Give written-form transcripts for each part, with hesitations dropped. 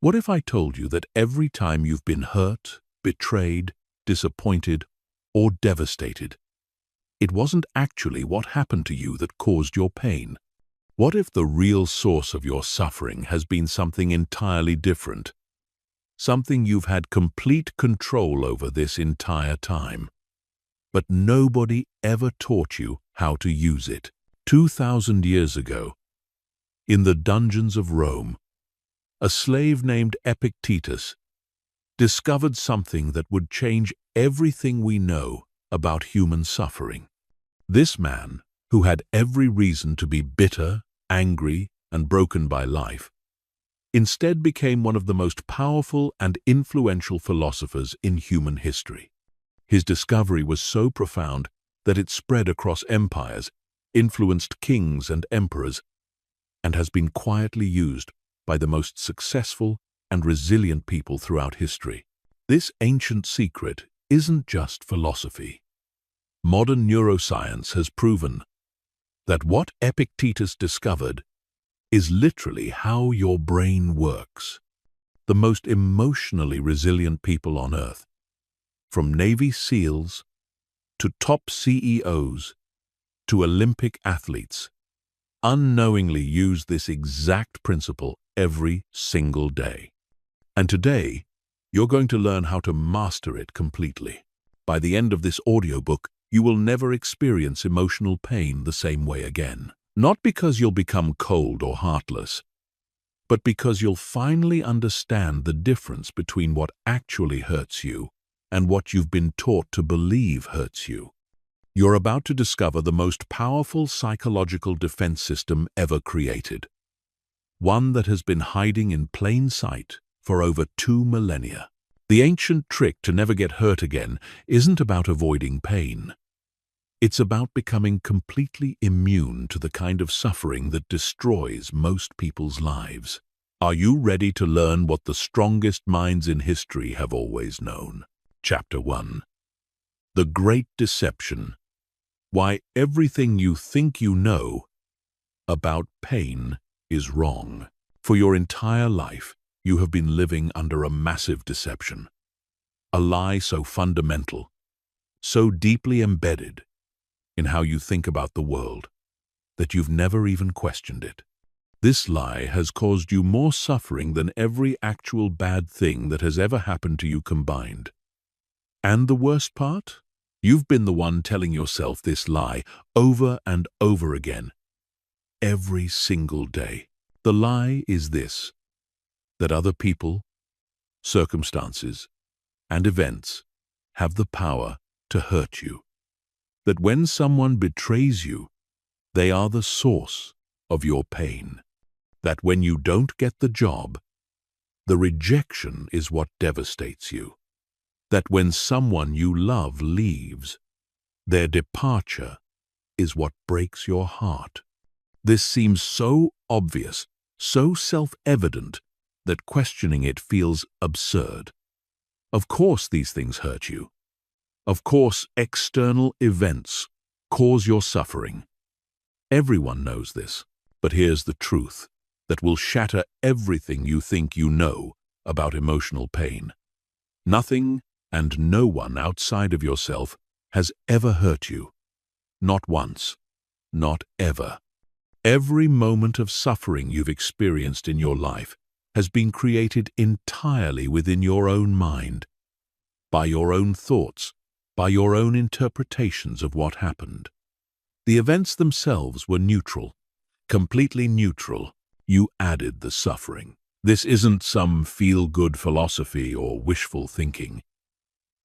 What if I told you that every time you've been hurt, betrayed, disappointed, or devastated, it wasn't actually what happened to you that caused your pain? What if the real source of your suffering has been something entirely different? Something you've had complete control over this entire time, but nobody ever taught you how to use it. 2,000 years ago, in the dungeons of Rome, a slave named Epictetus discovered something that would change everything we know about human suffering. This man, who had every reason to be bitter, angry, and broken by life, instead became one of the most powerful and influential philosophers in human history. His discovery was so profound that it spread across empires, influenced kings and emperors, and has been quietly used by the most successful and resilient people throughout history. This ancient secret isn't just philosophy. Modern neuroscience has proven that what Epictetus discovered is literally how your brain works. The most emotionally resilient people on Earth, from Navy SEALs to top CEOs to Olympic athletes, unknowingly use this exact principle every single day. And today, you're going to learn how to master it completely. By the end of this audiobook, you will never experience emotional pain the same way again. Not because you'll become cold or heartless, but because you'll finally understand the difference between what actually hurts you and what you've been taught to believe hurts you. You're about to discover the most powerful psychological defense system ever created. One that has been hiding in plain sight for over 2 millennia. The ancient trick to never get hurt again isn't about avoiding pain. It's about becoming completely immune to the kind of suffering that destroys most people's lives. Are you ready to learn what the strongest minds in history have always known? Chapter 1. The Great Deception. Why everything you think you know about pain is wrong. For your entire life, you have been living under a massive deception. A lie so fundamental, so deeply embedded in how you think about the world, that you've never even questioned it. This lie has caused you more suffering than every actual bad thing that has ever happened to you combined. And the worst part? You've been the one telling yourself this lie over and over again, every single day. The lie is this: that other people, circumstances, and events have the power to hurt you. That when someone betrays you, they are the source of your pain. That when you don't get the job, the rejection is what devastates you. That when someone you love leaves, their departure is what breaks your heart. This seems so obvious, so self-evident, that questioning it feels absurd. Of course these things hurt you. Of course, external events cause your suffering. Everyone knows this, but here's the truth that will shatter everything you think you know about emotional pain. Nothing and no one outside of yourself has ever hurt you. Not once, not ever. Every moment of suffering you've experienced in your life has been created entirely within your own mind, by your own thoughts, by your own interpretations of what happened. The events themselves were neutral, completely neutral. You added the suffering. This isn't some feel-good philosophy or wishful thinking.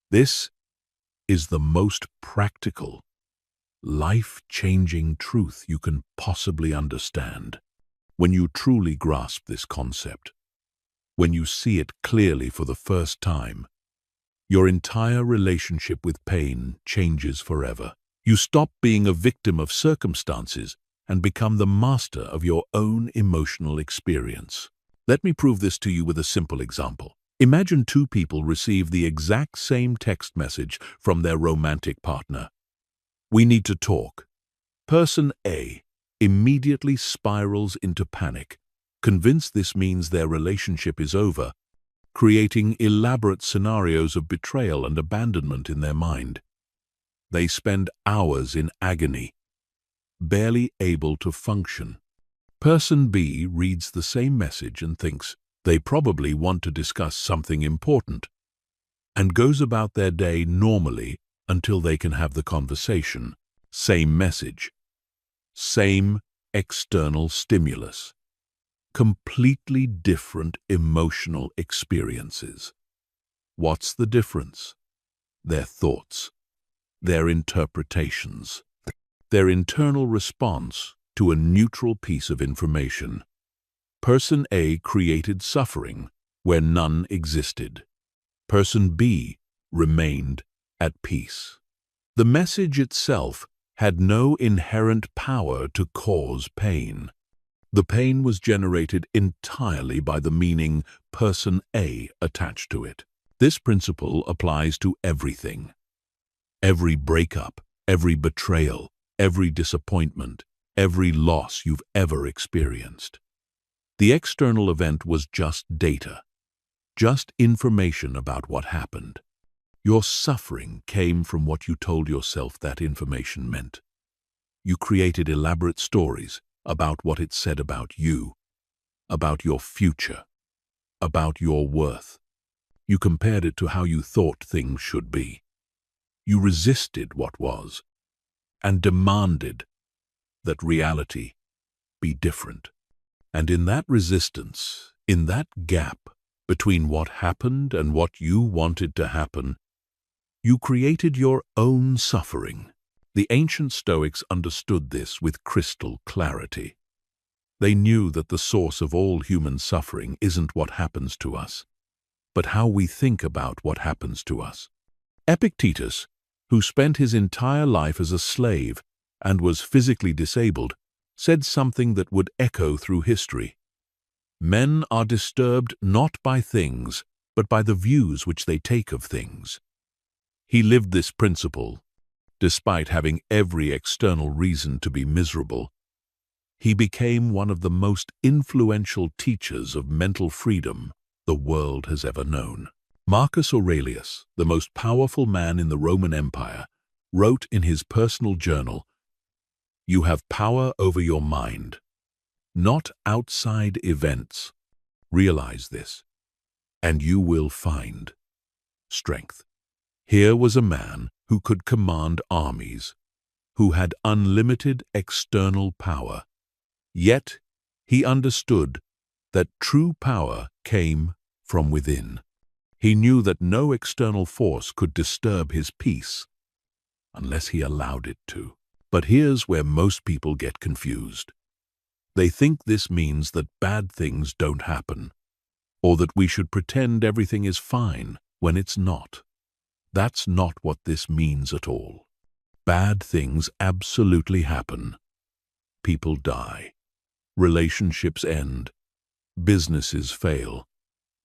This is the most practical, life-changing truth you can possibly understand. When you truly grasp this concept, when you see it clearly for the first time, your entire relationship with pain changes forever. You stop being a victim of circumstances and become the master of your own emotional experience. Let me prove this to you with a simple example. Imagine two people receive the exact same text message from their romantic partner. "We need to talk." Person A immediately spirals into panic, convinced this means their relationship is over, creating elaborate scenarios of betrayal and abandonment in their mind. They spend hours in agony, barely able to function. Person B reads the same message and thinks they probably want to discuss something important, and goes about their day normally until they can have the conversation. Same message, same external stimulus. Completely different emotional experiences. What's the difference? Their thoughts, their interpretations, their internal response to a neutral piece of information. Person A created suffering where none existed. Person B remained at peace. The message itself had no inherent power to cause pain. The pain was generated entirely by the meaning Person A attached to it. This principle applies to everything. Every breakup, every betrayal, every disappointment, every loss you've ever experienced. The external event was just data, just information about what happened. Your suffering came from what you told yourself that information meant. You created elaborate stories about what it said about you, about your future, about your worth. You compared it to how you thought things should be. You resisted what was, and demanded that reality be different. And in that resistance, in that gap between what happened and what you wanted to happen, you created your own suffering. The ancient Stoics understood this with crystal clarity. They knew that the source of all human suffering isn't what happens to us, but how we think about what happens to us. Epictetus, who spent his entire life as a slave and was physically disabled, said something that would echo through history. Men are disturbed not by things, but by the views which they take of things. He lived this principle. Despite having every external reason to be miserable, he became one of the most influential teachers of mental freedom the world has ever known. Marcus Aurelius, the most powerful man in the Roman Empire, wrote in his personal journal, "You have power over your mind, not outside events. Realize this, and you will find strength." Here was a man who could command armies, who had unlimited external power. Yet he understood that true power came from within. He knew that no external force could disturb his peace unless he allowed it to. But here's where most people get confused. They think this means that bad things don't happen, or that we should pretend everything is fine when it's not. That's not what this means at all. Bad things absolutely happen. People die. Relationships end. Businesses fail.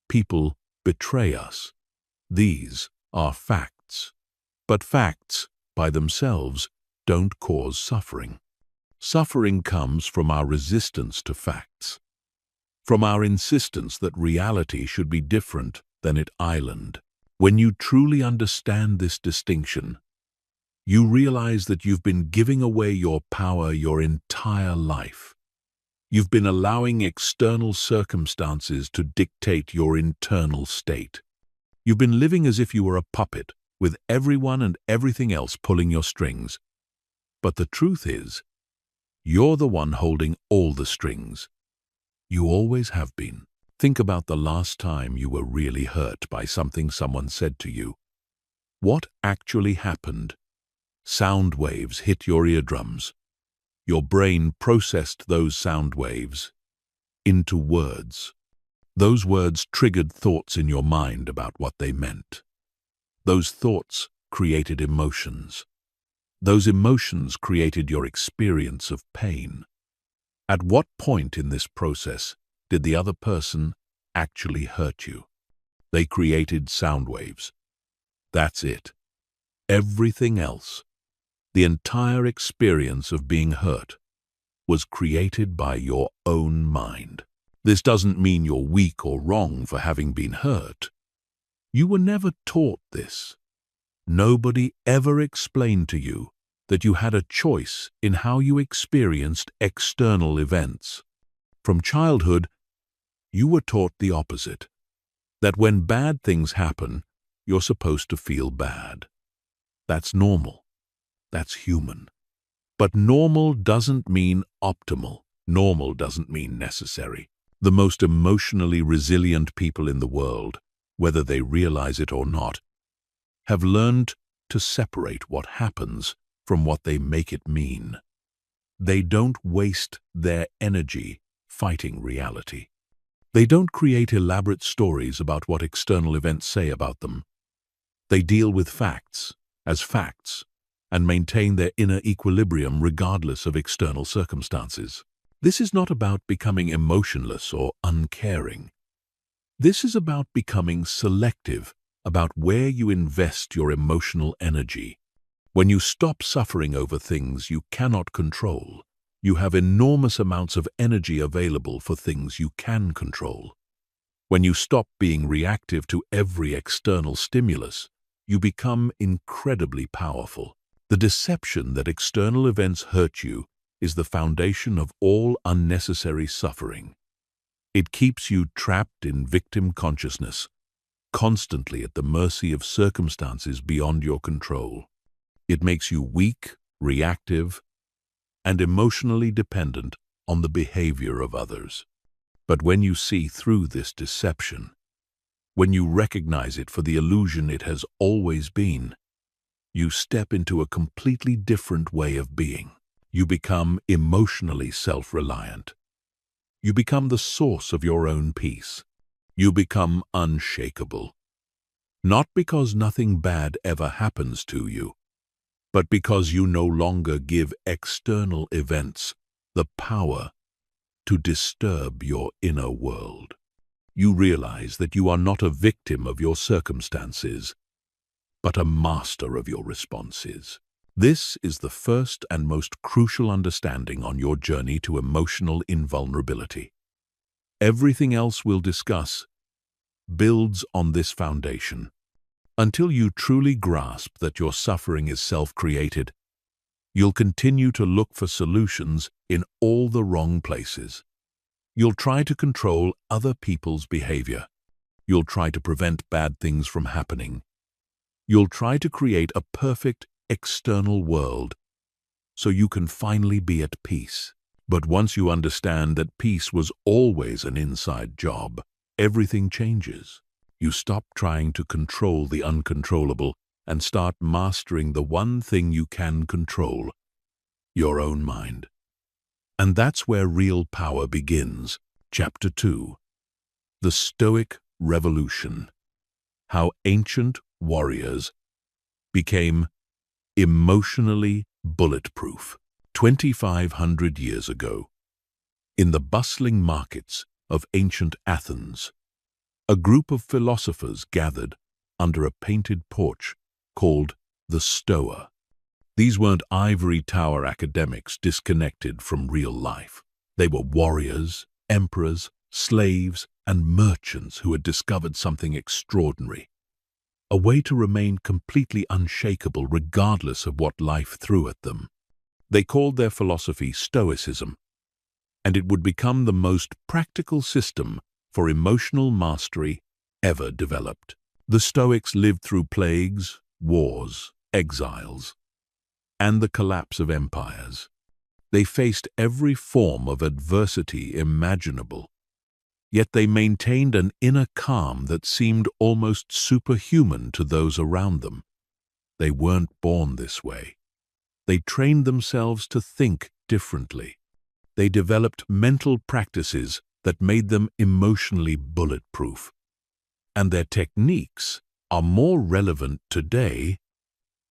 People betray us. These are facts. But facts, by themselves, don't cause suffering. Suffering comes from our resistance to facts, from our insistence that reality should be different than its island. When you truly understand this distinction, you realize that you've been giving away your power your entire life. You've been allowing external circumstances to dictate your internal state. You've been living as if you were a puppet, with everyone and everything else pulling your strings. But the truth is, you're the one holding all the strings. You always have been. Think about the last time you were really hurt by something someone said to you. What actually happened? Sound waves hit your eardrums. Your brain processed those sound waves into words. Those words triggered thoughts in your mind about what they meant. Those thoughts created emotions. Those emotions created your experience of pain. At what point in this process did the other person actually hurt you? They created sound waves. That's it. Everything else, the entire experience of being hurt, was created by your own mind. This doesn't mean you're weak or wrong for having been hurt. You were never taught this. Nobody ever explained to you that you had a choice in how you experienced external events. From childhood, you were taught the opposite, that when bad things happen, you're supposed to feel bad. That's normal. That's human. But normal doesn't mean optimal. Normal doesn't mean necessary. The most emotionally resilient people in the world, whether they realize it or not, have learned to separate what happens from what they make it mean. They don't waste their energy fighting reality. They don't create elaborate stories about what external events say about them. They deal with facts as facts and maintain their inner equilibrium regardless of external circumstances. This is not about becoming emotionless or uncaring. This is about becoming selective about where you invest your emotional energy. When you stop suffering over things you cannot control, you have enormous amounts of energy available for things you can control. When you stop being reactive to every external stimulus, you become incredibly powerful. The deception that external events hurt you is the foundation of all unnecessary suffering. It keeps you trapped in victim consciousness, constantly at the mercy of circumstances beyond your control. It makes you weak, reactive, and emotionally dependent on the behavior of others. But when you see through this deception, when you recognize it for the illusion it has always been, you step into a completely different way of being. You become emotionally self-reliant. You become the source of your own peace. You become unshakable. Not because nothing bad ever happens to you, but because you no longer give external events the power to disturb your inner world. You realize that you are not a victim of your circumstances, but a master of your responses. This is the first and most crucial understanding on your journey to emotional invulnerability. Everything else we'll discuss builds on this foundation. Until you truly grasp that your suffering is self-created, you'll continue to look for solutions in all the wrong places. You'll try to control other people's behavior. You'll try to prevent bad things from happening. You'll try to create a perfect external world so you can finally be at peace. But once you understand that peace was always an inside job, everything changes. You stop trying to control the uncontrollable and start mastering the one thing you can control, your own mind. And that's where real power begins. Chapter 2. The Stoic Revolution. How ancient warriors became emotionally bulletproof. 2,500 years ago, in the bustling markets of ancient Athens, a group of philosophers gathered under a painted porch called the Stoa. These weren't ivory tower academics disconnected from real life. They were warriors, emperors, slaves, and merchants who had discovered something extraordinary. A way to remain completely unshakable regardless of what life threw at them. They called their philosophy Stoicism, and it would become the most practical system for emotional mastery ever developed. The Stoics lived through plagues, wars, exiles, and the collapse of empires. They faced every form of adversity imaginable, yet they maintained an inner calm that seemed almost superhuman to those around them. They weren't born this way. They trained themselves to think differently. They developed mental practices that made them emotionally bulletproof. And their techniques are more relevant today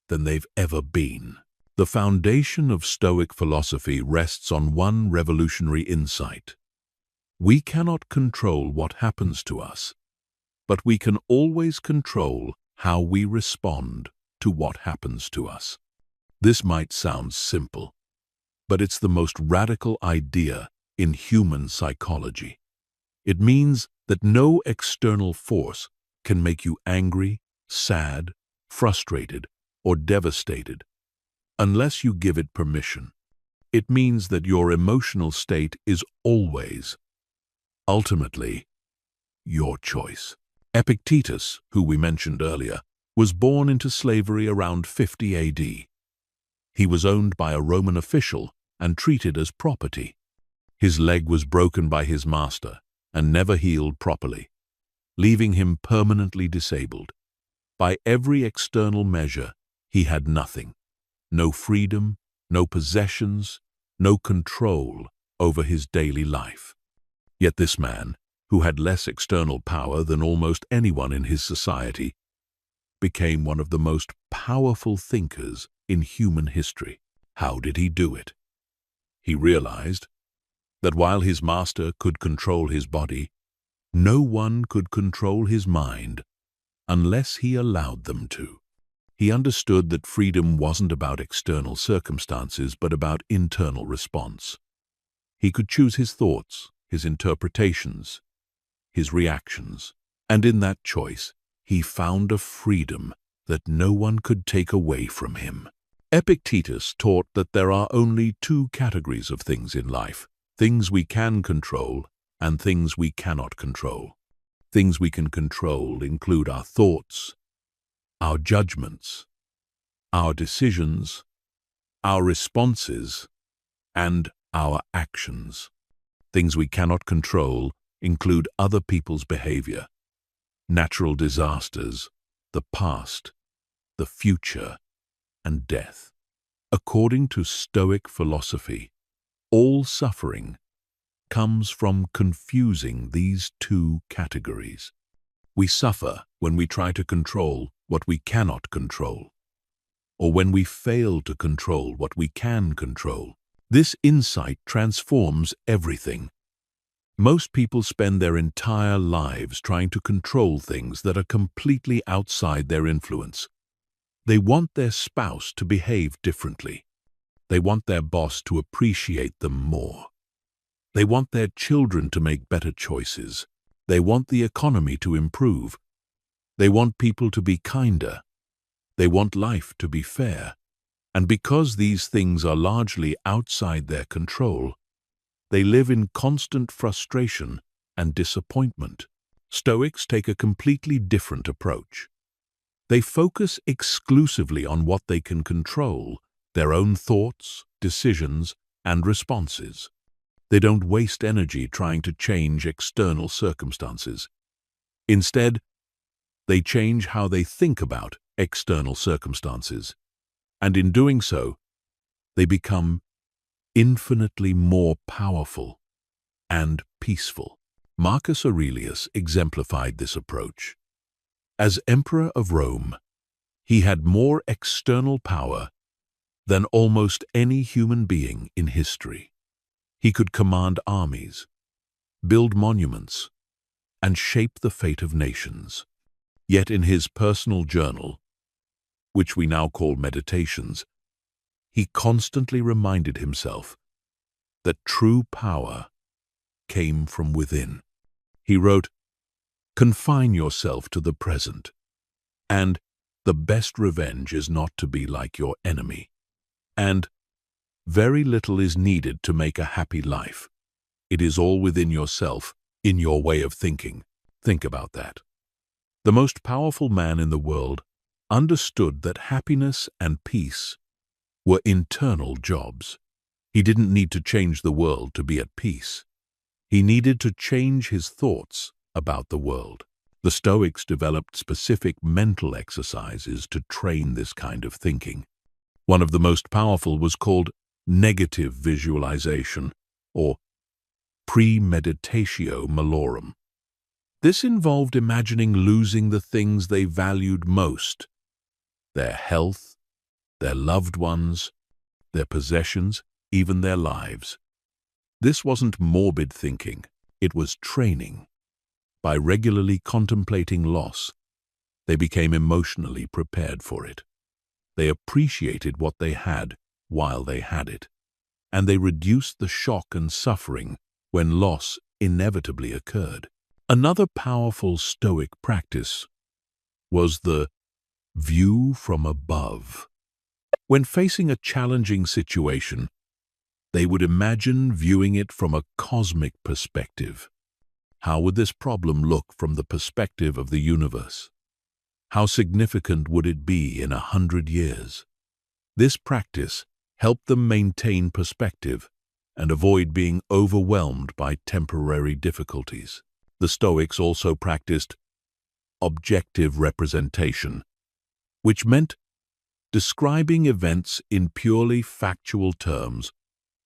than they've ever been. The foundation of Stoic philosophy rests on one revolutionary insight. We cannot control what happens to us, but we can always control how we respond to what happens to us. This might sound simple, but it's the most radical idea in human psychology. It means that no external force can make you angry, sad, frustrated, or devastated unless you give it permission. It means that your emotional state is always, ultimately, your choice. Epictetus, who we mentioned earlier, was born into slavery around 50 AD. He was owned by a Roman official and treated as property. His leg was broken by his master and never healed properly, leaving him permanently disabled. By every external measure, he had nothing. No freedom, no possessions, no control over his daily life. Yet this man, who had less external power than almost anyone in his society, became one of the most powerful thinkers in human history. How did he do it? He realized that while his master could control his body, no one could control his mind unless he allowed them to. He understood that freedom wasn't about external circumstances, but about internal response. He could choose his thoughts, his interpretations, his reactions, and in that choice, he found a freedom that no one could take away from him. Epictetus taught that there are only two categories of things in life: things we can control and things we cannot control. Things we can control include our thoughts, our judgments, our decisions, our responses, and our actions. Things we cannot control include other people's behavior, natural disasters, the past, the future, and death. According to Stoic philosophy, all suffering comes from confusing these two categories. We suffer when we try to control what we cannot control, or when we fail to control what we can control. This insight transforms everything. Most people spend their entire lives trying to control things that are completely outside their influence. They want their spouse to behave differently. They want their boss to appreciate them more. They want their children to make better choices. They want the economy to improve. They want people to be kinder. They want life to be fair. And because these things are largely outside their control, they live in constant frustration and disappointment. Stoics take a completely different approach. They focus exclusively on what they can control, their own thoughts, decisions, and responses. They don't waste energy trying to change external circumstances. Instead, they change how they think about external circumstances, and in doing so, they become infinitely more powerful and peaceful. Marcus Aurelius exemplified this approach. As Emperor of Rome, he had more external power than almost any human being in history. He could command armies, build monuments, and shape the fate of nations. Yet in his personal journal, which we now call Meditations, he constantly reminded himself that true power came from within. He wrote, "Confine yourself to the present, and the best revenge is not to be like your enemy. And very little is needed to make a happy life. It is all within yourself, in your way of thinking." Think about that. The most powerful man in the world understood that happiness and peace were internal jobs. He didn't need to change the world to be at peace. He needed to change his thoughts about the world. The Stoics developed specific mental exercises to train this kind of thinking. One of the most powerful was called negative visualization, or premeditatio malorum. This involved imagining losing the things they valued most: their health, their loved ones, their possessions, even their lives. This wasn't morbid thinking, it was training. By regularly contemplating loss, they became emotionally prepared for it. They appreciated what they had while they had it, and they reduced the shock and suffering when loss inevitably occurred. Another powerful Stoic practice was the view from above. When facing a challenging situation, they would imagine viewing it from a cosmic perspective. How would this problem look from the perspective of the universe? How significant would it be in 100 years? This practice helped them maintain perspective and avoid being overwhelmed by temporary difficulties. The Stoics also practiced objective representation, which meant describing events in purely factual terms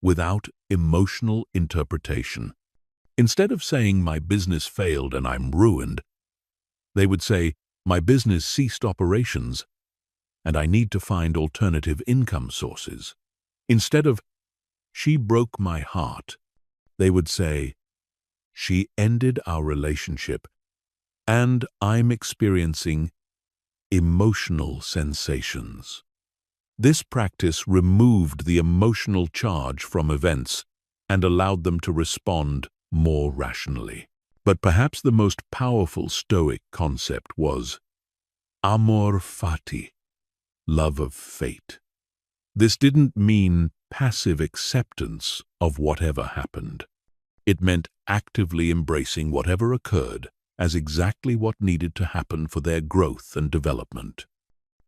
without emotional interpretation. Instead of saying, "My business failed and I'm ruined," they would say, "My business ceased operations and I need to find alternative income sources." Instead of, "She broke my heart," they would say, "She ended our relationship and I'm experiencing emotional sensations." This practice removed the emotional charge from events and allowed them to respond more rationally. But perhaps the most powerful Stoic concept was amor fati, love of fate. This didn't mean passive acceptance of whatever happened. It meant actively embracing whatever occurred as exactly what needed to happen for their growth and development.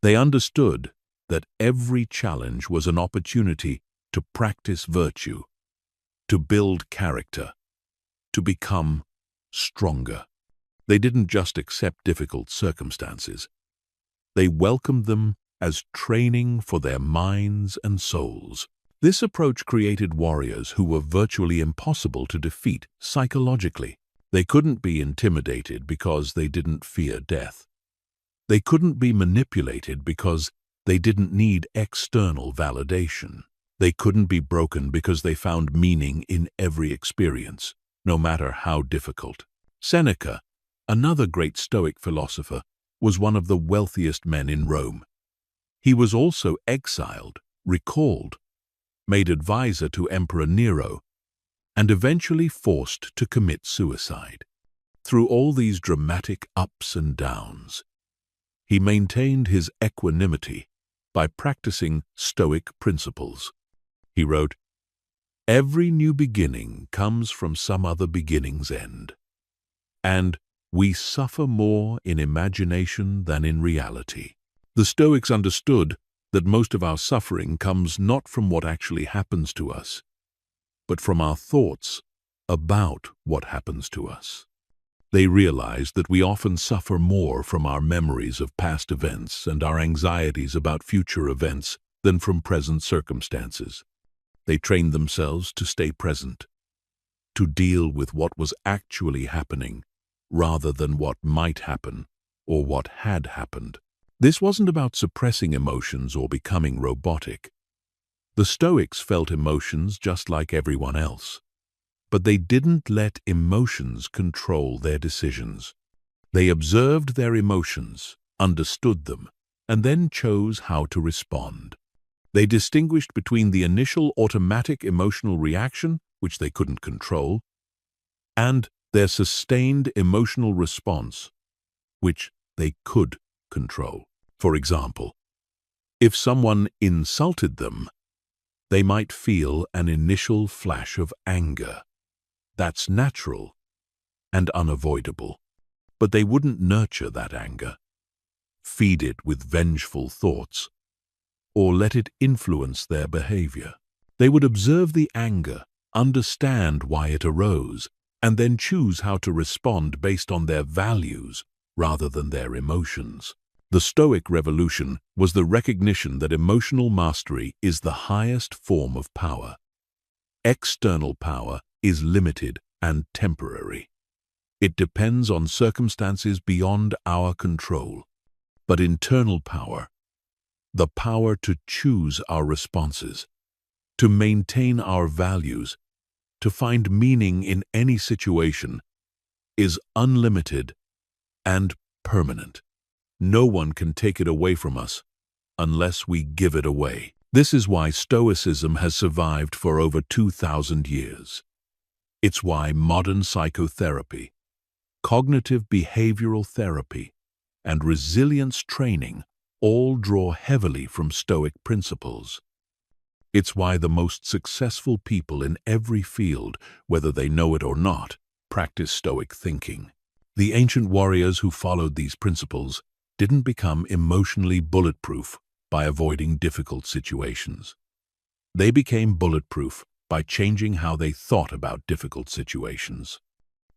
They understood that every challenge was an opportunity to practice virtue, to build character, to become stronger. They didn't just accept difficult circumstances. They welcomed them as training for their minds and souls. This approach created warriors who were virtually impossible to defeat psychologically. They couldn't be intimidated because they didn't fear death. They couldn't be manipulated because they didn't need external validation. They couldn't be broken because they found meaning in every experience, no matter how difficult. Seneca, another great Stoic philosopher, was one of the wealthiest men in Rome. He was also exiled, recalled, made advisor to Emperor Nero, and eventually forced to commit suicide. Through all these dramatic ups and downs, he maintained his equanimity by practicing Stoic principles. He wrote, "Every new beginning comes from some other beginning's end, and we suffer more in imagination than in reality." The Stoics understood that most of our suffering comes not from what actually happens to us, but from our thoughts about what happens to us. They realized that we often suffer more from our memories of past events and our anxieties about future events than from present circumstances. They trained themselves to stay present, to deal with what was actually happening rather than what might happen or what had happened. This wasn't about suppressing emotions or becoming robotic. The Stoics felt emotions just like everyone else, but they didn't let emotions control their decisions. They observed their emotions, understood them, and then chose how to respond. They distinguished between the initial automatic emotional reaction, which they couldn't control, and their sustained emotional response, which they could control. For example, if someone insulted them, they might feel an initial flash of anger. That's natural and unavoidable. But they wouldn't nurture that anger, feed it with vengeful thoughts, or let it influence their behavior. They would observe the anger, understand why it arose, and then choose how to respond based on their values rather than their emotions. The Stoic revolution was the recognition that emotional mastery is the highest form of power. External power is limited and temporary. It depends on circumstances beyond our control. But internal power, the power to choose our responses, to maintain our values, to find meaning in any situation, is unlimited and permanent. No one can take it away from us unless we give it away. This is why Stoicism has survived for over 2,000 years. It's why modern psychotherapy, cognitive behavioral therapy, and resilience training all draw heavily from Stoic principles. It's why the most successful people in every field, whether they know it or not, practice Stoic thinking. The ancient warriors who followed these principles didn't become emotionally bulletproof by avoiding difficult situations. They became bulletproof by changing how they thought about difficult situations.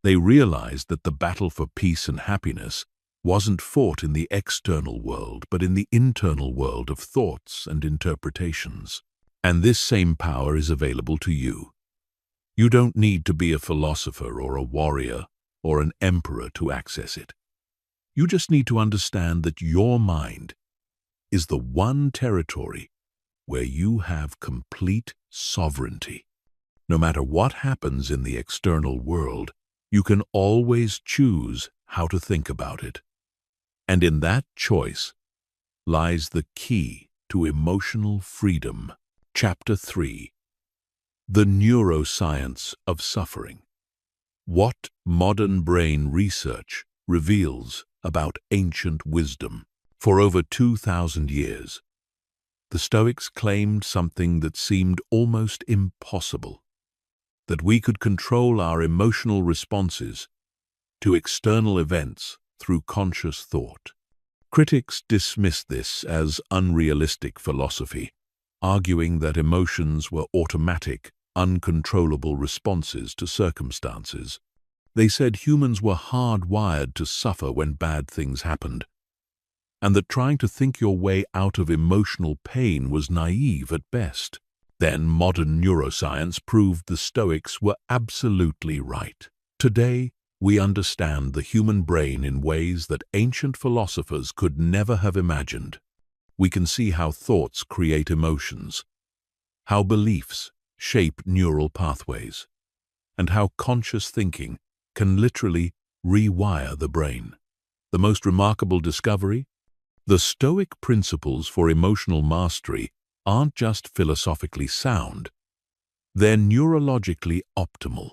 They realized that the battle for peace and happiness wasn't fought in the external world, but in the internal world of thoughts and interpretations. And this same power is available to you. You don't need to be a philosopher or a warrior or an emperor to access it. You just need to understand that your mind is the one territory where you have complete sovereignty. No matter what happens in the external world, you can always choose how to think about it. And in that choice lies the key to emotional freedom. Chapter 3. The Neuroscience of Suffering. What modern brain research reveals about ancient wisdom. For over 2,000 years, the Stoics claimed something that seemed almost impossible, that we could control our emotional responses to external events through conscious thought. Critics dismissed this as unrealistic philosophy, arguing that emotions were automatic, uncontrollable responses to circumstances. They said humans were hardwired to suffer when bad things happened, and that trying to think your way out of emotional pain was naive at best. Then modern neuroscience proved the Stoics were absolutely right. Today, we understand the human brain in ways that ancient philosophers could never have imagined. We can see how thoughts create emotions, how beliefs shape neural pathways, and how conscious thinking can literally rewire the brain. The most remarkable discovery? The Stoic principles for emotional mastery aren't just philosophically sound, they're neurologically optimal.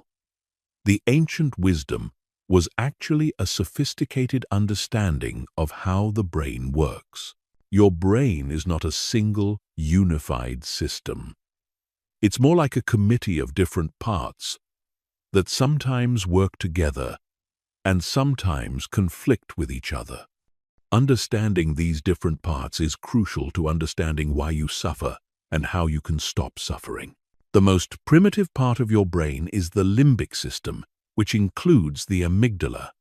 The ancient wisdom was actually a sophisticated understanding of how the brain works. Your brain is not a single, unified system. It's more like a committee of different parts that sometimes work together and sometimes conflict with each other. Understanding these different parts is crucial to understanding why you suffer and how you can stop suffering. The most primitive part of your brain is the limbic system, which includes the amygdala.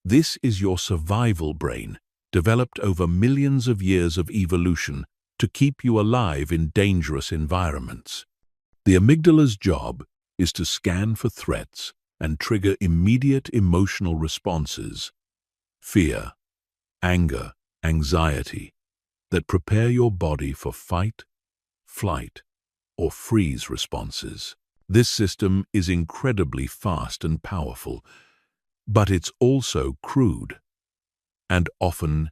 This is your survival brain, developed over millions of years of evolution to keep you alive in dangerous environments. The amygdala's job is to scan for threats and trigger immediate emotional responses, fear, anger, anxiety, that prepare your body for fight, flight, or freeze responses. This system is incredibly fast and powerful, but it's also crude and often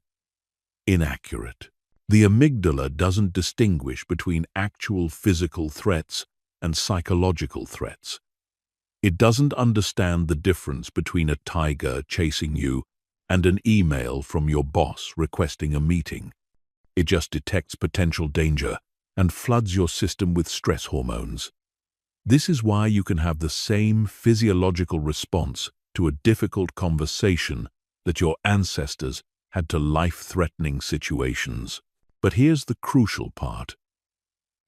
inaccurate. The amygdala doesn't distinguish between actual physical threats and psychological threats. It doesn't understand the difference between a tiger chasing you and an email from your boss requesting a meeting. It just detects potential danger and floods your system with stress hormones. This is why you can have the same physiological response to a difficult conversation that your ancestors had to life-threatening situations. But here's the crucial part.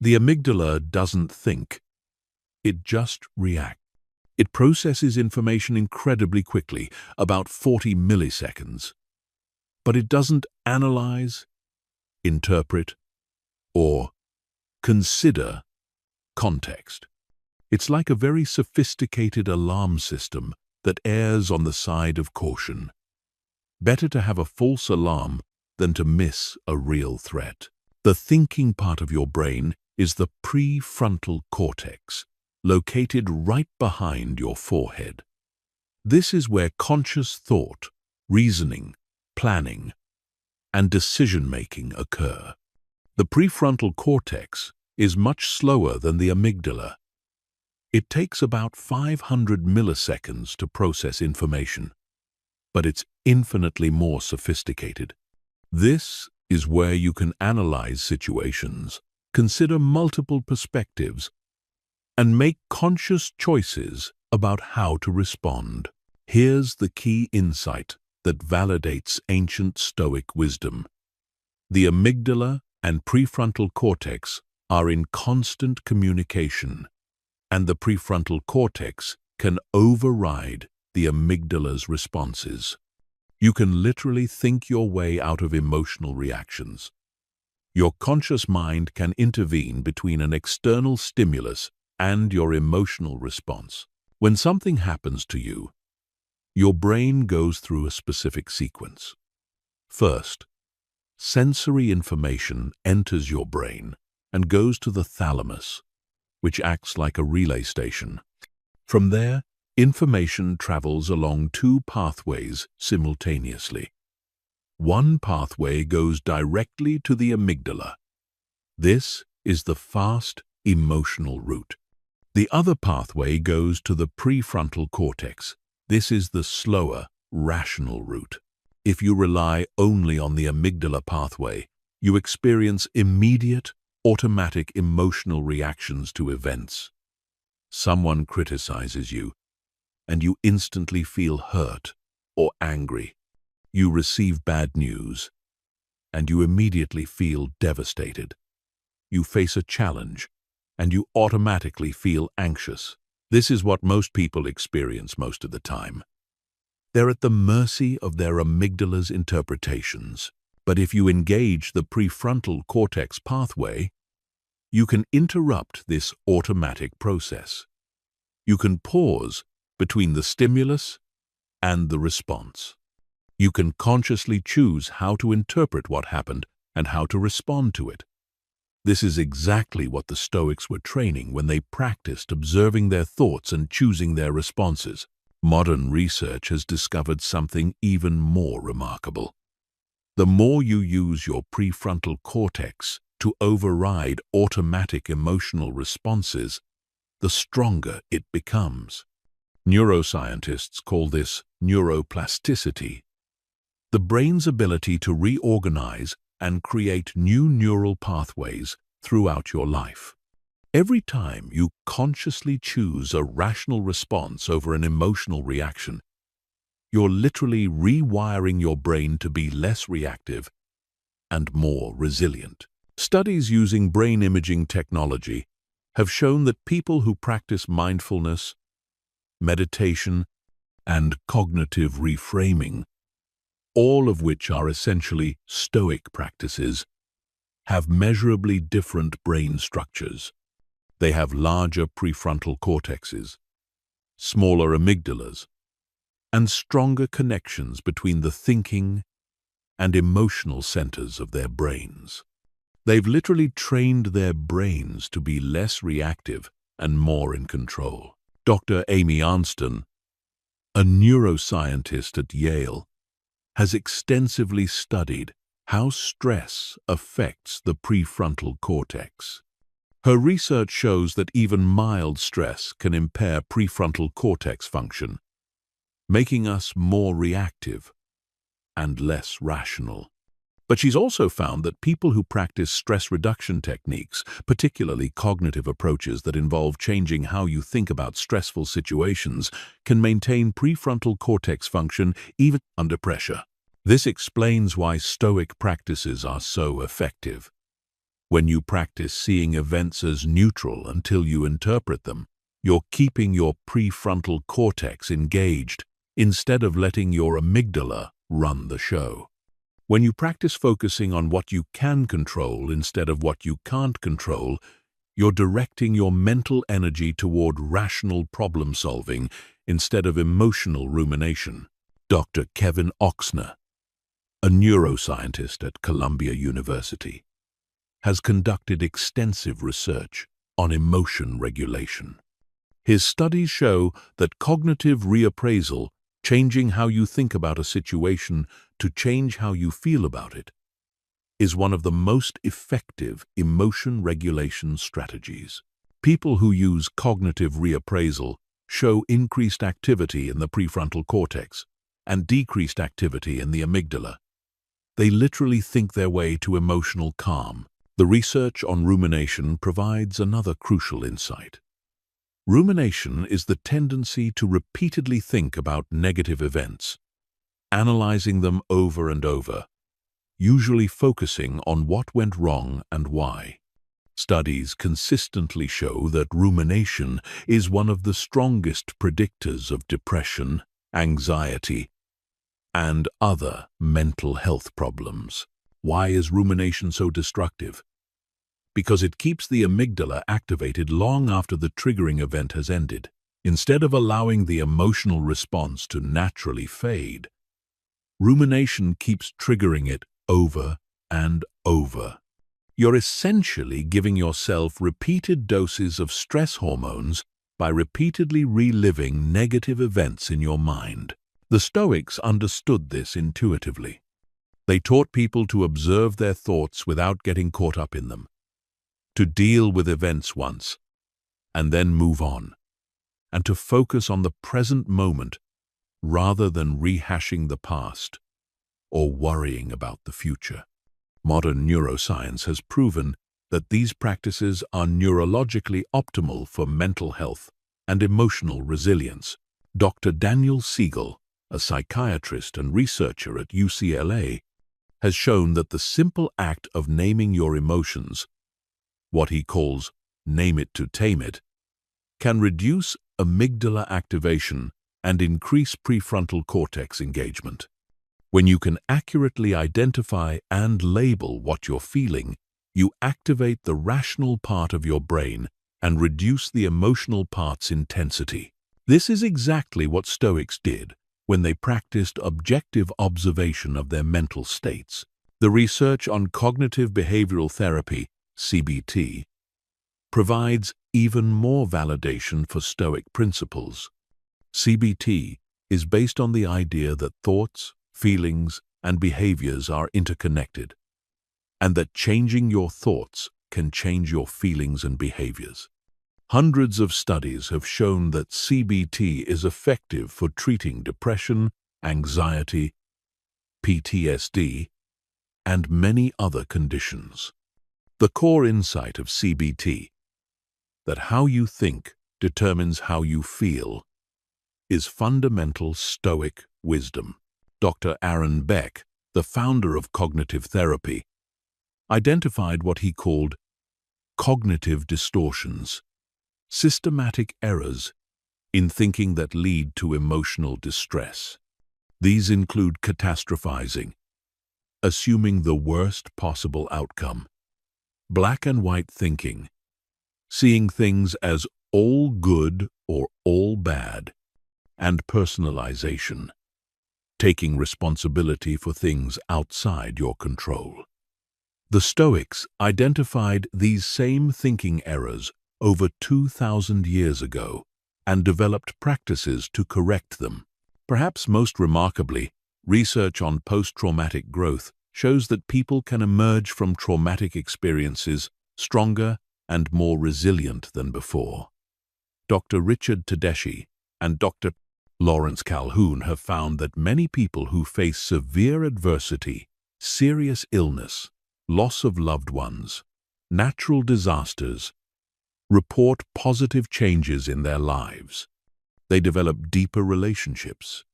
The amygdala doesn't think. It just reacts. It processes information incredibly quickly, about 40 milliseconds. But it doesn't analyze, interpret, or consider context. It's like a very sophisticated alarm system that errs on the side of caution. Better to have a false alarm than to miss a real threat. The thinking part of your brain is the prefrontal cortex, located right behind your forehead. This is where conscious thought, reasoning, planning, and decision-making occur. The prefrontal cortex is much slower than the amygdala. It takes about 500 milliseconds to process information, but it's infinitely more sophisticated. This is where you can analyze situations, consider multiple perspectives, and make conscious choices about how to respond. Here's the key insight that validates ancient Stoic wisdom. The amygdala and prefrontal cortex are in constant communication, and the prefrontal cortex can override the amygdala's responses. You can literally think your way out of emotional reactions. Your conscious mind can intervene between an external stimulus and your emotional response. When something happens to you, your brain goes through a specific sequence. First, sensory information enters your brain and goes to the thalamus, which acts like a relay station. From there, information travels along two pathways simultaneously. One pathway goes directly to the amygdala. This is the fast, emotional route. The other pathway goes to the prefrontal cortex. This is the slower, rational route. If you rely only on the amygdala pathway, you experience immediate, automatic emotional reactions to events. Someone criticizes you, and you instantly feel hurt or angry. You receive bad news, and you immediately feel devastated. You face a challenge, and you automatically feel anxious. This is what most people experience most of the time. They're at the mercy of their amygdala's interpretations. But if you engage the prefrontal cortex pathway, you can interrupt this automatic process. You can pause between the stimulus and the response. You can consciously choose how to interpret what happened and how to respond to it. This is exactly what the Stoics were training when they practiced observing their thoughts and choosing their responses. Modern research has discovered something even more remarkable. The more you use your prefrontal cortex to override automatic emotional responses, the stronger it becomes. Neuroscientists call this neuroplasticity, the brain's ability to reorganize and create new neural pathways throughout your life. Every time you consciously choose a rational response over an emotional reaction, you're literally rewiring your brain to be less reactive and more resilient. Studies using brain imaging technology have shown that people who practice mindfulness, meditation, and cognitive reframing, all of which are essentially Stoic practices, have measurably different brain structures. They have larger prefrontal cortexes, smaller amygdalas, and stronger connections between the thinking and emotional centers of their brains. They've literally trained their brains to be less reactive and more in control. Dr. Amy Arnston, a neuroscientist at Yale, has extensively studied how stress affects the prefrontal cortex. Her research shows that even mild stress can impair prefrontal cortex function, making us more reactive and less rational. But she's also found that people who practice stress reduction techniques, particularly cognitive approaches that involve changing how you think about stressful situations, can maintain prefrontal cortex function even under pressure. This explains why Stoic practices are so effective. When you practice seeing events as neutral until you interpret them, you're keeping your prefrontal cortex engaged instead of letting your amygdala run the show. When you practice focusing on what you can control instead of what you can't control, you're directing your mental energy toward rational problem-solving instead of emotional rumination. Dr. Kevin Oxner, a neuroscientist at Columbia University, has conducted extensive research on emotion regulation. His studies show that cognitive reappraisal, changing how you think about a situation to change how you feel about it, is one of the most effective emotion regulation strategies. People who use cognitive reappraisal show increased activity in the prefrontal cortex and decreased activity in the amygdala. They literally think their way to emotional calm. The research on rumination provides another crucial insight. Rumination is the tendency to repeatedly think about negative events, analyzing them over and over, usually focusing on what went wrong and why. Studies consistently show that rumination is one of the strongest predictors of depression, anxiety, and other mental health problems. Why is rumination so destructive? Because it keeps the amygdala activated long after the triggering event has ended. Instead of allowing the emotional response to naturally fade, rumination keeps triggering it over and over. You're essentially giving yourself repeated doses of stress hormones by repeatedly reliving negative events in your mind. The Stoics understood this intuitively. They taught people to observe their thoughts without getting caught up in them, to deal with events once, and then move on, and to focus on the present moment rather than rehashing the past or worrying about the future. Modern neuroscience has proven that these practices are neurologically optimal for mental health and emotional resilience. Dr. Daniel Siegel, a psychiatrist and researcher at UCLA, has shown that the simple act of naming your emotions, what he calls "name it to tame it," can reduce amygdala activation and increase prefrontal cortex engagement. When you can accurately identify and label what you're feeling, you activate the rational part of your brain and reduce the emotional part's intensity. This is exactly what Stoics did when they practiced objective observation of their mental states. The research on cognitive behavioral therapy, CBT, provides even more validation for Stoic principles. CBT is based on the idea that thoughts, feelings, and behaviors are interconnected, and that changing your thoughts can change your feelings and behaviors. Hundreds of studies have shown that CBT is effective for treating depression, anxiety, PTSD, and many other conditions. The core insight of CBT, that how you think determines how you feel, is fundamental Stoic wisdom. Dr. Aaron Beck, the founder of cognitive therapy, identified what he called cognitive distortions, systematic errors in thinking that lead to emotional distress. These include catastrophizing, assuming the worst possible outcome, black and white thinking, seeing things as all good or all bad, and personalization, taking responsibility for things outside your control. The Stoics identified these same thinking errors over 2,000 years ago and developed practices to correct them. Perhaps most remarkably, research on post-traumatic growth shows that people can emerge from traumatic experiences stronger and more resilient than before. Dr. Richard Tedeschi and Dr. Lawrence Calhoun have found that many people who face severe adversity, serious illness, loss of loved ones, natural disasters, report positive changes in their lives. They develop deeper relationships,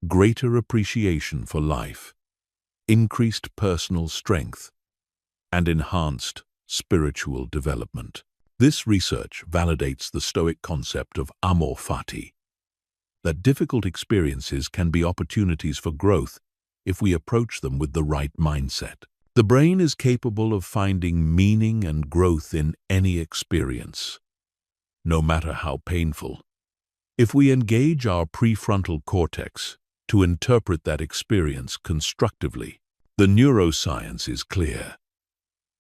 greater appreciation for life, increased personal strength, and enhanced spiritual development. This research validates the Stoic concept of amor fati, that difficult experiences can be opportunities for growth if we approach them with the right mindset. The brain is capable of finding meaning and growth in any experience, no matter how painful, if we engage our prefrontal cortex to interpret that experience constructively. The neuroscience is clear.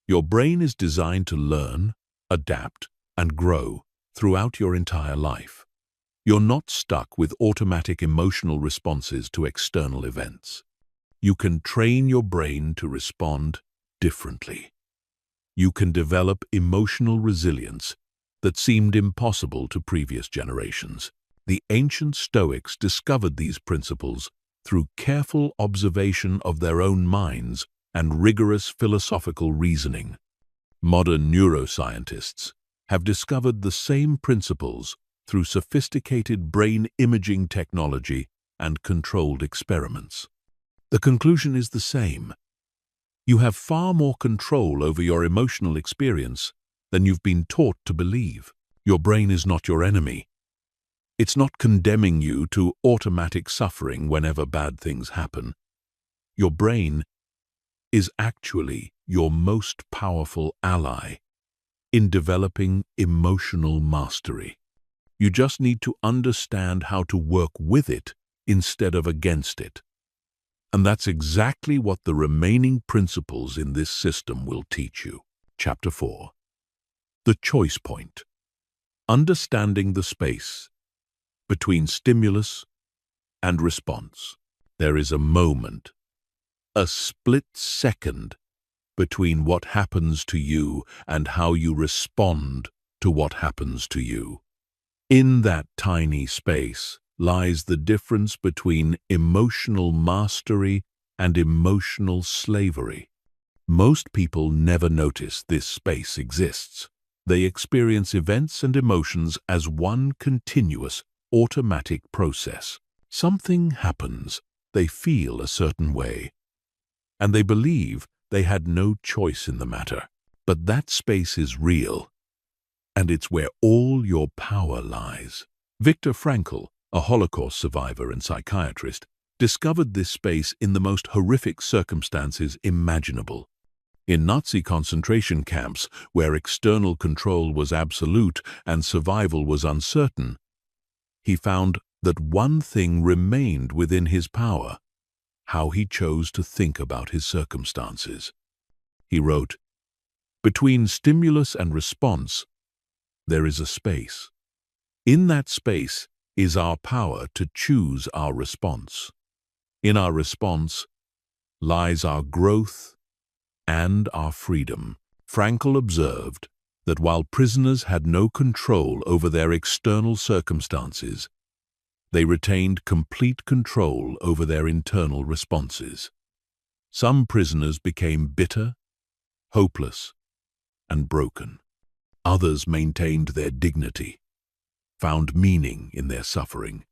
Your brain is designed to learn, adapt, and grow throughout your entire life. You're not stuck with automatic emotional responses to external events. You can train your brain to respond differently. You can develop emotional resilience that seemed impossible to previous generations. The ancient Stoics discovered these principles through careful observation of their own minds and rigorous philosophical reasoning. Modern neuroscientists have discovered the same principles through sophisticated brain imaging technology and controlled experiments. The conclusion is the same. You have far more control over your emotional experience than you've been taught to believe. Your brain is not your enemy. It's not condemning you to automatic suffering whenever bad things happen. Your brain is actually your most powerful ally in developing emotional mastery. You just need to understand how to work with it instead of against it. And that's exactly what the remaining principles in this system will teach you. Chapter 4. The choice point. Understanding the space between stimulus and response. There is a moment, a split second, between what happens to you and how you respond to what happens to you. In that tiny space lies the difference between emotional mastery and emotional slavery. Most people never notice this space exists. They experience events and emotions as one continuous, automatic process. Something happens, they feel a certain way, and they believe they had no choice in the matter. But that space is real, and it's where all your power lies. Viktor Frankl, a Holocaust survivor and psychiatrist, discovered this space in the most horrific circumstances imaginable. In Nazi concentration camps, where external control was absolute and survival was uncertain, he found that one thing remained within his power: how he chose to think about his circumstances. He wrote, "Between stimulus and response, there is a space. In that space is our power to choose our response. In our response lies our growth and our freedom." Frankl observed that while prisoners had no control over their external circumstances, they retained complete control over their internal responses. Some prisoners became bitter, hopeless, and broken. Others maintained their dignity, found meaning in their suffering,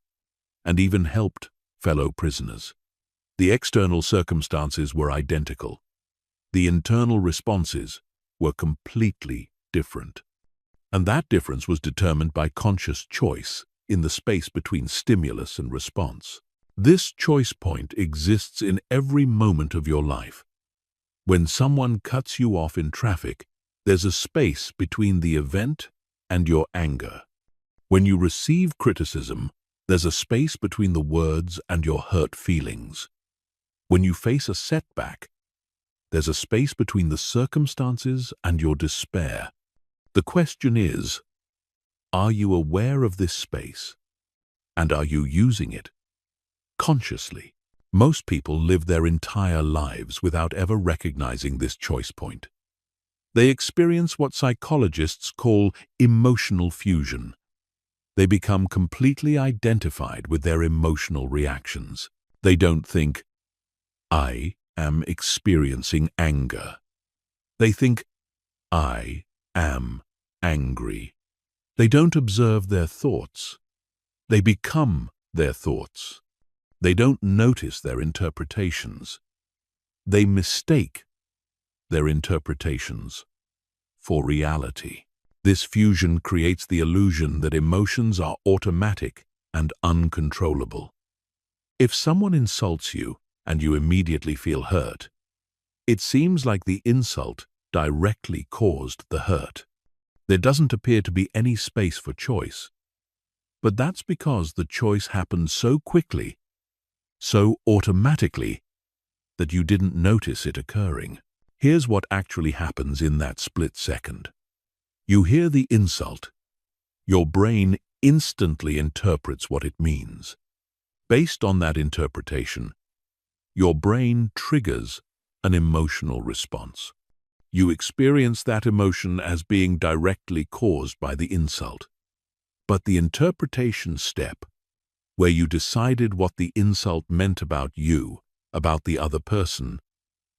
and even helped fellow prisoners. The external circumstances were identical. The internal responses were completely different. And that difference was determined by conscious choice in the space between stimulus and response. This choice point exists in every moment of your life. When someone cuts you off in traffic, there's a space between the event and your anger. When you receive criticism, there's a space between the words and your hurt feelings. When you face a setback, there's a space between the circumstances and your despair. The question is, are you aware of this space? And are you using it consciously? Most people live their entire lives without ever recognizing this choice point. They experience what psychologists call emotional fusion. They become completely identified with their emotional reactions. They don't think, "I am experiencing anger." They think, "I am angry." They don't observe their thoughts. They become their thoughts. They don't notice their interpretations. They mistake their interpretations for reality. This fusion creates the illusion that emotions are automatic and uncontrollable. If someone insults you and you immediately feel hurt, it seems like the insult directly caused the hurt. There doesn't appear to be any space for choice. But that's because the choice happened so quickly, so automatically, that you didn't notice it occurring. Here's what actually happens in that split second. You hear the insult. Your brain instantly interprets what it means. Based on that interpretation, your brain triggers an emotional response. You experience that emotion as being directly caused by the insult. But the interpretation step, where you decided what the insult meant about you, about the other person,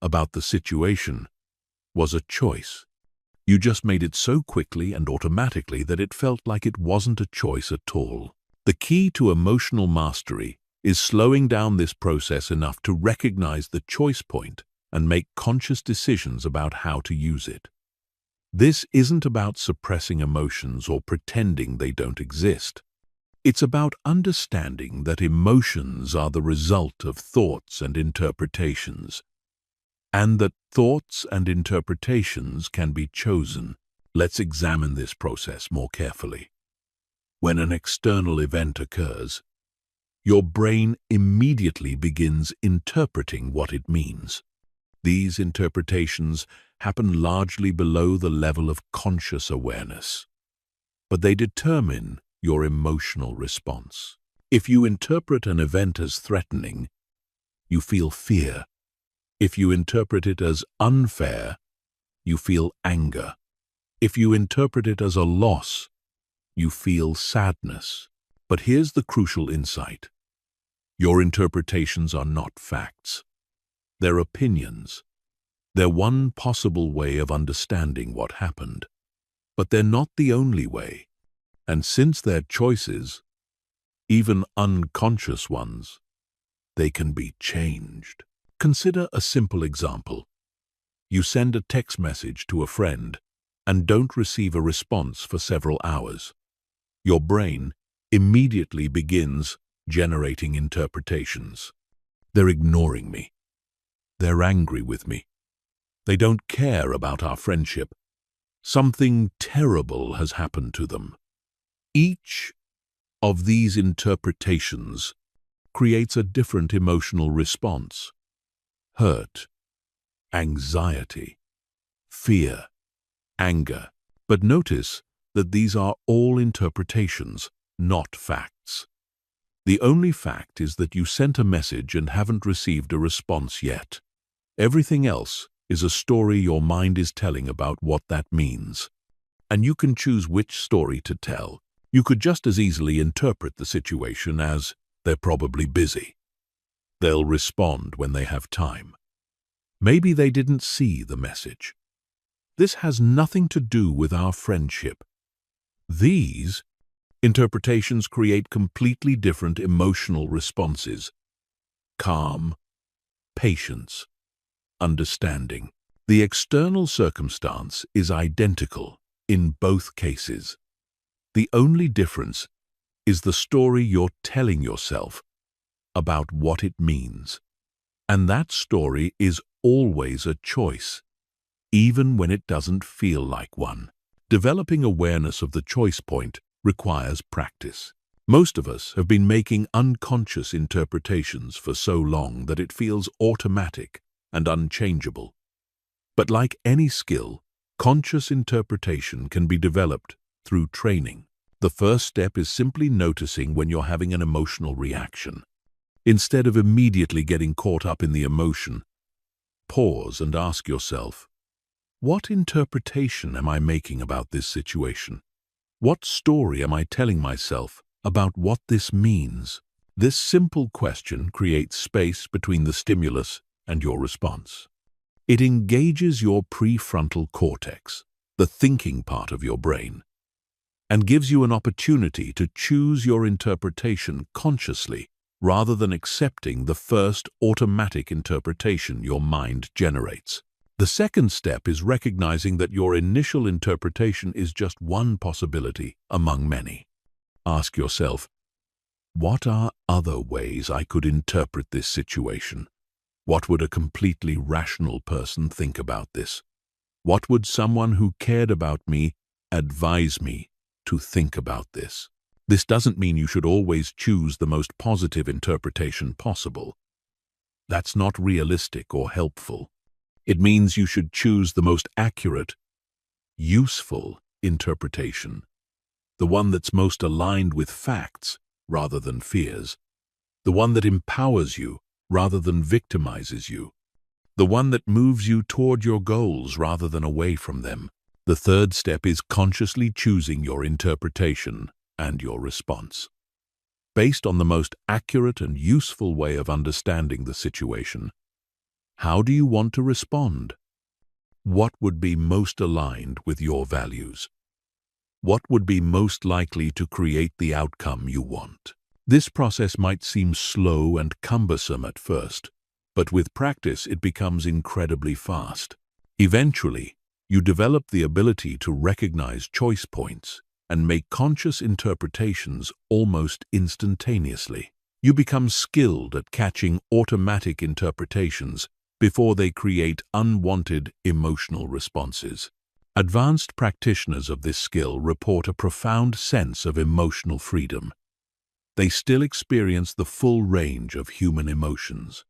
about the situation, was a choice. You just made it so quickly and automatically that it felt like it wasn't a choice at all. The key to emotional mastery is slowing down this process enough to recognize the choice point and make conscious decisions about how to use it. This isn't about suppressing emotions or pretending they don't exist. It's about understanding that emotions are the result of thoughts and interpretations, and that thoughts and interpretations can be chosen. Let's examine this process more carefully. When an external event occurs, your brain immediately begins interpreting what it means. These interpretations happen largely below the level of conscious awareness, but they determine your emotional response. If you interpret an event as threatening, you feel fear. If you interpret it as unfair, you feel anger. If you interpret it as a loss, you feel sadness. But here's the crucial insight. Your interpretations are not facts. They're opinions. They're one possible way of understanding what happened. But they're not the only way. And since they're choices, even unconscious ones, they can be changed. Consider a simple example. You send a text message to a friend and don't receive a response for several hours. Your brain immediately begins generating interpretations. They're ignoring me. They're angry with me. They don't care about our friendship. Something terrible has happened to them. Each of these interpretations creates a different emotional response. Hurt, anxiety, fear, anger. But notice that these are all interpretations, not facts. The only fact is that you sent a message and haven't received a response yet. Everything else is a story your mind is telling about what that means. And you can choose which story to tell. You could just as easily interpret the situation as, they're probably busy. They'll respond when they have time. Maybe they didn't see the message. This has nothing to do with our friendship. These interpretations create completely different emotional responses. Calm, patience, understanding. The external circumstance is identical in both cases. The only difference is the story you're telling yourself about what it means. And that story is always a choice, even when it doesn't feel like one. Developing awareness of the choice point requires practice. Most of us have been making unconscious interpretations for so long that it feels automatic and unchangeable. But like any skill, conscious interpretation can be developed through training. The first step is simply noticing when you're having an emotional reaction. Instead of immediately getting caught up in the emotion, pause and ask yourself, what interpretation am I making about this situation? What story am I telling myself about what this means? This simple question creates space between the stimulus and your response. It engages your prefrontal cortex, the thinking part of your brain, and gives you an opportunity to choose your interpretation consciously rather than accepting the first automatic interpretation your mind generates. The second step is recognizing that your initial interpretation is just one possibility among many. Ask yourself, what are other ways I could interpret this situation? What would a completely rational person think about this? What would someone who cared about me advise me to think about this? This doesn't mean you should always choose the most positive interpretation possible. That's not realistic or helpful. It means you should choose the most accurate, useful interpretation, the one that's most aligned with facts rather than fears, the one that empowers you rather than victimizes you. the one that moves you toward your goals rather than away from them. The third step is consciously choosing your interpretation and your response. Based on the most accurate and useful way of understanding the situation, how do you want to respond? What would be most aligned with your values? What would be most likely to create the outcome you want? This process might seem slow and cumbersome at first, but with practice it becomes incredibly fast. Eventually, you develop the ability to recognize choice points and make conscious interpretations almost instantaneously. You become skilled at catching automatic interpretations before they create unwanted emotional responses. Advanced practitioners of this skill report a profound sense of emotional freedom. They still experience the full range of human emotions,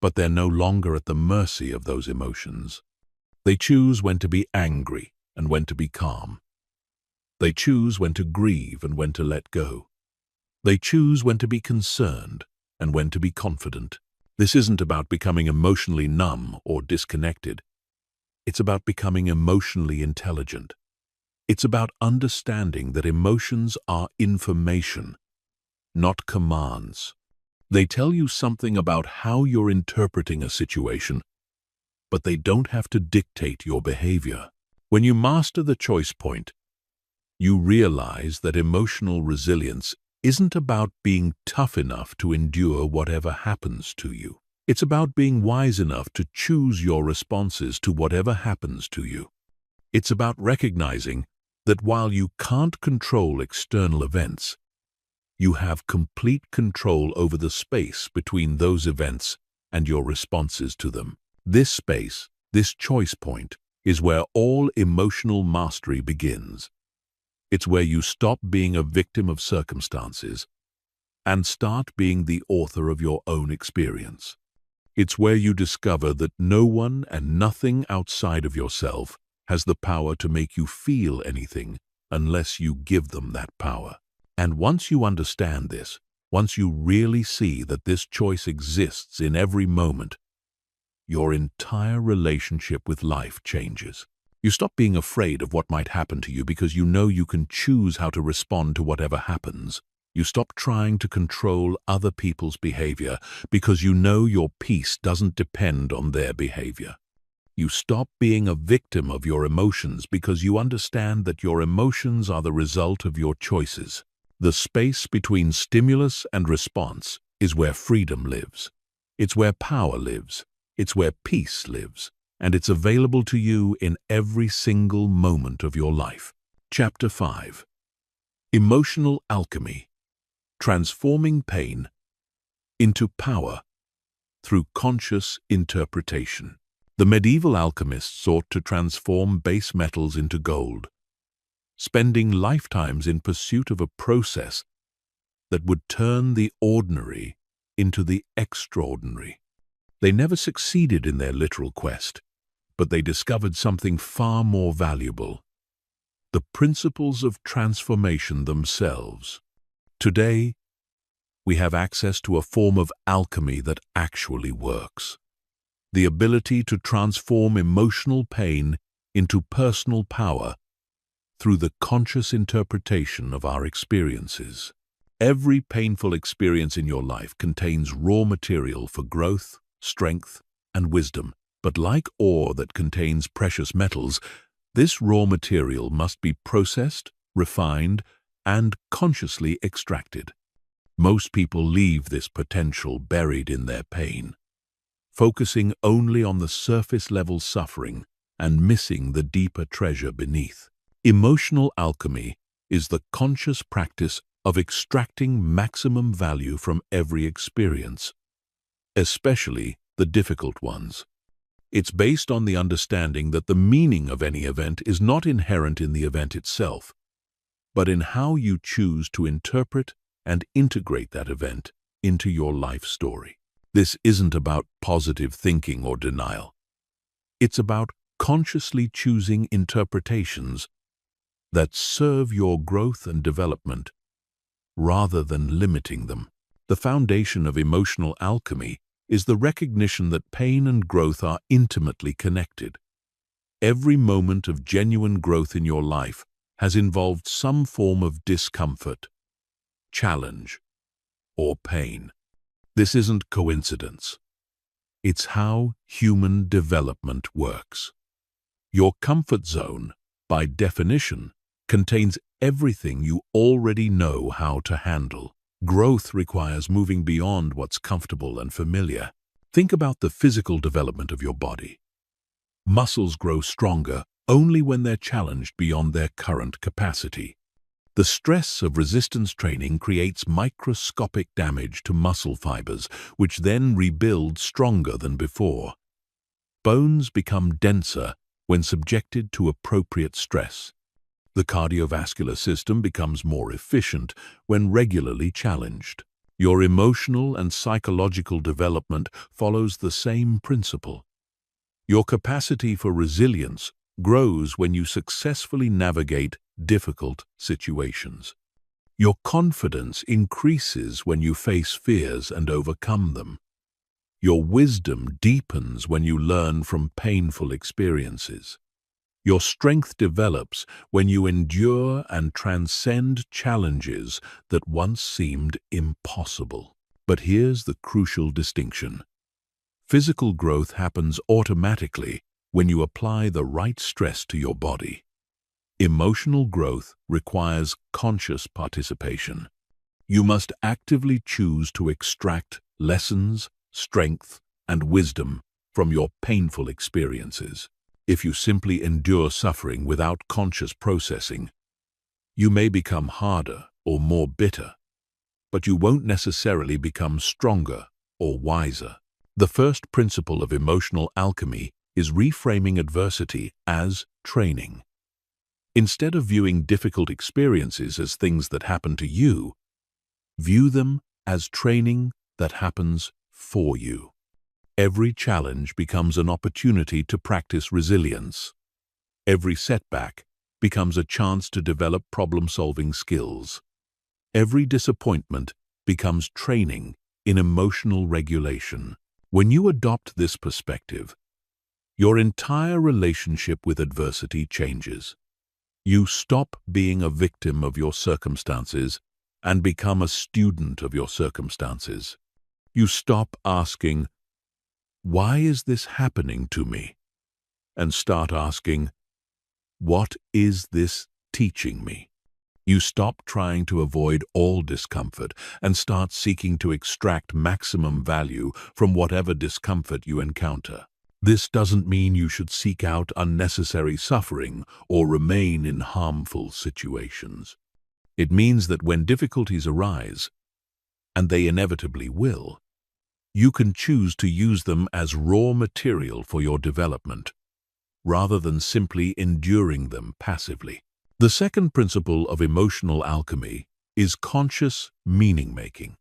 but they're no longer at the mercy of those emotions. They choose when to be angry and when to be calm. They choose when to grieve and when to let go. They choose when to be concerned and when to be confident. This isn't about becoming emotionally numb or disconnected. It's about becoming emotionally intelligent. It's about understanding that emotions are information, not commands. They tell you something about how you're interpreting a situation, but they don't have to dictate your behavior. When you master the choice point, you realize that emotional resilience isn't about being tough enough to endure whatever happens to you. It's about being wise enough to choose your responses to whatever happens to you. It's about recognizing that while you can't control external events, you have complete control over the space between those events and your responses to them. This space, this choice point, is where all emotional mastery begins. It's where you stop being a victim of circumstances and start being the author of your own experience. It's where you discover that no one and nothing outside of yourself has the power to make you feel anything unless you give them that power. And once you understand this, once you really see that this choice exists in every moment, your entire relationship with life changes. You stop being afraid of what might happen to you because you know you can choose how to respond to whatever happens. You stop trying to control other people's behavior because you know your peace doesn't depend on their behavior. You stop being a victim of your emotions because you understand that your emotions are the result of your choices. The space between stimulus and response is where freedom lives. It's where power lives. It's where peace lives. And it's available to you in every single moment of your life. Chapter 5. Emotional Alchemy. Transforming pain into power through conscious interpretation. The medieval alchemists sought to transform base metals into gold, spending lifetimes in pursuit of a process that would turn the ordinary into the extraordinary. They never succeeded in their literal quest, but they discovered something far more valuable: the principles of transformation themselves. Today, we have access to a form of alchemy that actually works. The ability to transform emotional pain into personal power through the conscious interpretation of our experiences. Every painful experience in your life contains raw material for growth, strength, and wisdom. But like ore that contains precious metals, this raw material must be processed, refined, and consciously extracted. Most people leave this potential buried in their pain, focusing only on the surface-level suffering and missing the deeper treasure beneath. Emotional alchemy is the conscious practice of extracting maximum value from every experience, especially the difficult ones. It's based on the understanding that the meaning of any event is not inherent in the event itself, but in how you choose to interpret and integrate that event into your life story. This isn't about positive thinking or denial. It's about consciously choosing interpretations that serve your growth and development rather than limiting them. The foundation of emotional alchemy is the recognition that pain and growth are intimately connected. Every moment of genuine growth in your life has involved some form of discomfort, challenge, or pain. This isn't coincidence. It's how human development works. Your comfort zone, by definition, contains everything you already know how to handle. Growth requires moving beyond what's comfortable and familiar. Think about the physical development of your body. Muscles grow stronger only when they're challenged beyond their current capacity. The stress of resistance training creates microscopic damage to muscle fibers, which then rebuild stronger than before. Bones become denser when subjected to appropriate stress. The cardiovascular system becomes more efficient when regularly challenged. Your emotional and psychological development follows the same principle. Your capacity for resilience grows when you successfully navigate difficult situations. Your confidence increases when you face fears and overcome them. Your wisdom deepens when you learn from painful experiences. Your strength develops when you endure and transcend challenges that once seemed impossible. But here's the crucial distinction. Physical growth happens automatically when you apply the right stress to your body. Emotional growth requires conscious participation. You must actively choose to extract lessons, strength, and wisdom from your painful experiences. If you simply endure suffering without conscious processing, you may become harder or more bitter, but you won't necessarily become stronger or wiser. The first principle of emotional alchemy is reframing adversity as training. Instead of viewing difficult experiences as things that happen to you, view them as training that happens for you. Every challenge becomes an opportunity to practice resilience. Every setback becomes a chance to develop problem-solving skills. Every disappointment becomes training in emotional regulation. When you adopt this perspective, your entire relationship with adversity changes. You stop being a victim of your circumstances and become a student of your circumstances. You stop asking, "Why is this happening to me?" and start asking, "What is this teaching me?" You stop trying to avoid all discomfort and start seeking to extract maximum value from whatever discomfort you encounter. This doesn't mean you should seek out unnecessary suffering or remain in harmful situations. It means that when difficulties arise, and they inevitably will, you can choose to use them as raw material for your development, rather than simply enduring them passively. The second principle of emotional alchemy is conscious meaning-making.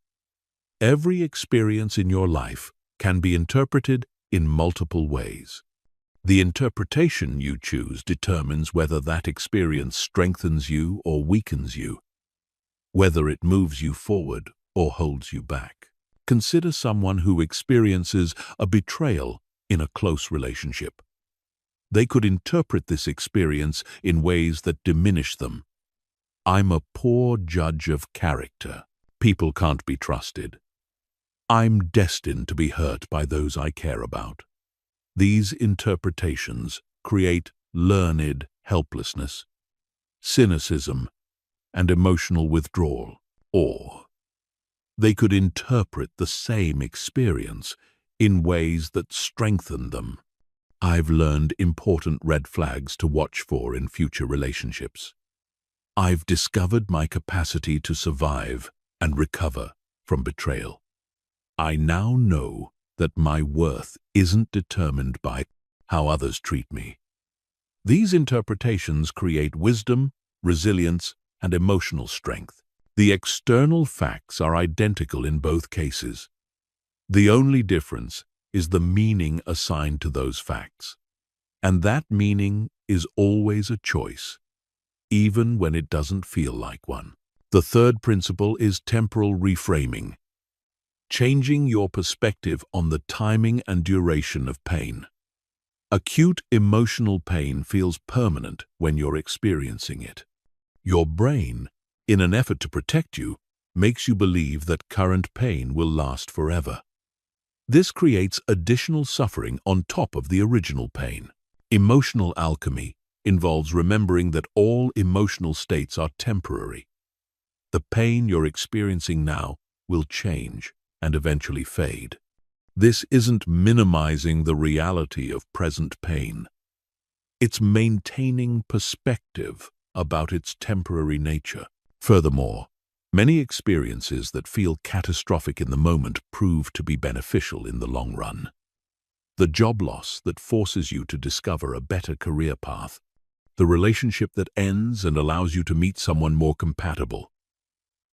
Every experience in your life can be interpreted in multiple ways. The interpretation you choose determines whether that experience strengthens you or weakens you, whether it moves you forward or holds you back. Consider someone who experiences a betrayal in a close relationship. They could interpret this experience in ways that diminish them. "I'm a poor judge of character. People can't be trusted. I'm destined to be hurt by those I care about." These interpretations create learned helplessness, cynicism, and emotional withdrawal. Or they could interpret the same experience in ways that strengthen them. I've learned important red flags to watch for in future relationships. I've discovered my capacity to survive and recover from betrayal. I now know that my worth isn't determined by how others treat me. These interpretations create wisdom, resilience, and emotional strength. The external facts are identical in both cases. The only difference is the meaning assigned to those facts. And that meaning is always a choice, even when it doesn't feel like one. The third principle is temporal reframing. changing your perspective on the timing and duration of pain. Acute emotional pain feels permanent when you're experiencing it. Your brain, in an effort to protect you, makes you believe that current pain will last forever. This creates additional suffering on top of the original pain. Emotional alchemy involves remembering that all emotional states are temporary. The pain you're experiencing now will change and eventually fade. This isn't minimizing the reality of present pain. It's maintaining perspective about its temporary nature. Furthermore, many experiences that feel catastrophic in the moment prove to be beneficial in the long run. The job loss that forces you to discover a better career path, the relationship that ends and allows you to meet someone more compatible,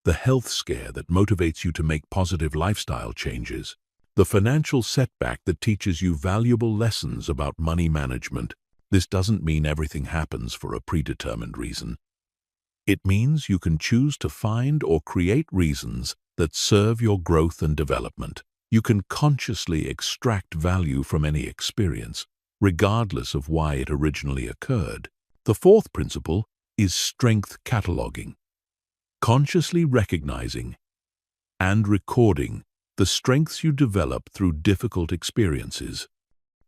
the health scare that motivates you to make positive lifestyle changes, the financial setback that teaches you valuable lessons about money management. This doesn't mean everything happens for a predetermined reason. It means you can choose to find or create reasons that serve your growth and development. You can consciously extract value from any experience, regardless of why it originally occurred. The fourth principle is strength cataloging. Consciously recognizing and recording the strengths you develop through difficult experiences.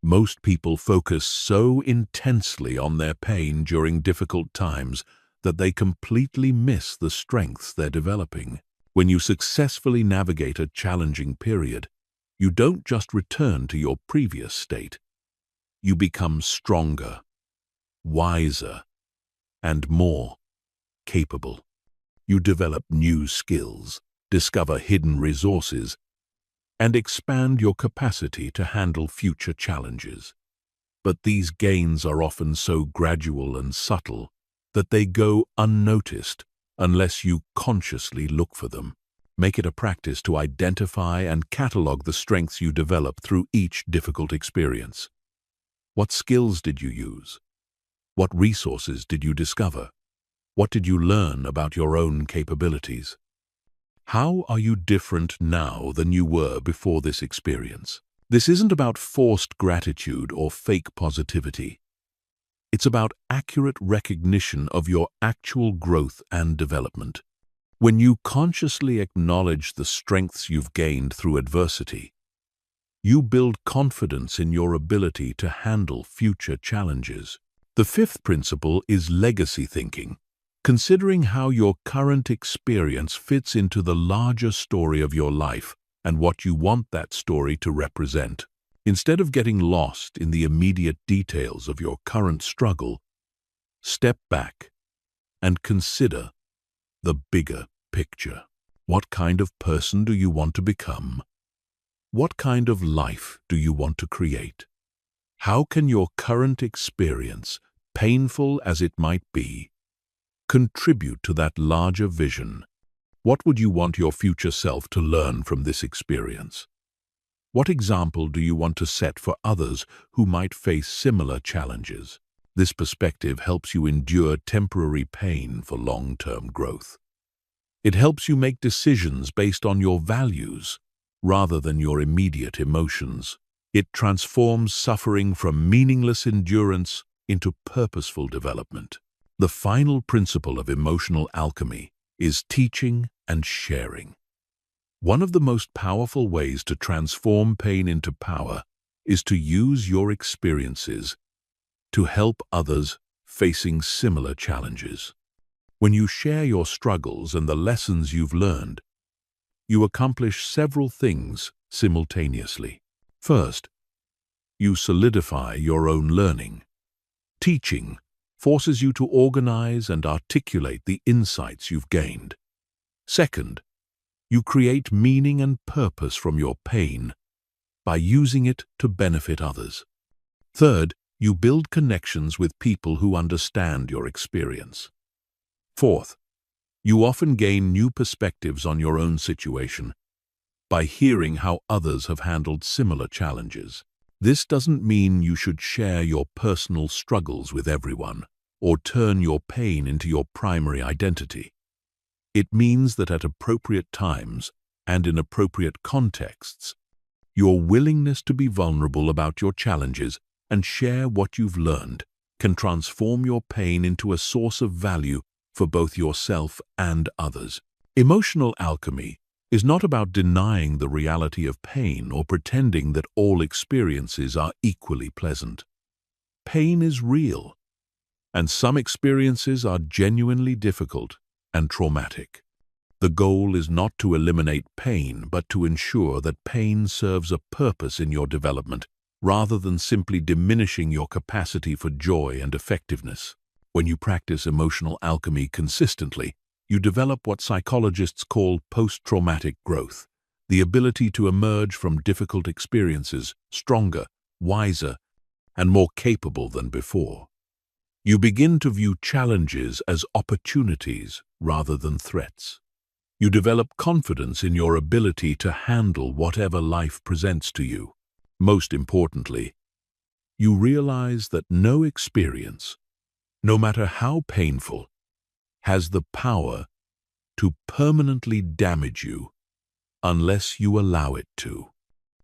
Most people focus so intensely on their pain during difficult times that they completely miss the strengths they're developing. When you successfully navigate a challenging period, you don't just return to your previous state. You become stronger, wiser, and more capable. You develop new skills, discover hidden resources, and expand your capacity to handle future challenges. But these gains are often so gradual and subtle that they go unnoticed unless you consciously look for them. Make it a practice to identify and catalog the strengths you develop through each difficult experience. What skills did you use? What resources did you discover? What did you learn about your own capabilities? How are you different now than you were before this experience? This isn't about forced gratitude or fake positivity. It's about accurate recognition of your actual growth and development. When you consciously acknowledge the strengths you've gained through adversity, you build confidence in your ability to handle future challenges. The fifth principle is legacy thinking. Considering how your current experience fits into the larger story of your life and what you want that story to represent. Instead of getting lost in the immediate details of your current struggle, step back and consider the bigger picture. What kind of person do you want to become? What kind of life do you want to create? How can your current experience, painful as it might be, contribute to that larger vision? What would you want your future self to learn from this experience? What example do you want to set for others who might face similar challenges? This perspective helps you endure temporary pain for long-term growth. It helps you make decisions based on your values rather than your immediate emotions. It transforms suffering from meaningless endurance into purposeful development. The final principle of emotional alchemy is teaching and sharing. One of the most powerful ways to transform pain into power is to use your experiences to help others facing similar challenges. When you share your struggles and the lessons you've learned, you accomplish several things simultaneously. First, you solidify your own learning. Teaching forces you to organize and articulate the insights you've gained. Second, you create meaning and purpose from your pain by using it to benefit others. Third, you build connections with people who understand your experience. Fourth, you often gain new perspectives on your own situation by hearing how others have handled similar challenges. This doesn't mean you should share your personal struggles with everyone or turn your pain into your primary identity. It means that at appropriate times and in appropriate contexts. Your willingness to be vulnerable about your challenges and share what you've learned can transform your pain into a source of value for both yourself and others. Emotional alchemy is not about denying the reality of pain or pretending that all experiences are equally pleasant. Pain is real, and some experiences are genuinely difficult and traumatic. The goal is not to eliminate pain, but to ensure that pain serves a purpose in your development, rather than simply diminishing your capacity for joy and effectiveness. When you practice emotional alchemy consistently, you develop what psychologists call post-traumatic growth, the ability to emerge from difficult experiences stronger, wiser, and more capable than before. You begin to view challenges as opportunities rather than threats. You develop confidence in your ability to handle whatever life presents to you. Most importantly, you realize that no experience, no matter how painful, has the power to permanently damage you unless you allow it to.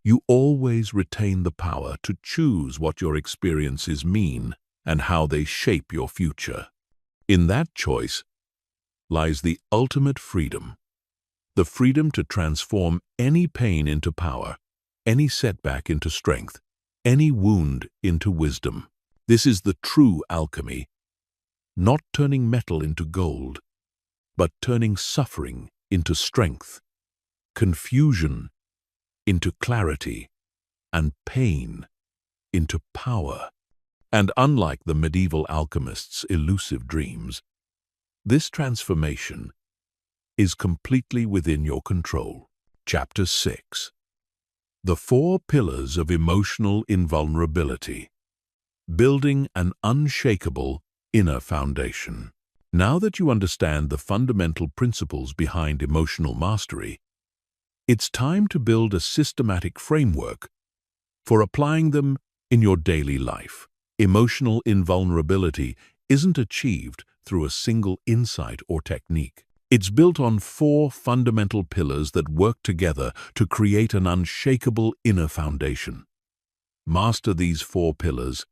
You always retain the power to choose what your experiences mean and how they shape your future. In that choice lies the ultimate freedom, the freedom to transform any pain into power, any setback into strength, any wound into wisdom. This is the true alchemy, not turning metal into gold, but turning suffering into strength, confusion into clarity, and pain into power. And unlike the medieval alchemists' elusive dreams, this transformation is completely within your control. Chapter 6. The 4 Pillars of Emotional Invulnerability. Building an unshakable inner foundation. Now that you understand the fundamental principles behind emotional mastery, it's time to build a systematic framework for applying them in your daily life. Emotional invulnerability isn't achieved through a single insight or technique. It's built on 4 fundamental pillars that work together to create an unshakable inner foundation. Master these 4 pillars,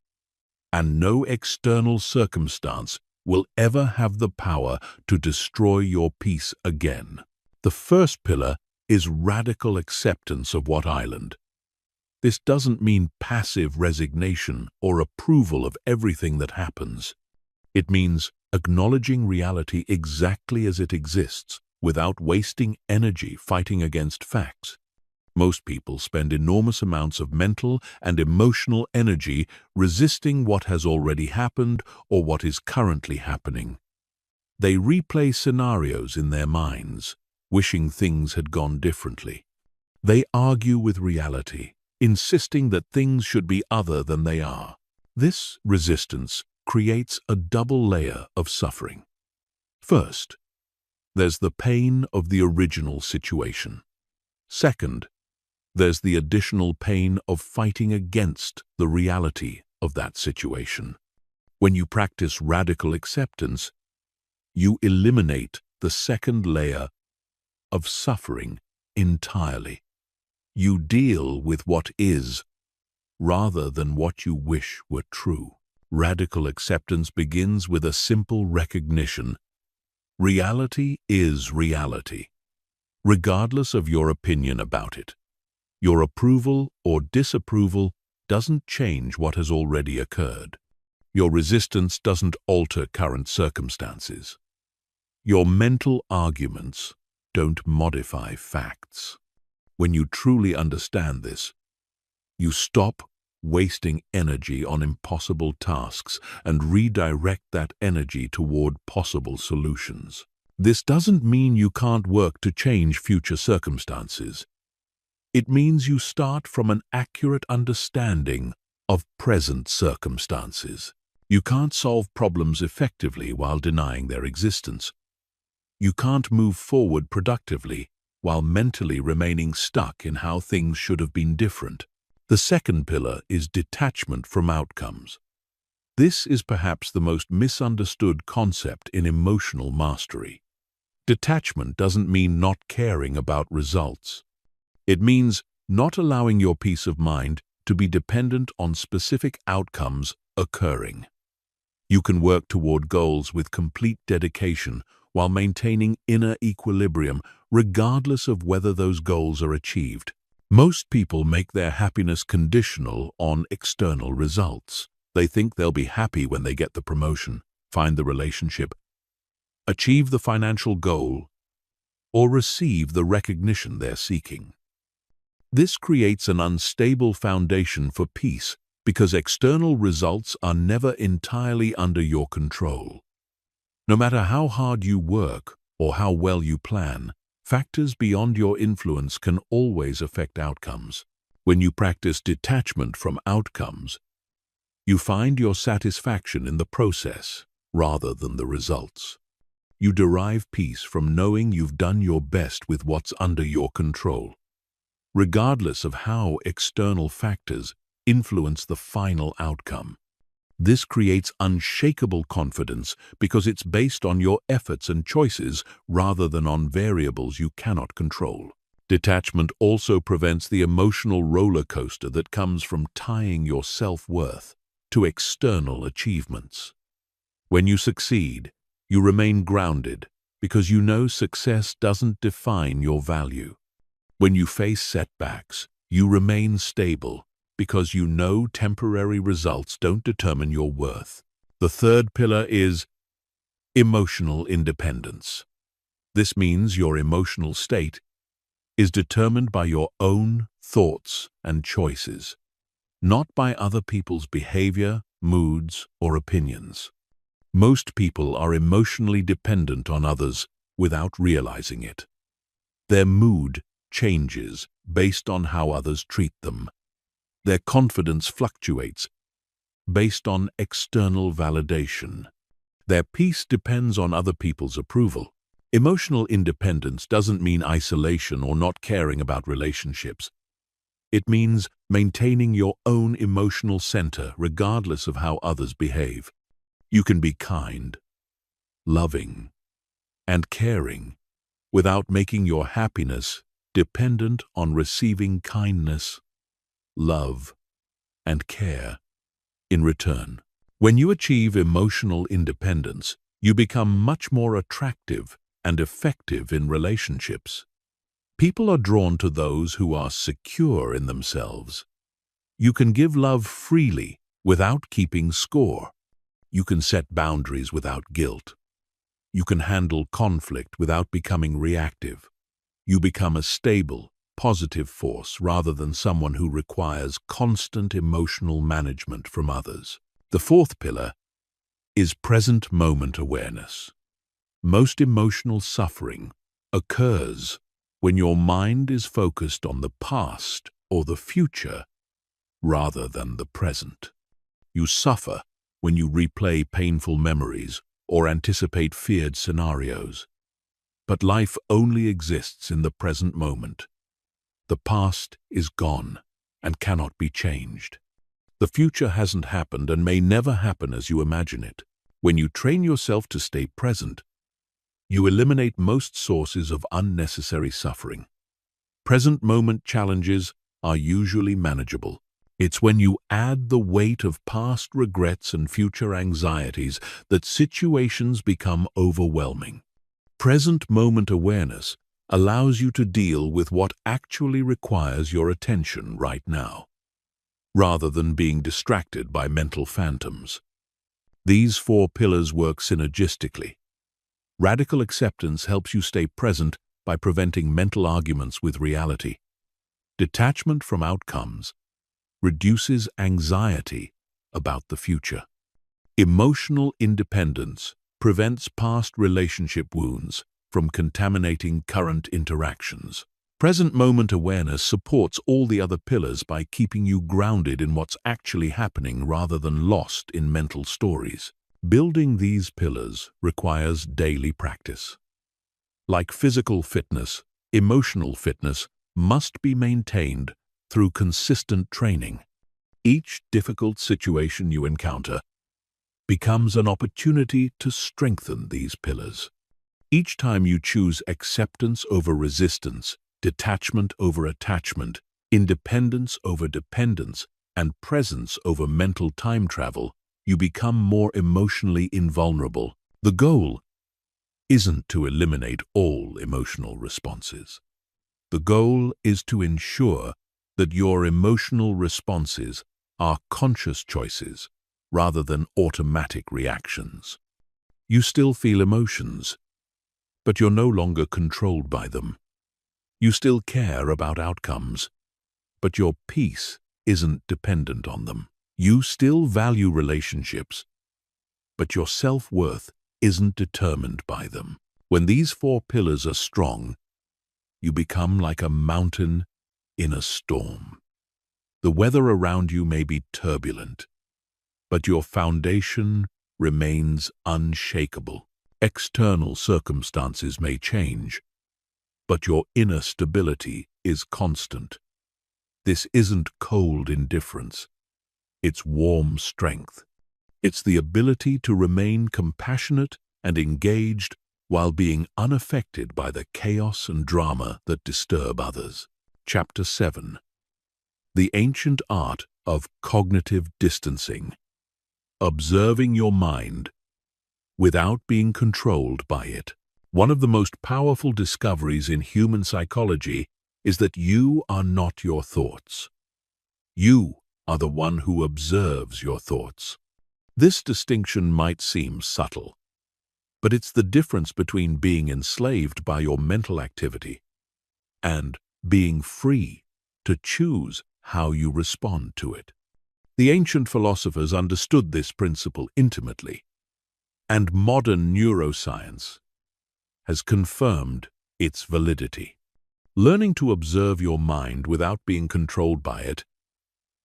and no external circumstance will ever have the power to destroy your peace again. The first pillar is radical acceptance of what island. This doesn't mean passive resignation or approval of everything that happens. It means acknowledging reality exactly as it exists, without wasting energy fighting against facts. Most people spend enormous amounts of mental and emotional energy resisting what has already happened or what is currently happening. They replay scenarios in their minds, wishing things had gone differently. They argue with reality, insisting that things should be other than they are. This resistance creates a double layer of suffering. First, there's the pain of the original situation. Second, there's the additional pain of fighting against the reality of that situation. When you practice radical acceptance, you eliminate the second layer of suffering entirely. You deal with what is, rather than what you wish were true. Radical acceptance begins with a simple recognition. Reality is reality, regardless of your opinion about it. Your approval or disapproval doesn't change what has already occurred. Your resistance doesn't alter current circumstances. Your mental arguments don't modify facts. When you truly understand this, you stop wasting energy on impossible tasks and redirect that energy toward possible solutions. This doesn't mean you can't work to change future circumstances. It means you start from an accurate understanding of present circumstances. You can't solve problems effectively while denying their existence. You can't move forward productively while mentally remaining stuck in how things should have been different. The second pillar is detachment from outcomes. This is perhaps the most misunderstood concept in emotional mastery. Detachment doesn't mean not caring about results. It means not allowing your peace of mind to be dependent on specific outcomes occurring. You can work toward goals with complete dedication while maintaining inner equilibrium, regardless of whether those goals are achieved. Most people make their happiness conditional on external results. They think they'll be happy when they get the promotion, find the relationship, achieve the financial goal, or receive the recognition they're seeking. This creates an unstable foundation for peace because external results are never entirely under your control. No matter how hard you work or how well you plan, factors beyond your influence can always affect outcomes. When you practice detachment from outcomes, you find your satisfaction in the process rather than the results. You derive peace from knowing you've done your best with what's under your control, regardless of how external factors influence the final outcome. This creates unshakable confidence because it's based on your efforts and choices rather than on variables you cannot control. Detachment also prevents the emotional roller coaster that comes from tying your self-worth to external achievements. When you succeed, you remain grounded because you know success doesn't define your value. When you face setbacks, you remain stable because you know temporary results don't determine your worth. The third pillar is emotional independence. This means your emotional state is determined by your own thoughts and choices, not by other people's behavior, moods, or opinions. Most people are emotionally dependent on others without realizing it. Their mood changes based on how others treat them. Their confidence fluctuates based on external validation. Their peace depends on other people's approval. Emotional independence doesn't mean isolation or not caring about relationships. It means maintaining your own emotional center regardless of how others behave. You can be kind, loving, and caring without making your happiness dependent on receiving kindness, love, and care in return. When you achieve emotional independence, you become much more attractive and effective in relationships. People are drawn to those who are secure in themselves. You can give love freely without keeping score. You can set boundaries without guilt. You can handle conflict without becoming reactive. You become a stable, positive force rather than someone who requires constant emotional management from others. The fourth pillar is present moment awareness. Most emotional suffering occurs when your mind is focused on the past or the future rather than the present. You suffer when you replay painful memories or anticipate feared scenarios. But life only exists in the present moment. The past is gone and cannot be changed. The future hasn't happened and may never happen as you imagine it. When you train yourself to stay present, you eliminate most sources of unnecessary suffering. Present moment challenges are usually manageable. It's when you add the weight of past regrets and future anxieties that situations become overwhelming. Present moment awareness allows you to deal with what actually requires your attention right now, rather than being distracted by mental phantoms. These four pillars work synergistically. Radical acceptance helps you stay present by preventing mental arguments with reality. Detachment from outcomes reduces anxiety about the future. Emotional independence prevents past relationship wounds from contaminating current interactions. Present moment awareness supports all the other pillars by keeping you grounded in what's actually happening rather than lost in mental stories. Building these pillars requires daily practice. Like physical fitness, emotional fitness must be maintained through consistent training. Each difficult situation you encounter becomes an opportunity to strengthen these pillars. Each time you choose acceptance over resistance, detachment over attachment, independence over dependence, and presence over mental time travel, you become more emotionally invulnerable. The goal isn't to eliminate all emotional responses. The goal is to ensure that your emotional responses are conscious choices rather than automatic reactions. You still feel emotions, but you're no longer controlled by them. You still care about outcomes, but your peace isn't dependent on them. You still value relationships, but your self-worth isn't determined by them. When these four pillars are strong, you become like a mountain in a storm. The weather around you may be turbulent, but your foundation remains unshakable. External circumstances may change, but your inner stability is constant. This isn't cold indifference. It's warm strength. It's the ability to remain compassionate and engaged while being unaffected by the chaos and drama that disturb others. Chapter 7. The Ancient Art of Cognitive Distancing. Observing your mind without being controlled by it. One of the most powerful discoveries in human psychology is that you are not your thoughts. You are the one who observes your thoughts. This distinction might seem subtle, but it's the difference between being enslaved by your mental activity and being free to choose how you respond to it. The ancient philosophers understood this principle intimately, and modern neuroscience has confirmed its validity. Learning to observe your mind without being controlled by it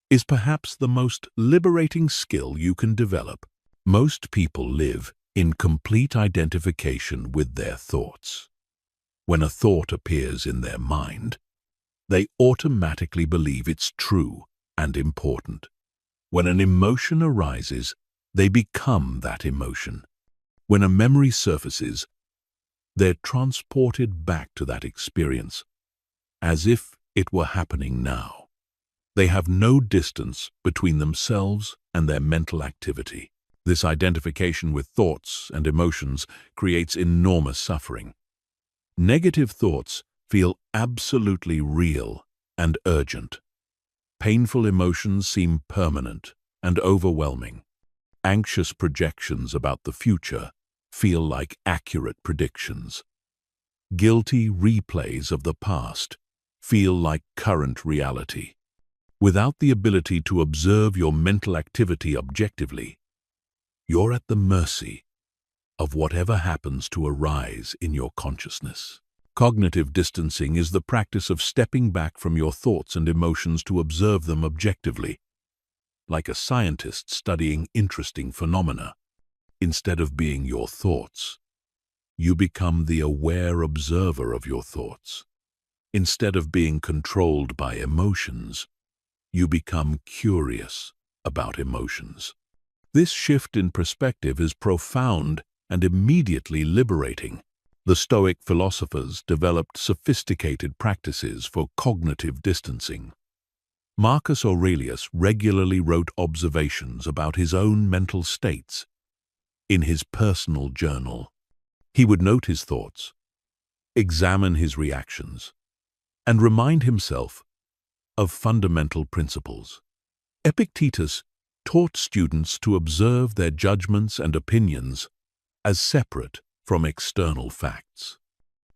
is perhaps the most liberating skill you can develop. Most people live in complete identification with their thoughts. When a thought appears in their mind, they automatically believe it's true and important. When an emotion arises, they become that emotion. When a memory surfaces, they're transported back to that experience, as if it were happening now. They have no distance between themselves and their mental activity. This identification with thoughts and emotions creates enormous suffering. Negative thoughts feel absolutely real and urgent. Painful emotions seem permanent and overwhelming. Anxious projections about the future feel like accurate predictions. Guilty replays of the past feel like current reality. Without the ability to observe your mental activity objectively, you're at the mercy of whatever happens to arise in your consciousness. Cognitive distancing is the practice of stepping back from your thoughts and emotions to observe them objectively, like a scientist studying interesting phenomena. Instead of being your thoughts, you become the aware observer of your thoughts. Instead of being controlled by emotions, you become curious about emotions. This shift in perspective is profound and immediately liberating. The Stoic philosophers developed sophisticated practices for cognitive distancing. Marcus Aurelius regularly wrote observations about his own mental states in his personal journal. He would note his thoughts, examine his reactions, and remind himself of fundamental principles. Epictetus taught students to observe their judgments and opinions as separate from external facts.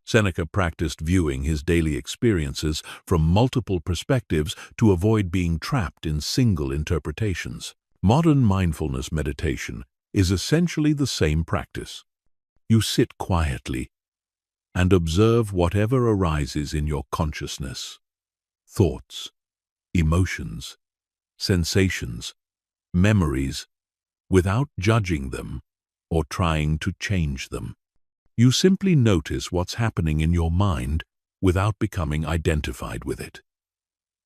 Seneca practiced viewing his daily experiences from multiple perspectives to avoid being trapped in single interpretations. Modern mindfulness meditation is essentially the same practice. You sit quietly and observe whatever arises in your consciousness. Thoughts, emotions, sensations, memories, without judging them or trying to change them. You simply notice what's happening in your mind without becoming identified with it.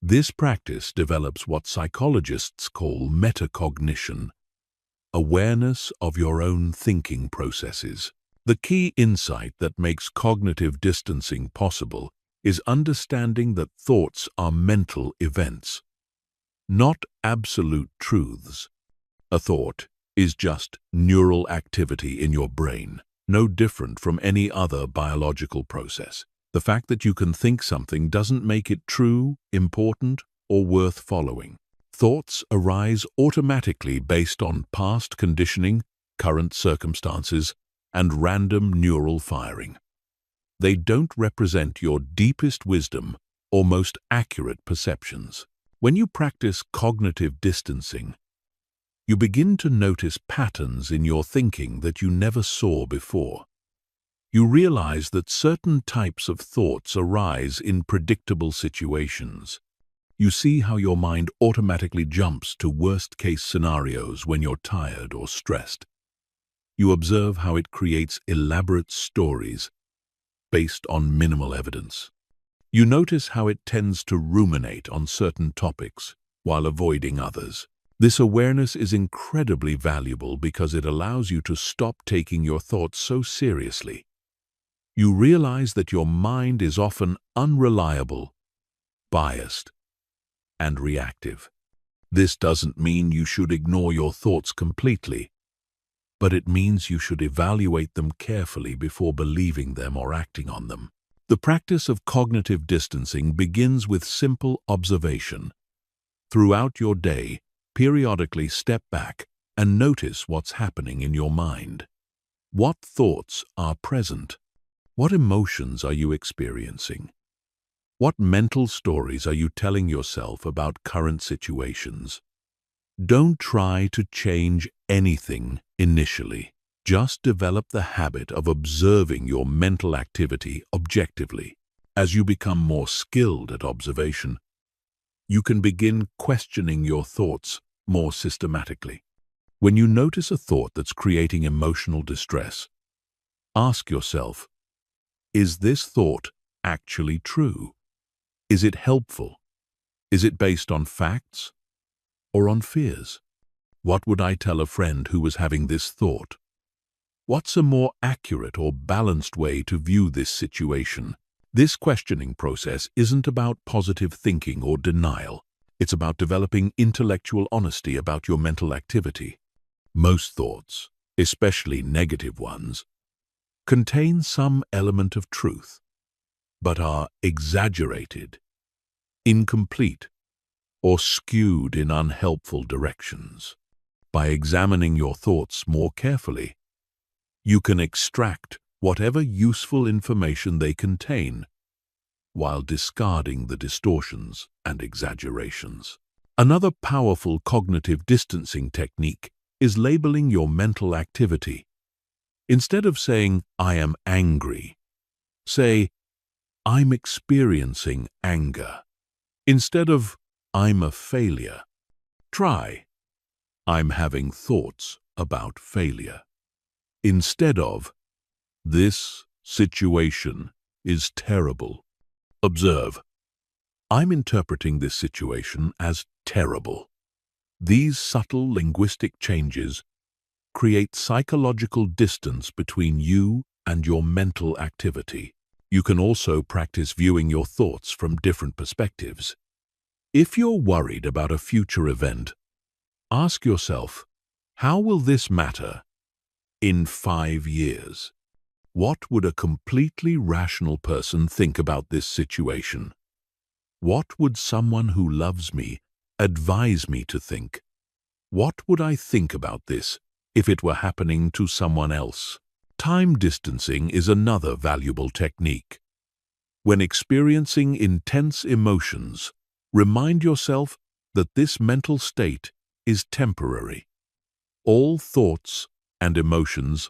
This practice develops what psychologists call metacognition, awareness of your own thinking processes. The key insight that makes cognitive distancing possible is understanding that thoughts are mental events, not absolute truths. A thought is just neural activity in your brain, no different from any other biological process. The fact that you can think something doesn't make it true, important, or worth following. Thoughts arise automatically based on past conditioning, current circumstances, and random neural firing. They don't represent your deepest wisdom or most accurate perceptions. When you practice cognitive distancing, you begin to notice patterns in your thinking that you never saw before. You realize that certain types of thoughts arise in predictable situations. You see how your mind automatically jumps to worst-case scenarios when you're tired or stressed. You observe how it creates elaborate stories based on minimal evidence. You notice how it tends to ruminate on certain topics while avoiding others. This awareness is incredibly valuable because it allows you to stop taking your thoughts so seriously. You realize that your mind is often unreliable, biased, and reactive. This doesn't mean you should ignore your thoughts completely, but it means you should evaluate them carefully before believing them or acting on them. The practice of cognitive distancing begins with simple observation. Throughout your day, periodically step back and notice what's happening in your mind. What thoughts are present? What emotions are you experiencing? What mental stories are you telling yourself about current situations? Don't try to change anything initially. Just develop the habit of observing your mental activity objectively. As you become more skilled at observation, you can begin questioning your thoughts more systematically. When you notice a thought that's creating emotional distress, ask yourself, is this thought actually true? Is it helpful? Is it based on facts or on fears? What would I tell a friend who was having this thought? What's a more accurate or balanced way to view this situation? This questioning process isn't about positive thinking or denial. It's about developing intellectual honesty about your mental activity. Most thoughts, especially negative ones, contain some element of truth, but are exaggerated, incomplete, or skewed in unhelpful directions. By examining your thoughts more carefully, you can extract whatever useful information they contain, while discarding the distortions and exaggerations. Another powerful cognitive distancing technique is labeling your mental activity. Instead of saying, "I am angry," say, "I'm experiencing anger." Instead of, "I'm a failure," try, "I'm having thoughts about failure." Instead of, "This situation is terrible," observe, "I'm interpreting this situation as terrible." These subtle linguistic changes create psychological distance between you and your mental activity. You can also practice viewing your thoughts from different perspectives. If you're worried about a future event, ask yourself, how will this matter in 5 years? What would a completely rational person think about this situation? What would someone who loves me advise me to think? What would I think about this if it were happening to someone else? Time distancing is another valuable technique. When experiencing intense emotions, remind yourself that this mental state is temporary. All thoughts and emotions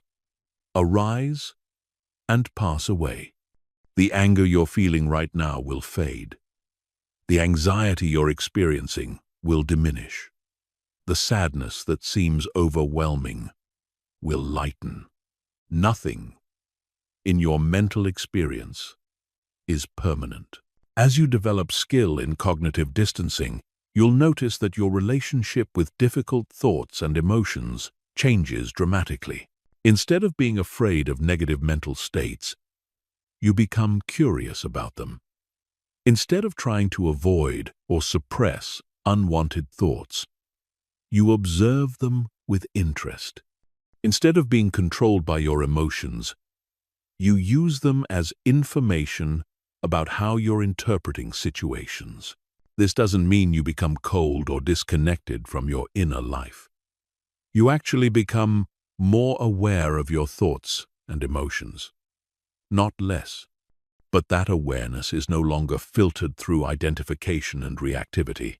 arise and pass away. The anger you're feeling right now will fade. The anxiety you're experiencing will diminish. The sadness that seems overwhelming will lighten. Nothing in your mental experience is permanent. As you develop skill in cognitive distancing, you'll notice that your relationship with difficult thoughts and emotions changes dramatically. Instead of being afraid of negative mental states, you become curious about them. Instead of trying to avoid or suppress unwanted thoughts, you observe them with interest. Instead of being controlled by your emotions, you use them as information about how you're interpreting situations. This doesn't mean you become cold or disconnected from your inner life. You actually become more aware of your thoughts and emotions, not less. But that awareness is no longer filtered through identification and reactivity.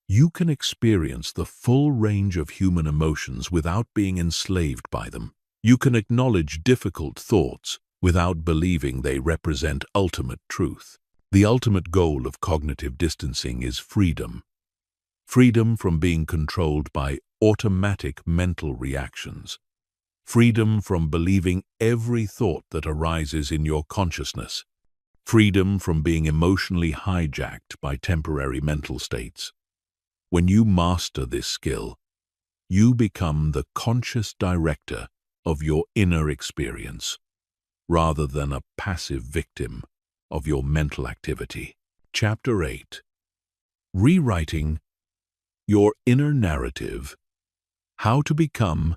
You can experience the full range of human emotions without being enslaved by them. You can acknowledge difficult thoughts without believing they represent ultimate truth. The ultimate goal of cognitive distancing is freedom. Freedom from being controlled by automatic mental reactions. Freedom from believing every thought that arises in your consciousness. Freedom from being emotionally hijacked by temporary mental states. When you master this skill, you become the conscious director of your inner experience, rather than a passive victim of your mental activity. Chapter 8. Rewriting your inner narrative. How to become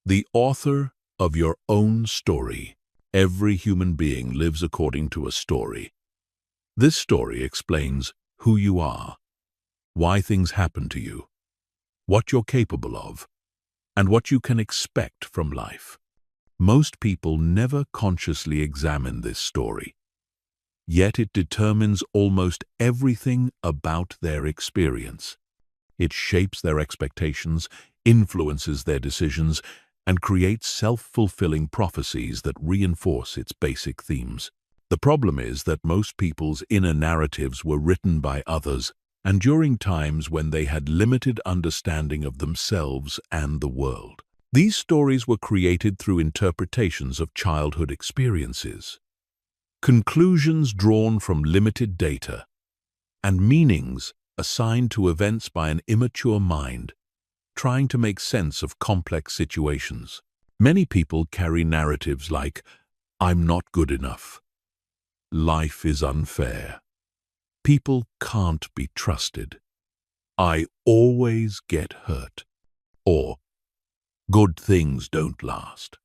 the author of your own story. Every human being lives according to a story. This story explains who you are, why things happen to you, what you're capable of, and what you can expect from life. Most people never consciously examine this story, yet it determines almost everything about their experience. It shapes their expectations, influences their decisions, and creates self-fulfilling prophecies that reinforce its basic themes. The problem is that most people's inner narratives were written by others, and during times when they had limited understanding of themselves and the world. These stories were created through interpretations of childhood experiences, conclusions drawn from limited data, and meanings assigned to events by an immature mind, trying to make sense of complex situations. Many people carry narratives like, "I'm not good enough," "Life is unfair," "People can't be trusted," "I always get hurt," or "Good things don't last."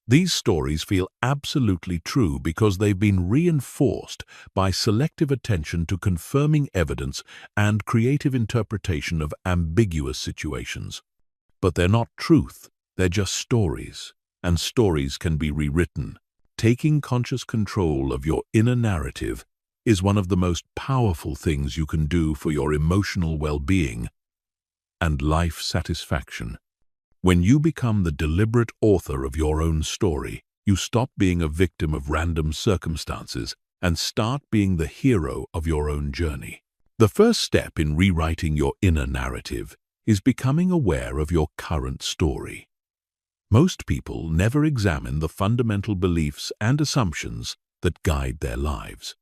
These stories feel absolutely true because they've been reinforced by selective attention to confirming evidence and creative interpretation of ambiguous situations. But they're not truth, they're just stories, and stories can be rewritten. Taking conscious control of your inner narrative is one of the most powerful things you can do for your emotional well-being and life satisfaction. When you become the deliberate author of your own story, you stop being a victim of random circumstances and start being the hero of your own journey. The first step in rewriting your inner narrative is becoming aware of your current story. Most people never examine the fundamental beliefs and assumptions that guide their lives.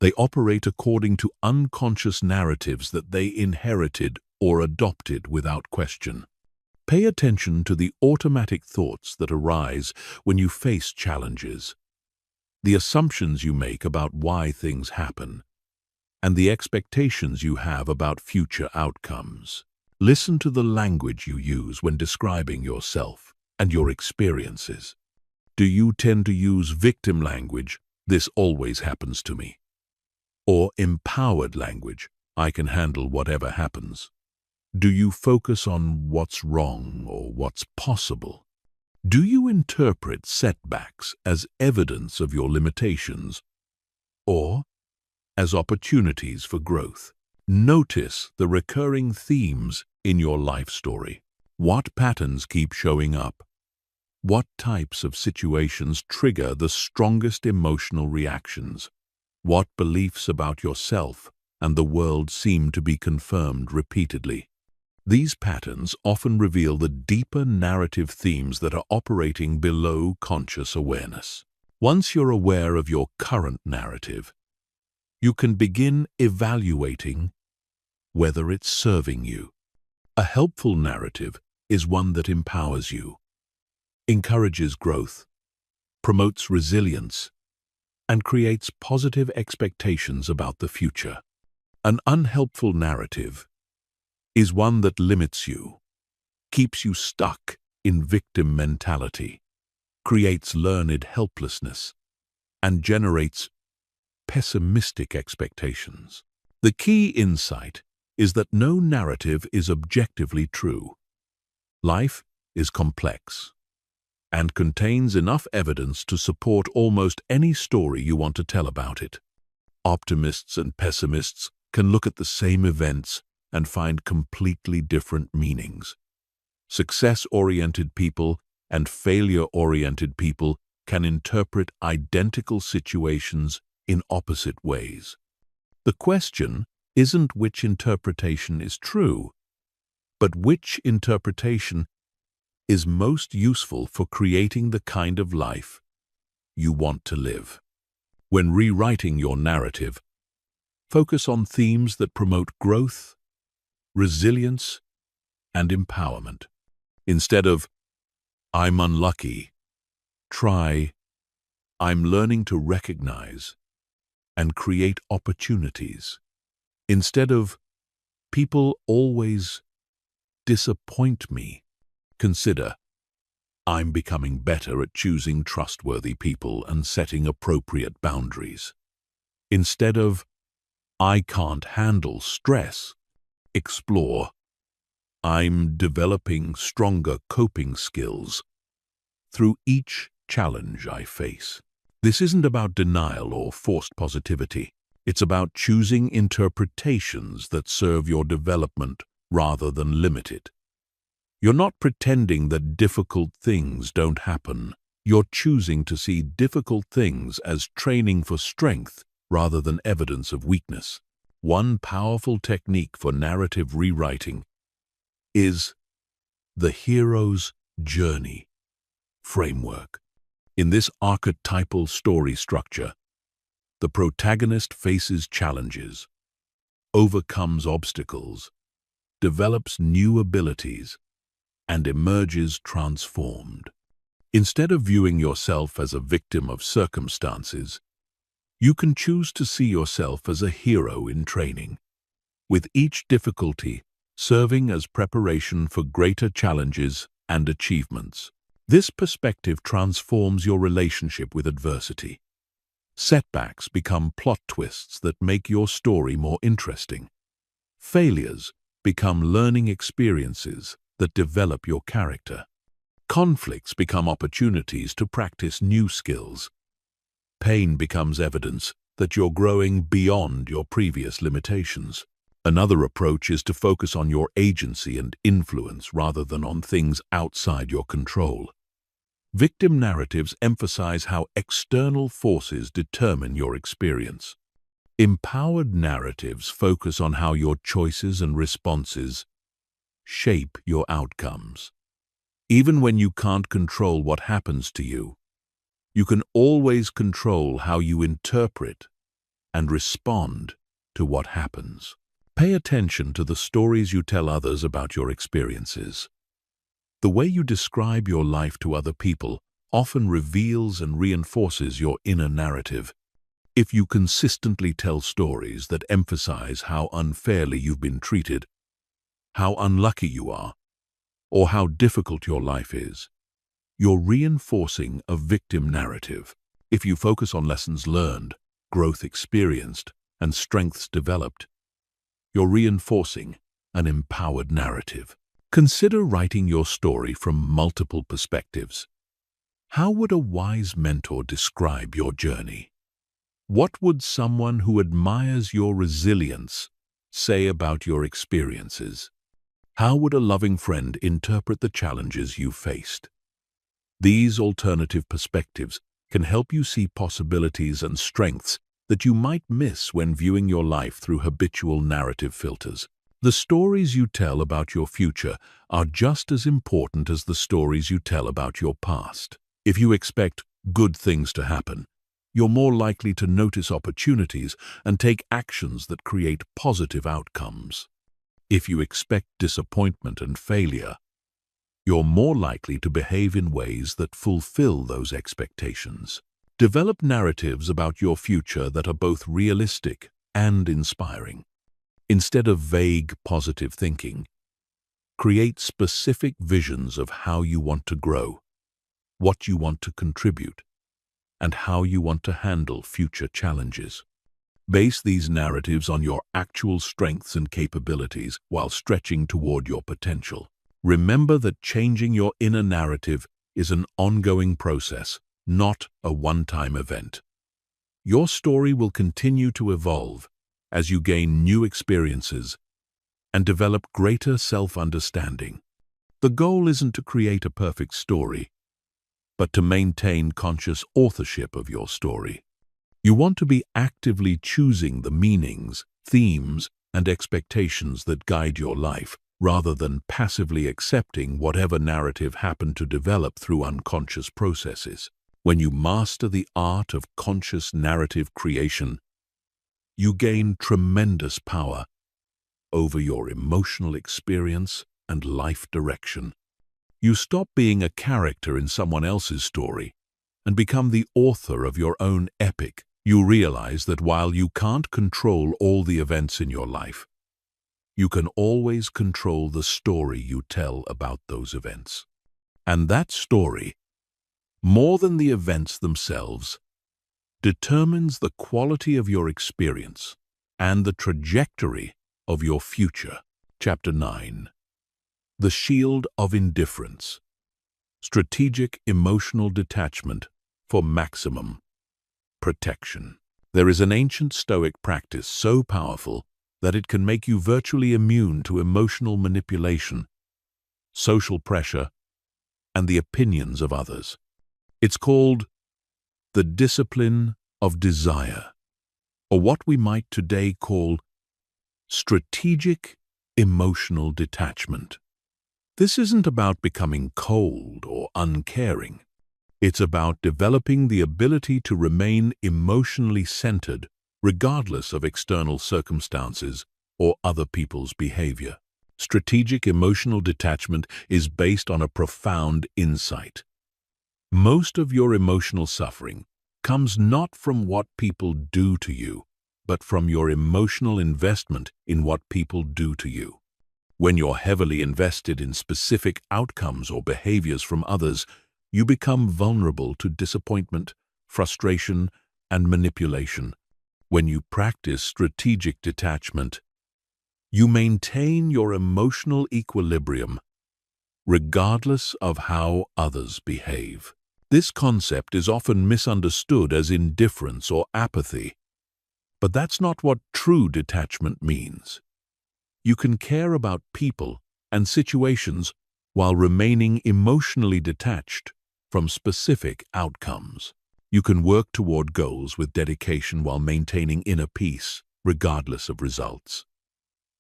They operate according to unconscious narratives that they inherited or adopted without question. Pay attention to the automatic thoughts that arise when you face challenges, the assumptions you make about why things happen, and the expectations you have about future outcomes. Listen to the language you use when describing yourself and your experiences. Do you tend to use victim language, "This always happens to me," or empowered language, "I can handle whatever happens"? Do you focus on what's wrong or what's possible? Do you interpret setbacks as evidence of your limitations or as opportunities for growth? Notice the recurring themes in your life story. What patterns keep showing up? What types of situations trigger the strongest emotional reactions? What beliefs about yourself and the world seem to be confirmed repeatedly? These patterns often reveal the deeper narrative themes that are operating below conscious awareness. Once you're aware of your current narrative, you can begin evaluating whether it's serving you. A helpful narrative is one that empowers you, encourages growth, promotes resilience, and creates positive expectations about the future. An unhelpful narrative is one that limits you, keeps you stuck in victim mentality, creates learned helplessness, and generates pessimistic expectations. The key insight is that no narrative is objectively true. Life is complex and contains enough evidence to support almost any story you want to tell about it. Optimists and pessimists can look at the same events and find completely different meanings. Success-oriented people and failure-oriented people can interpret identical situations in opposite ways. The question isn't which interpretation is true, but which interpretation is most useful for creating the kind of life you want to live. When rewriting your narrative, focus on themes that promote growth, resilience, and empowerment. Instead of, "I'm unlucky," try, "I'm learning to recognize and create opportunities." Instead of, "People always disappoint me," consider, "I'm becoming better at choosing trustworthy people and setting appropriate boundaries." Instead of, "I can't handle stress," explore, "I'm developing stronger coping skills through each challenge I face." This isn't about denial or forced positivity. It's about choosing interpretations that serve your development rather than limit it. You're not pretending that difficult things don't happen. You're choosing to see difficult things as training for strength rather than evidence of weakness. One powerful technique for narrative rewriting is the hero's journey framework. In this archetypal story structure, the protagonist faces challenges, overcomes obstacles, develops new abilities, and emerges transformed. Instead of viewing yourself as a victim of circumstances, you can choose to see yourself as a hero in training, with each difficulty serving as preparation for greater challenges and achievements. This perspective transforms your relationship with adversity. Setbacks become plot twists that make your story more interesting. Failures become learning experiences that develop your character. Conflicts become opportunities to practice new skills. Pain becomes evidence that you're growing beyond your previous limitations. Another approach is to focus on your agency and influence rather than on things outside your control. Victim narratives emphasize how external forces determine your experience. Empowered narratives focus on how your choices and responses shape your outcomes. Even when you can't control what happens to you, you can always control how you interpret and respond to what happens. Pay attention to the stories you tell others about your experiences. The way you describe your life to other people often reveals and reinforces your inner narrative. If you consistently tell stories that emphasize how unfairly you've been treated, how unlucky you are, or how difficult your life is, you're reinforcing a victim narrative. If you focus on lessons learned, growth experienced, and strengths developed, you're reinforcing an empowered narrative. Consider writing your story from multiple perspectives. How would a wise mentor describe your journey? What would someone who admires your resilience say about your experiences? How would a loving friend interpret the challenges you faced? These alternative perspectives can help you see possibilities and strengths that you might miss when viewing your life through habitual narrative filters. The stories you tell about your future are just as important as the stories you tell about your past. If you expect good things to happen, you're more likely to notice opportunities and take actions that create positive outcomes. If you expect disappointment and failure, you're more likely to behave in ways that fulfill those expectations. Develop narratives about your future that are both realistic and inspiring. Instead of vague, positive thinking, create specific visions of how you want to grow, what you want to contribute, and how you want to handle future challenges. Base these narratives on your actual strengths and capabilities while stretching toward your potential. Remember that changing your inner narrative is an ongoing process, not a one-time event. Your story will continue to evolve as you gain new experiences and develop greater self-understanding. The goal isn't to create a perfect story, but to maintain conscious authorship of your story. You want to be actively choosing the meanings, themes, and expectations that guide your life, rather than passively accepting whatever narrative happened to develop through unconscious processes. When you master the art of conscious narrative creation, you gain tremendous power over your emotional experience and life direction. You stop being a character in someone else's story and become the author of your own epic. You realize that while you can't control all the events in your life, you can always control the story you tell about those events. And that story, more than the events themselves, determines the quality of your experience and the trajectory of your future. Chapter 9. The Shield of Indifference. Strategic emotional detachment for maximum protection. There is an ancient Stoic practice so powerful that it can make you virtually immune to emotional manipulation, social pressure, and the opinions of others. It's called the discipline of desire, or what we might today call strategic emotional detachment. This isn't about becoming cold or uncaring. It's about developing the ability to remain emotionally centered regardless of external circumstances or other people's behavior. Strategic emotional detachment is based on a profound insight. Most of your emotional suffering comes not from what people do to you, but from your emotional investment in what people do to you. When you're heavily invested in specific outcomes or behaviors from others, you become vulnerable to disappointment, frustration, and manipulation. When you practice strategic detachment, you maintain your emotional equilibrium regardless of how others behave. This concept is often misunderstood as indifference or apathy, but that's not what true detachment means. You can care about people and situations while remaining emotionally detached from specific outcomes. You can work toward goals with dedication while maintaining inner peace, regardless of results.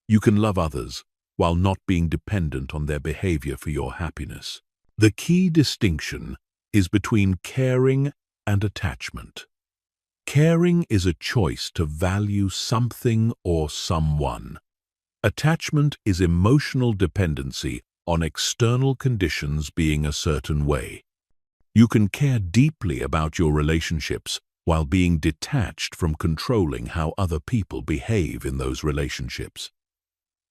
You can love others while not being dependent on their behavior for your happiness. The key distinction is between caring and attachment. Caring is a choice to value something or someone. Attachment is emotional dependency on external conditions being a certain way. You can care deeply about your relationships while being detached from controlling how other people behave in those relationships.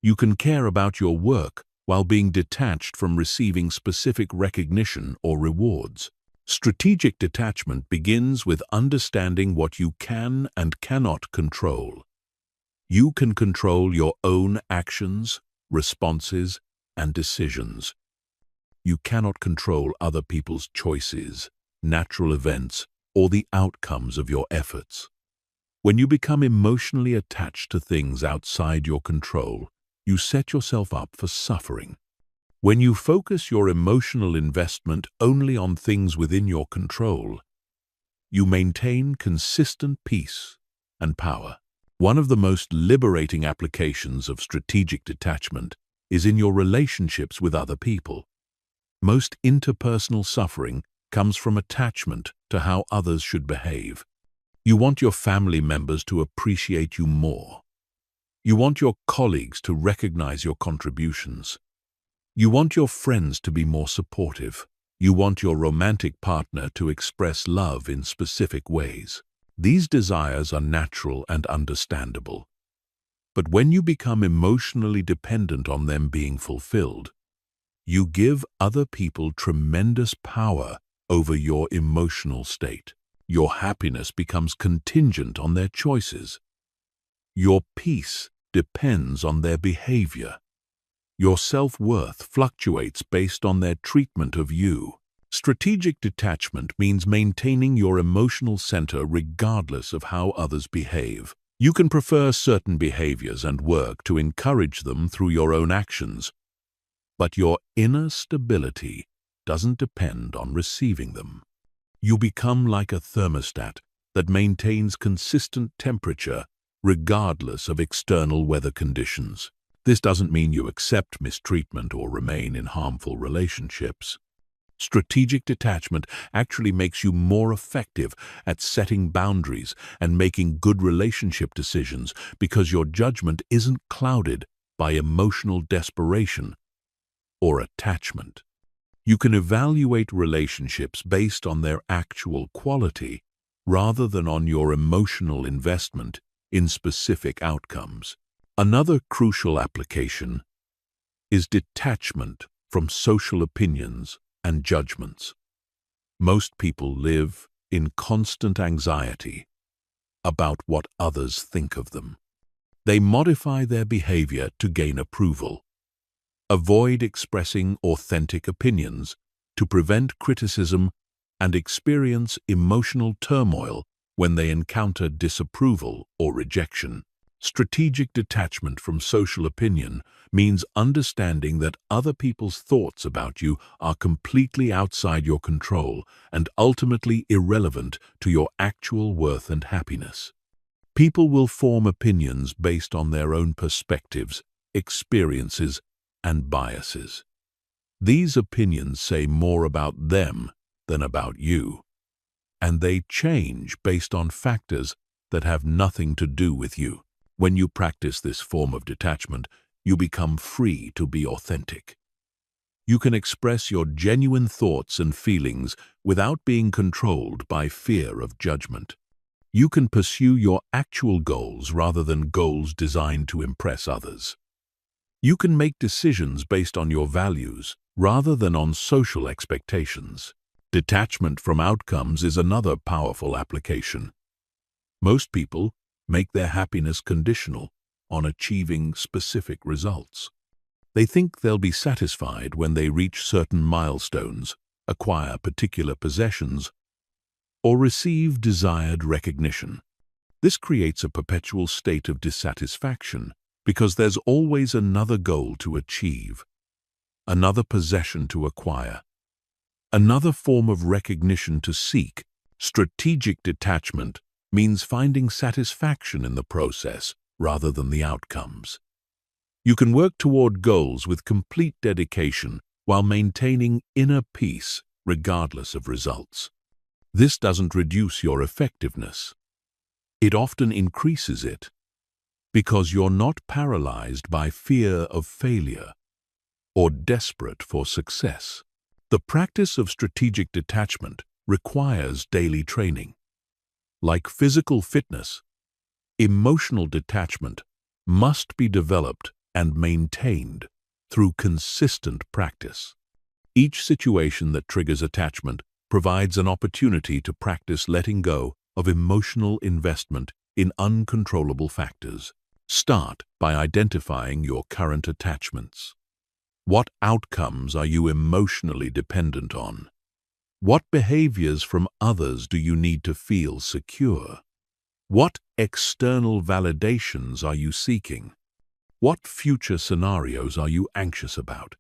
You can care about your work while being detached from receiving specific recognition or rewards. Strategic detachment begins with understanding what you can and cannot control. You can control your own actions, responses, and decisions. You cannot control other people's choices, natural events, or the outcomes of your efforts. When you become emotionally attached to things outside your control, you set yourself up for suffering. When you focus your emotional investment only on things within your control, you maintain consistent peace and power. One of the most liberating applications of strategic detachment is in your relationships with other people. Most interpersonal suffering comes from attachment to how others should behave. You want your family members to appreciate you more. You want your colleagues to recognize your contributions. You want your friends to be more supportive. You want your romantic partner to express love in specific ways. These desires are natural and understandable. But when you become emotionally dependent on them being fulfilled, you give other people tremendous power over your emotional state. Your happiness becomes contingent on their choices. Your peace depends on their behavior. Your self-worth fluctuates based on their treatment of you. Strategic detachment means maintaining your emotional center regardless of how others behave. You can prefer certain behaviors and work to encourage them through your own actions, but your inner stability doesn't depend on receiving them. You become like a thermostat that maintains consistent temperature regardless of external weather conditions. This doesn't mean you accept mistreatment or remain in harmful relationships. Strategic detachment actually makes you more effective at setting boundaries and making good relationship decisions because your judgment isn't clouded by emotional desperation or attachment. You can evaluate relationships based on their actual quality rather than on your emotional investment in specific outcomes. Another crucial application is detachment from social opinions and judgments. Most people live in constant anxiety about what others think of them. They modify their behavior to gain approval, avoid expressing authentic opinions to prevent criticism, and experience emotional turmoil when they encounter disapproval or rejection. Strategic detachment from social opinion means understanding that other people's thoughts about you are completely outside your control and ultimately irrelevant to your actual worth and happiness. People will form opinions based on their own perspectives, experiences, and biases. These opinions say more about them than about you, and they change based on factors that have nothing to do with you. When you practice this form of detachment, you become free to be authentic. You can express your genuine thoughts and feelings without being controlled by fear of judgment. You can pursue your actual goals rather than goals designed to impress others. You can make decisions based on your values rather than on social expectations. Detachment from outcomes is another powerful application. Most people make their happiness conditional on achieving specific results. They think they'll be satisfied when they reach certain milestones, acquire particular possessions, or receive desired recognition. This creates a perpetual state of dissatisfaction because there's always another goal to achieve, another possession to acquire, another form of recognition to seek. Strategic detachment means finding satisfaction in the process rather than the outcomes. You can work toward goals with complete dedication while maintaining inner peace regardless of results. This doesn't reduce your effectiveness. It often increases it because you're not paralyzed by fear of failure or desperate for success. The practice of strategic detachment requires daily training. Like physical fitness, emotional detachment must be developed and maintained through consistent practice. Each situation that triggers attachment provides an opportunity to practice letting go of emotional investment in uncontrollable factors. Start by identifying your current attachments. What outcomes are you emotionally dependent on? What behaviors from others do you need to feel secure? What external validations are you seeking? What future scenarios are you anxious about?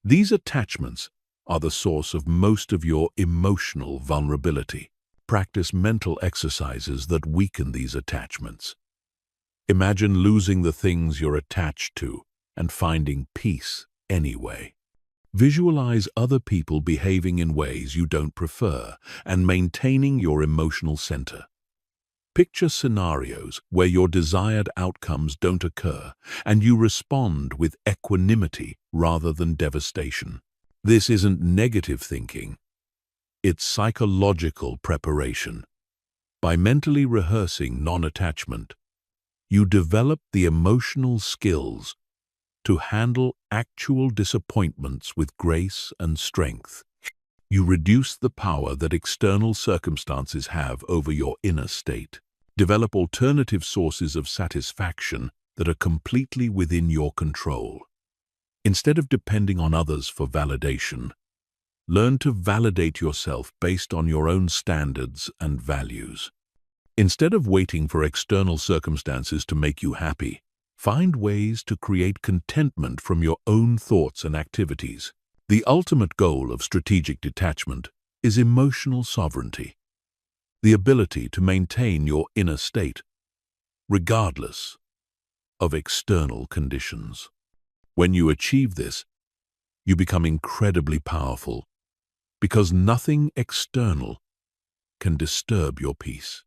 These attachments are the source of most of your emotional vulnerability. Practice mental exercises that weaken these attachments. Imagine losing the things you're attached to and finding peace anyway. Visualize other people behaving in ways you don't prefer and maintaining your emotional center. Picture scenarios where your desired outcomes don't occur and you respond with equanimity rather than devastation. This isn't negative thinking, it's psychological preparation. By mentally rehearsing non-attachment, you develop the emotional skills to handle actual disappointments with grace and strength. You reduce the power that external circumstances have over your inner state. Develop alternative sources of satisfaction that are completely within your control. Instead of depending on others for validation, learn to validate yourself based on your own standards and values. Instead of waiting for external circumstances to make you happy, find ways to create contentment from your own thoughts and activities. The ultimate goal of strategic detachment is emotional sovereignty, the ability to maintain your inner state, regardless of external conditions. When you achieve this, you become incredibly powerful because nothing external can disturb your peace.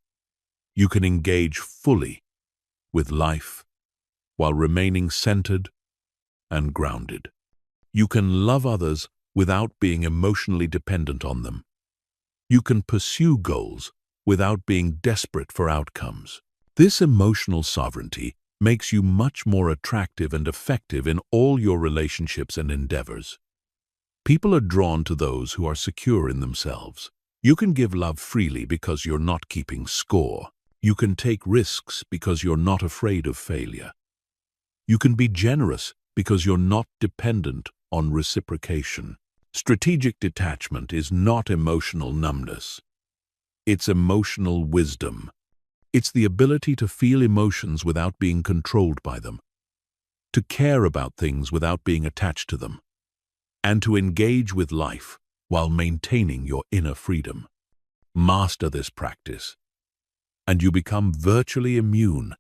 You can engage fully with life while remaining centered and grounded. You can love others without being emotionally dependent on them. You can pursue goals without being desperate for outcomes. This emotional sovereignty makes you much more attractive and effective in all your relationships and endeavors. People are drawn to those who are secure in themselves. You can give love freely because you're not keeping score. You can take risks because you're not afraid of failure. You can be generous because you're not dependent on reciprocation. Strategic detachment is not emotional numbness. It's emotional wisdom. It's the ability to feel emotions without being controlled by them, to care about things without being attached to them, and to engage with life while maintaining your inner freedom. Master this practice, and you become virtually immune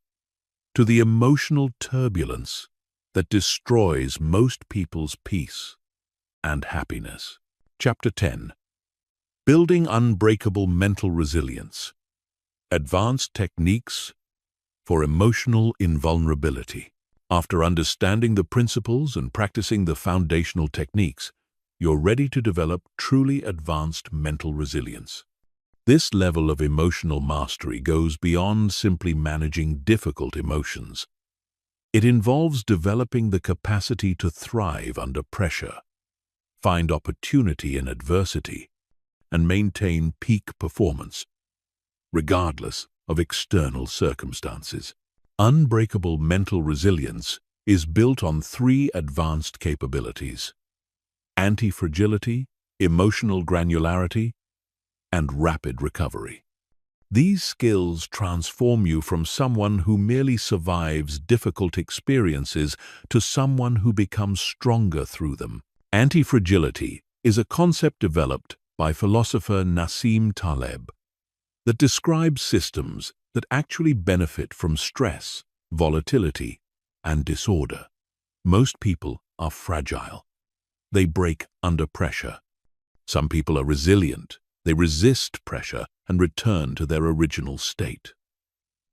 to the emotional turbulence that destroys most people's peace and happiness. Chapter 10. Building Unbreakable Mental Resilience. Advanced Techniques for Emotional Invulnerability. After understanding the principles and practicing the foundational techniques, you're ready to develop truly advanced mental resilience. This level of emotional mastery goes beyond simply managing difficult emotions. It involves developing the capacity to thrive under pressure, find opportunity in adversity, and maintain peak performance, regardless of external circumstances. Unbreakable mental resilience is built on 3 advanced capabilities: anti-fragility, emotional granularity, and rapid recovery. These skills transform you from someone who merely survives difficult experiences to someone who becomes stronger through them. Anti-fragility is a concept developed by philosopher Nassim Taleb that describes systems that actually benefit from stress, volatility, and disorder. Most people are fragile. They break under pressure. Some people are resilient. They resist pressure and return to their original state.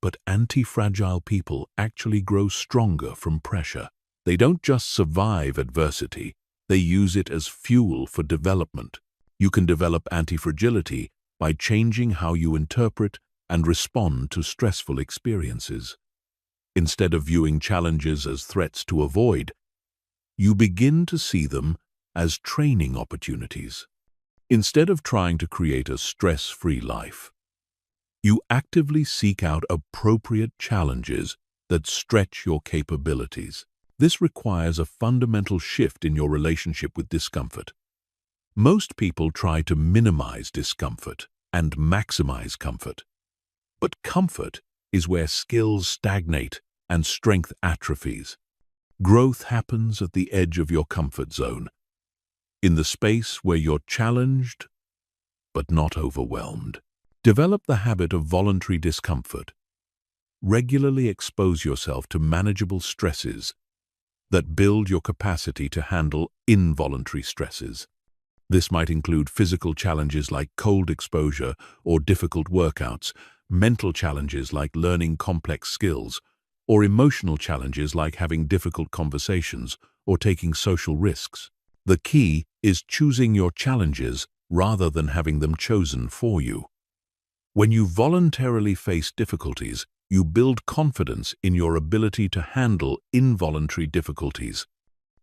But anti-fragile people actually grow stronger from pressure. They don't just survive adversity, they use it as fuel for development. You can develop anti-fragility by changing how you interpret and respond to stressful experiences. Instead of viewing challenges as threats to avoid, you begin to see them as training opportunities. Instead of trying to create a stress-free life, you actively seek out appropriate challenges that stretch your capabilities. This requires a fundamental shift in your relationship with discomfort. Most people try to minimize discomfort and maximize comfort. But comfort is where skills stagnate and strength atrophies. Growth happens at the edge of your comfort zone, in the space where you're challenged but not overwhelmed. Develop the habit of voluntary discomfort. Regularly expose yourself to manageable stresses that build your capacity to handle involuntary stresses. This might include physical challenges like cold exposure or difficult workouts, mental challenges like learning complex skills, or emotional challenges like having difficult conversations or taking social risks. The key is choosing your challenges rather than having them chosen for you. When you voluntarily face difficulties, you build confidence in your ability to handle involuntary difficulties.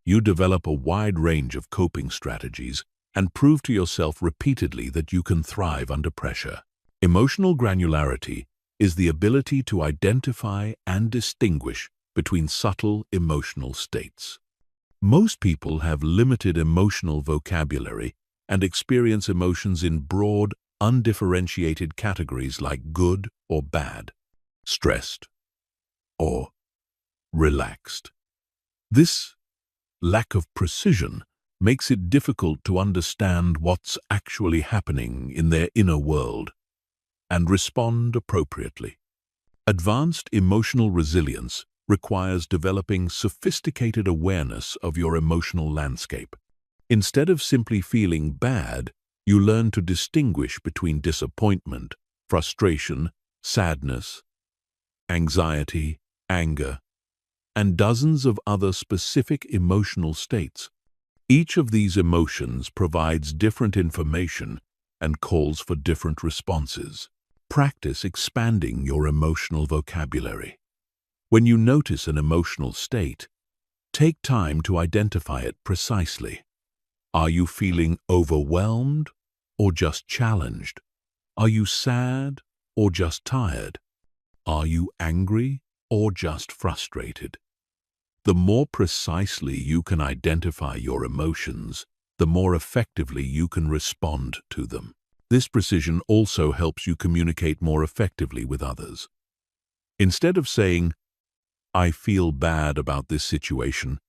You develop a wide range of coping strategies and prove to yourself repeatedly that you can thrive under pressure. Emotional granularity is the ability to identify and distinguish between subtle emotional states. Most people have limited emotional vocabulary and experience emotions in broad, undifferentiated categories like good or bad, stressed or relaxed. This lack of precision makes it difficult to understand what's actually happening in their inner world and respond appropriately. Advanced emotional resilience requires developing sophisticated awareness of your emotional landscape. Instead of simply feeling bad, you learn to distinguish between disappointment, frustration, sadness, anxiety, anger, and dozens of other specific emotional states. Each of these emotions provides different information and calls for different responses. Practice expanding your emotional vocabulary. When you notice an emotional state, take time to identify it precisely. Are you feeling overwhelmed or just challenged? Are you sad or just tired? Are you angry or just frustrated? The more precisely you can identify your emotions, the more effectively you can respond to them. This precision also helps you communicate more effectively with others. Instead of saying, "I feel bad about this situation,"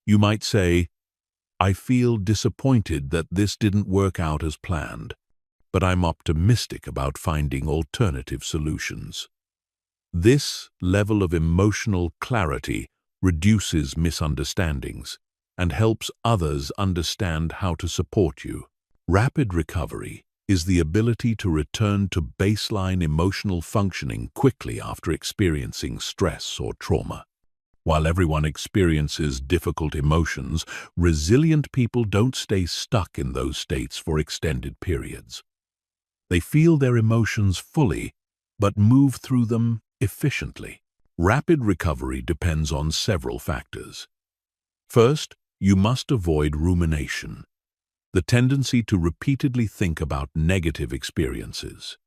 you might say, "I feel disappointed that this didn't work out as planned, but I'm optimistic about finding alternative solutions." This level of emotional clarity reduces misunderstandings and helps others understand how to support you. Rapid recovery is the ability to return to baseline emotional functioning quickly after experiencing stress or trauma. While everyone experiences difficult emotions, resilient people don't stay stuck in those states for extended periods. They feel their emotions fully, but move through them efficiently. Rapid recovery depends on several factors. First, you must avoid rumination, the tendency to repeatedly think about negative experiences.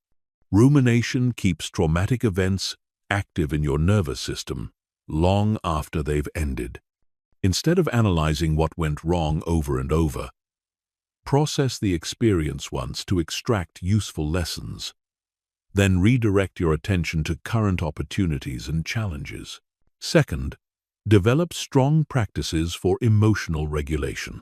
Rumination keeps traumatic events active in your nervous system long after they've ended. Instead of analyzing what went wrong over and over, process the experience once to extract useful lessons. Then redirect your attention to current opportunities and challenges. Second, develop strong practices for emotional regulation.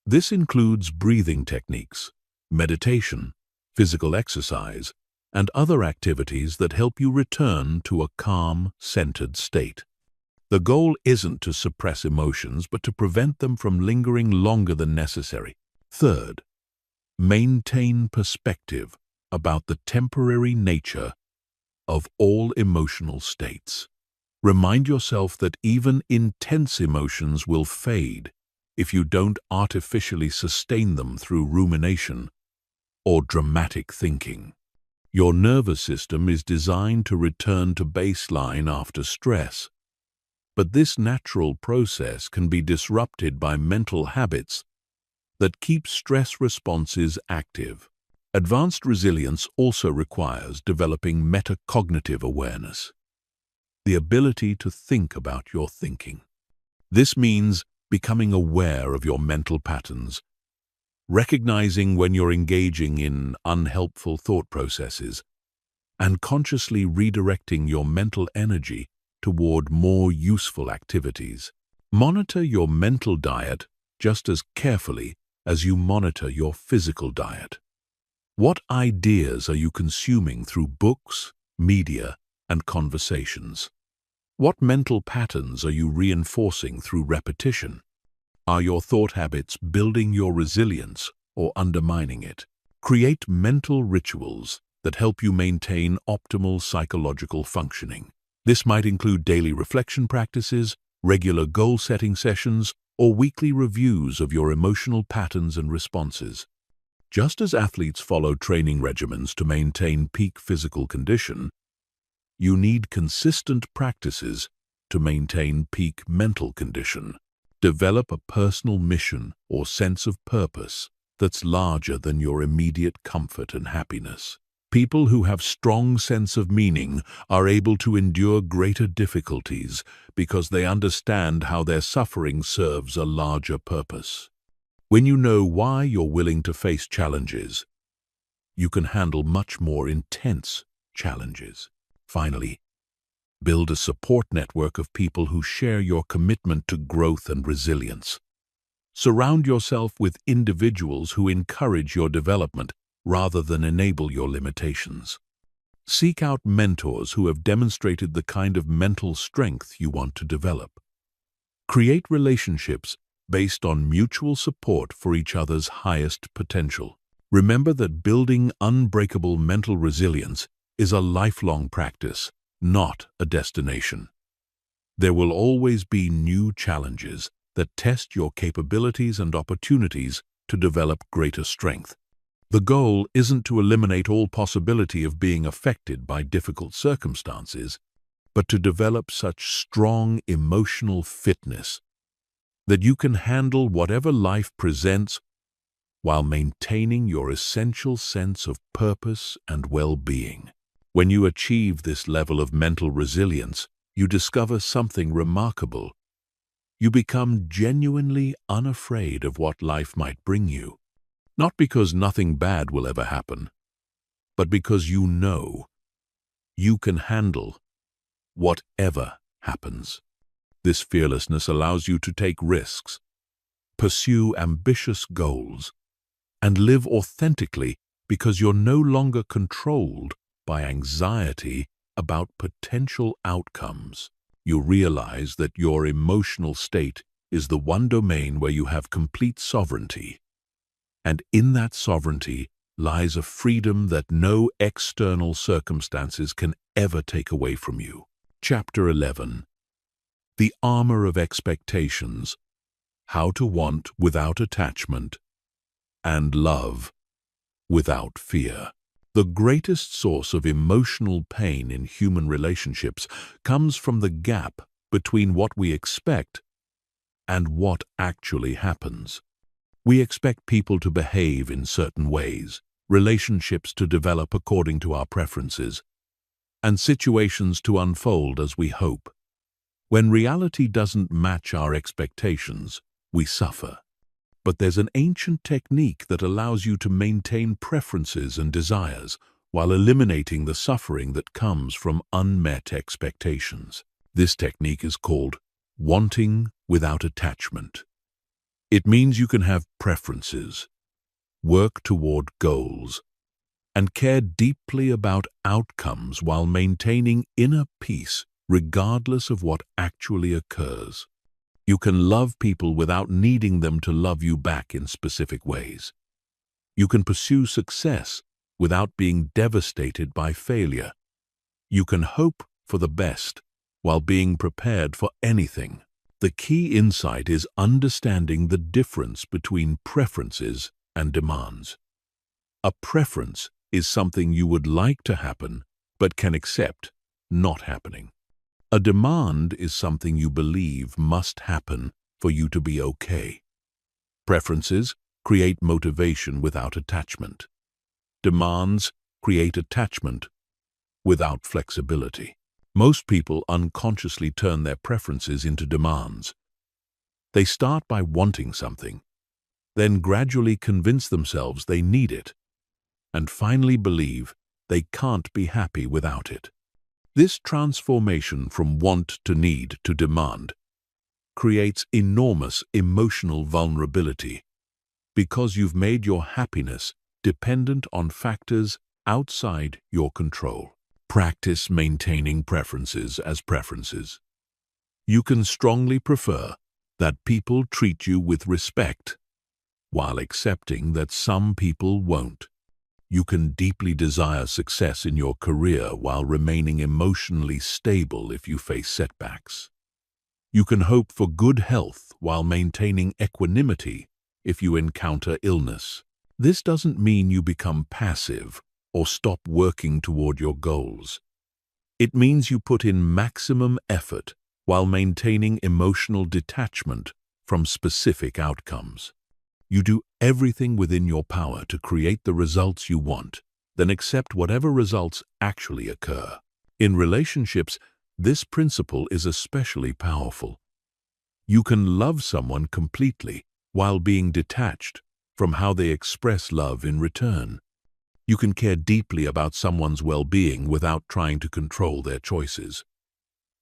This includes breathing techniques, meditation, physical exercise, and other activities that help you return to a calm, centered state. The goal isn't to suppress emotions, but to prevent them from lingering longer than necessary. Third, maintain perspective about the temporary nature of all emotional states. Remind yourself that even intense emotions will fade if you don't artificially sustain them through rumination or dramatic thinking. Your nervous system is designed to return to baseline after stress, but this natural process can be disrupted by mental habits that keep stress responses active. Advanced resilience also requires developing metacognitive awareness, the ability to think about your thinking. This means becoming aware of your mental patterns, recognizing when you're engaging in unhelpful thought processes, and consciously redirecting your mental energy toward more useful activities. Monitor your mental diet just as carefully as you monitor your physical diet. What ideas are you consuming through books, media, and conversations? What mental patterns are you reinforcing through repetition? Are your thought habits building your resilience or undermining it? Create mental rituals that help you maintain optimal psychological functioning. This might include daily reflection practices, regular goal-setting sessions, or weekly reviews of your emotional patterns and responses. Just as athletes follow training regimens to maintain peak physical condition, you need consistent practices to maintain peak mental condition. Develop a personal mission or sense of purpose that's larger than your immediate comfort and happiness. People who have strong sense of meaning are able to endure greater difficulties because they understand how their suffering serves a larger purpose. When you know why you're willing to face challenges, you can handle much more intense challenges. Finally, build a support network of people who share your commitment to growth and resilience. Surround yourself with individuals who encourage your development rather than enable your limitations. Seek out mentors who have demonstrated the kind of mental strength you want to develop. Create relationships based on mutual support for each other's highest potential. Remember that building unbreakable mental resilience is a lifelong practice, not a destination. There will always be new challenges that test your capabilities and opportunities to develop greater strength. The goal isn't to eliminate all possibility of being affected by difficult circumstances, but to develop such strong emotional fitness that you can handle whatever life presents while maintaining your essential sense of purpose and well-being. When you achieve this level of mental resilience, you discover something remarkable. You become genuinely unafraid of what life might bring you. Not because nothing bad will ever happen, but because you know you can handle whatever happens. This fearlessness allows you to take risks, pursue ambitious goals, and live authentically because you're no longer controlled by anxiety about potential outcomes. You realize that your emotional state is the one domain where you have complete sovereignty. And in that sovereignty lies a freedom that no external circumstances can ever take away from you. Chapter 11. The Armor of Expectations: How to Want Without Attachment and Love Without Fear. The greatest source of emotional pain in human relationships comes from the gap between what we expect and what actually happens. We expect people to behave in certain ways, relationships to develop according to our preferences, and situations to unfold as we hope. When reality doesn't match our expectations, we suffer. But there's an ancient technique that allows you to maintain preferences and desires while eliminating the suffering that comes from unmet expectations. This technique is called wanting without attachment. It means you can have preferences, work toward goals, and care deeply about outcomes while maintaining inner peace regardless of what actually occurs. You can love people without needing them to love you back in specific ways. You can pursue success without being devastated by failure. You can hope for the best while being prepared for anything. The key insight is understanding the difference between preferences and demands. A preference is something you would like to happen but can accept not happening. A demand is something you believe must happen for you to be okay. Preferences create motivation without attachment. Demands create attachment without flexibility. Most people unconsciously turn their preferences into demands. They start by wanting something, then gradually convince themselves they need it, and finally believe they can't be happy without it. This transformation from want to need to demand creates enormous emotional vulnerability because you've made your happiness dependent on factors outside your control. Practice maintaining preferences as preferences. You can strongly prefer that people treat you with respect while accepting that some people won't. You can deeply desire success in your career while remaining emotionally stable if you face setbacks. You can hope for good health while maintaining equanimity if you encounter illness. This doesn't mean you become passive or stop working toward your goals. It means you put in maximum effort while maintaining emotional detachment from specific outcomes. You do everything within your power to create the results you want, then accept whatever results actually occur. In relationships, this principle is especially powerful. You can love someone completely while being detached from how they express love in return. You can care deeply about someone's well-being without trying to control their choices.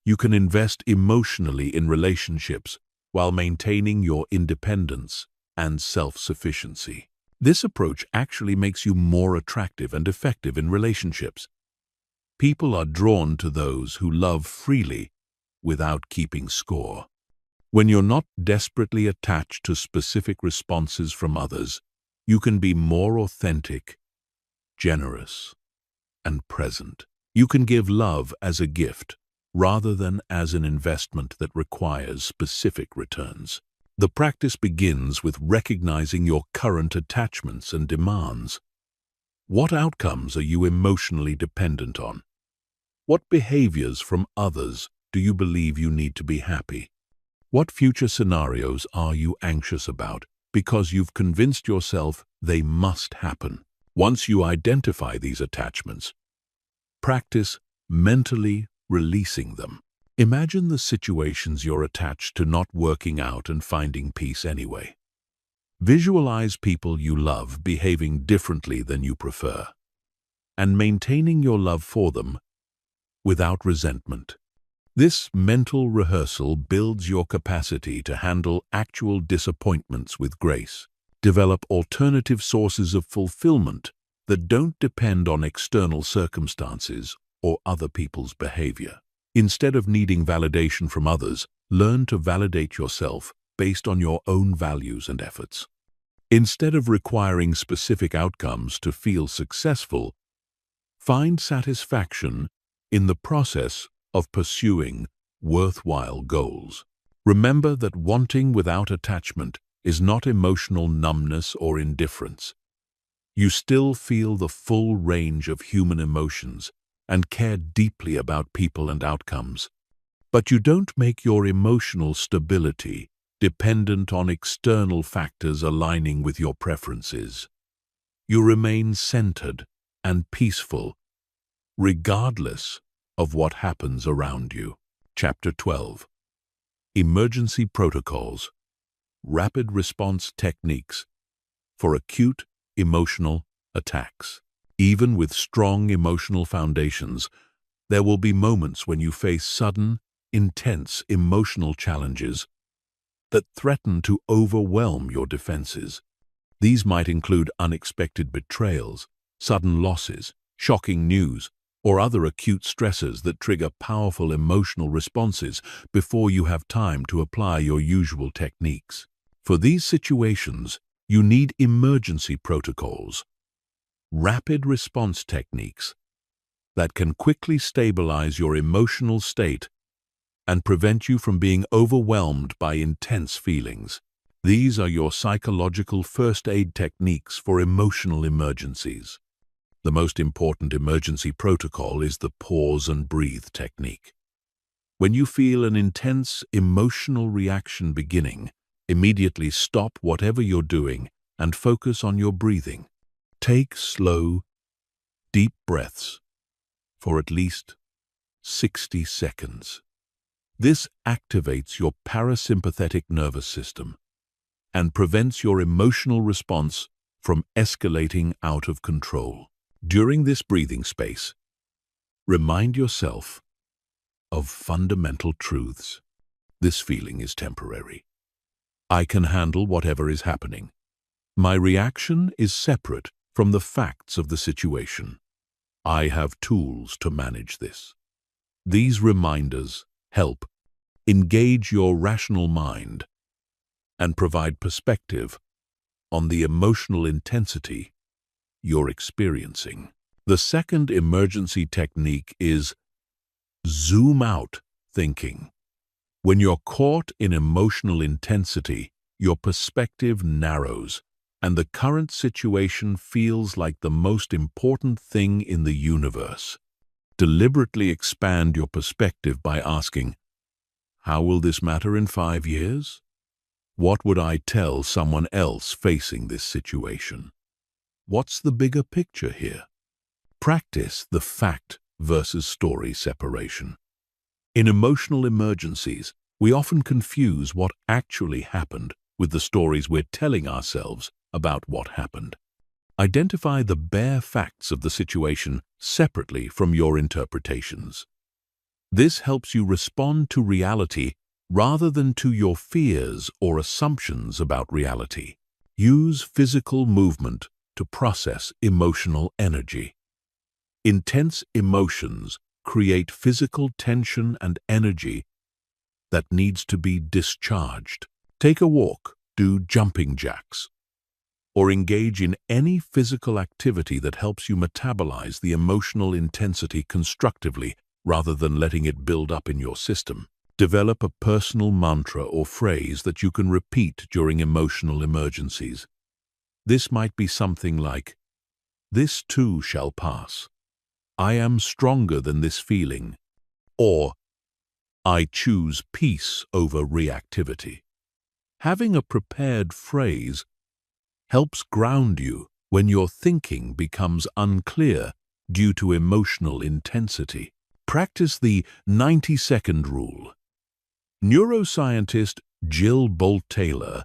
You can invest emotionally in relationships while maintaining your independence and self-sufficiency. This approach actually makes you more attractive and effective in relationships. People are drawn to those who love freely without keeping score. When you're not desperately attached to specific responses from others, you can be more authentic, generous, and present. You can give love as a gift rather than as an investment that requires specific returns. The practice begins with recognizing your current attachments and demands. What outcomes are you emotionally dependent on? What behaviors from others do you believe you need to be happy? What future scenarios are you anxious about because you've convinced yourself they must happen? Once you identify these attachments, practice mentally releasing them. Imagine the situations you're attached to not working out and finding peace anyway. Visualize people you love behaving differently than you prefer, and maintaining your love for them without resentment. This mental rehearsal builds your capacity to handle actual disappointments with grace. Develop alternative sources of fulfillment that don't depend on external circumstances or other people's behavior. Instead of needing validation from others, learn to validate yourself based on your own values and efforts. Instead of requiring specific outcomes to feel successful, find satisfaction in the process of pursuing worthwhile goals. Remember that wanting without attachment is not emotional numbness or indifference. You still feel the full range of human emotions and care deeply about people and outcomes. But you don't make your emotional stability dependent on external factors aligning with your preferences. You remain centered and peaceful, regardless of what happens around you. Chapter 12. Emergency Protocols. Rapid Response Techniques for Acute Emotional Attacks. Even with strong emotional foundations, there will be moments when you face sudden, intense emotional challenges that threaten to overwhelm your defenses. These might include unexpected betrayals, sudden losses, shocking news, or other acute stressors that trigger powerful emotional responses before you have time to apply your usual techniques. For these situations, you need emergency protocols, rapid response techniques that can quickly stabilize your emotional state and prevent you from being overwhelmed by intense feelings. These are your psychological first aid techniques for emotional emergencies. The most important emergency protocol is the pause and breathe technique. When you feel an intense emotional reaction beginning, immediately stop whatever you're doing and focus on your breathing. Take slow, deep breaths for at least 60 seconds. This activates your parasympathetic nervous system and prevents your emotional response from escalating out of control. During this breathing space, remind yourself of fundamental truths. This feeling is temporary. I can handle whatever is happening. My reaction is separate from the facts of the situation. I have tools to manage this. These reminders help engage your rational mind and provide perspective on the emotional intensity you're experiencing. The second emergency technique is zoom out thinking. When you're caught in emotional intensity, your perspective narrows, and the current situation feels like the most important thing in the universe. Deliberately expand your perspective by asking, how will this matter in 5 years? What would I tell someone else facing this situation? What's the bigger picture here? Practice the fact versus story separation. In emotional emergencies, we often confuse what actually happened with the stories we're telling ourselves about what happened. Identify the bare facts of the situation separately from your interpretations. This helps you respond to reality rather than to your fears or assumptions about reality. Use physical movement to process emotional energy. Intense emotions create physical tension and energy that needs to be discharged. Take a walk, do jumping jacks, or engage in any physical activity that helps you metabolize the emotional intensity constructively rather than letting it build up in your system. Develop a personal mantra or phrase that you can repeat during emotional emergencies. This might be something like, "This too shall pass," "I am stronger than this feeling," or "I choose peace over reactivity." Having a prepared phrase helps ground you when your thinking becomes unclear due to emotional intensity. Practice the 90-second rule. Neuroscientist Jill Bolt Taylor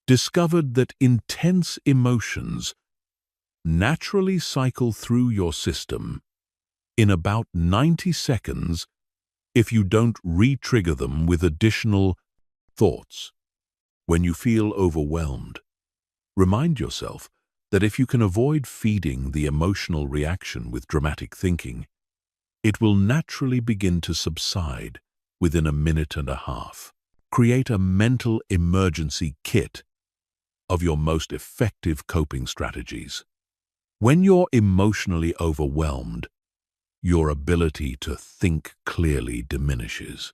discovered that intense emotions naturally cycle through your system in about 90 seconds if you don't re-trigger them with additional thoughts. When you feel overwhelmed, remind yourself that if you can avoid feeding the emotional reaction with dramatic thinking, it will naturally begin to subside within a minute and a half. Create a mental emergency kit of your most effective coping strategies. When you're emotionally overwhelmed, your ability to think clearly diminishes.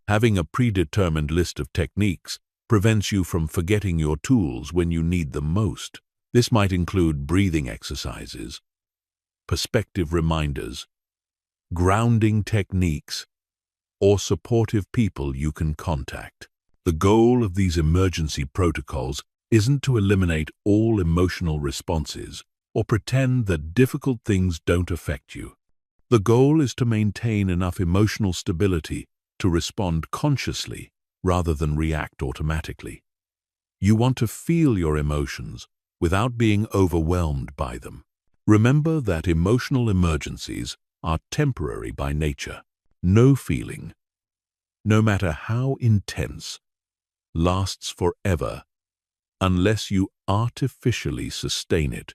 Having a predetermined list of techniques prevents you from forgetting your tools when you need them most. This might include breathing exercises, perspective reminders, grounding techniques, or supportive people you can contact. The goal of these emergency protocols isn't to eliminate all emotional responses or pretend that difficult things don't affect you. The goal is to maintain enough emotional stability to respond consciously rather than react automatically. You want to feel your emotions without being overwhelmed by them. Remember that emotional emergencies are temporary by nature. No feeling, no matter how intense, lasts forever unless you artificially sustain it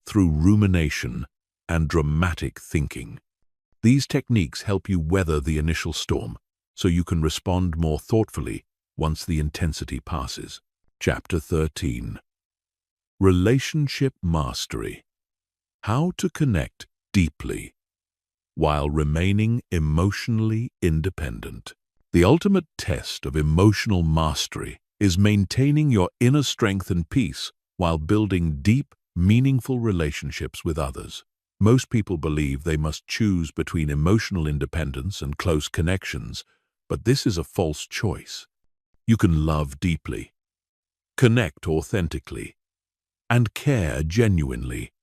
through rumination and dramatic thinking. These techniques help you weather the initial storm so you can respond more thoughtfully once the intensity passes. Chapter 13. Relationship Mastery. How to connect deeply while remaining emotionally independent. The ultimate test of emotional mastery is maintaining your inner strength and peace while building deep, meaningful relationships with others. Most people believe they must choose between emotional independence and close connections, but this is a false choice. You can love deeply, connect authentically, and care genuinely,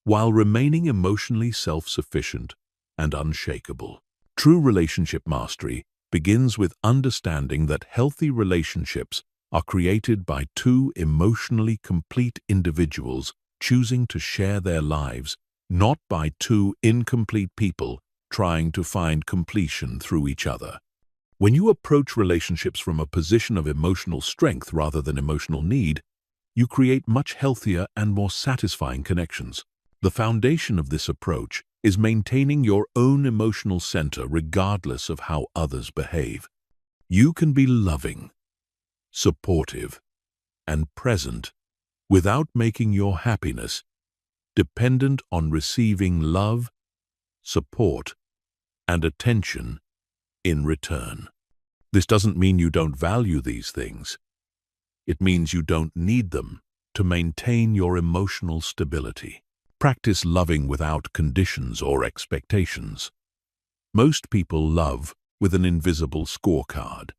while remaining emotionally self-sufficient and unshakable. True relationship mastery begins with understanding that healthy relationships are created by two emotionally complete individuals choosing to share their lives, not by two incomplete people trying to find completion through each other. When you approach relationships from a position of emotional strength rather than emotional need, you create much healthier and more satisfying connections. The foundation of this approach is maintaining your own emotional center regardless of how others behave. You can be loving, supportive, and present without making your happiness dependent on receiving love, support, and attention in return. This doesn't mean you don't value these things. It means you don't need them to maintain your emotional stability. Practice loving without conditions or expectations. Most people love with an invisible scorecard,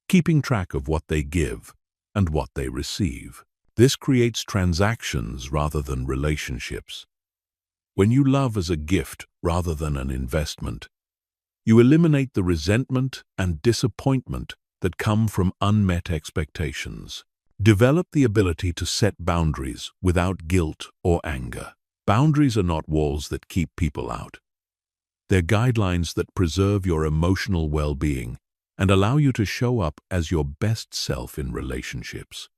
keeping track of what they give and what they receive. This creates transactions rather than relationships. When you love as a gift rather than an investment, you eliminate the resentment and disappointment that come from unmet expectations. Develop the ability to set boundaries without guilt or anger. Boundaries are not walls that keep people out. They're guidelines that preserve your emotional well-being and allow you to show up as your best self in relationships.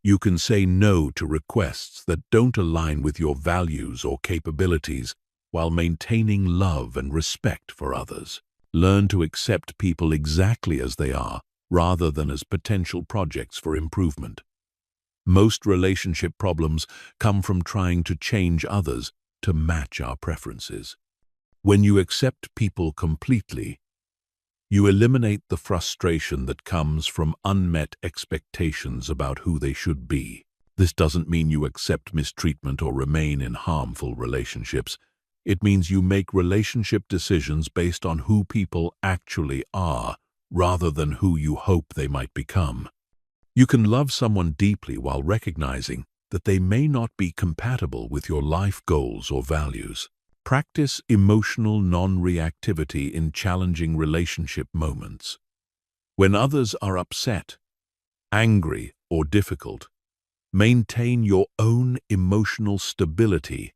You can say no to requests that don't align with your values or capabilities while maintaining love and respect for others. Learn to accept people exactly as they are, rather than as potential projects for improvement. Most relationship problems come from trying to change others to match our preferences. When you accept people completely, you eliminate the frustration that comes from unmet expectations about who they should be. This doesn't mean you accept mistreatment or remain in harmful relationships. It means you make relationship decisions based on who people actually are, rather than who you hope they might become. You can love someone deeply while recognizing that they may not be compatible with your life goals or values. Practice emotional non-reactivity in challenging relationship moments. When others are upset, angry, or difficult, maintain your own emotional stability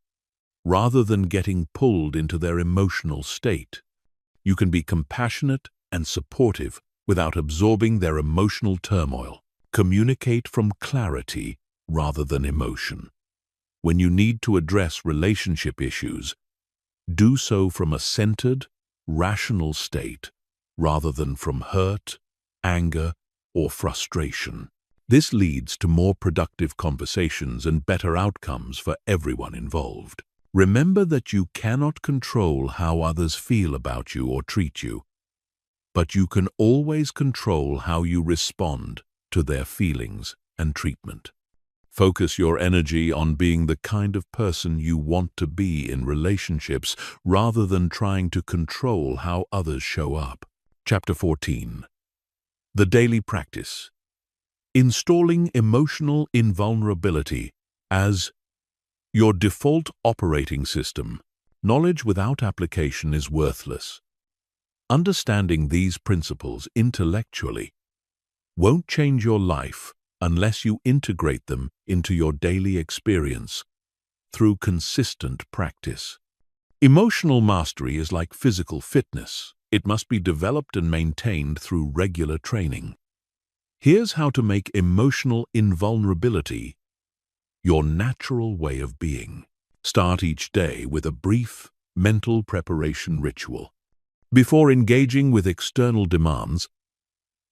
rather than getting pulled into their emotional state. You can be compassionate and supportive without absorbing their emotional turmoil. Communicate from clarity rather than emotion. When you need to address relationship issues, do so from a centered, rational state rather than from hurt, anger, or frustration. This leads to more productive conversations and better outcomes for everyone involved. Remember that you cannot control how others feel about you or treat you, but you can always control how you respond to their feelings and treatment. Focus your energy on being the kind of person you want to be in relationships rather than trying to control how others show up. Chapter 14. The Daily Practice. Installing emotional invulnerability as your default operating system. Knowledge without application is worthless. Understanding these principles intellectually won't change your life unless you integrate them into your daily experience through consistent practice. Emotional mastery is like physical fitness. It must be developed and maintained through regular training. Here's how to make emotional invulnerability your natural way of being. Start each day with a brief mental preparation ritual. Before engaging with external demands,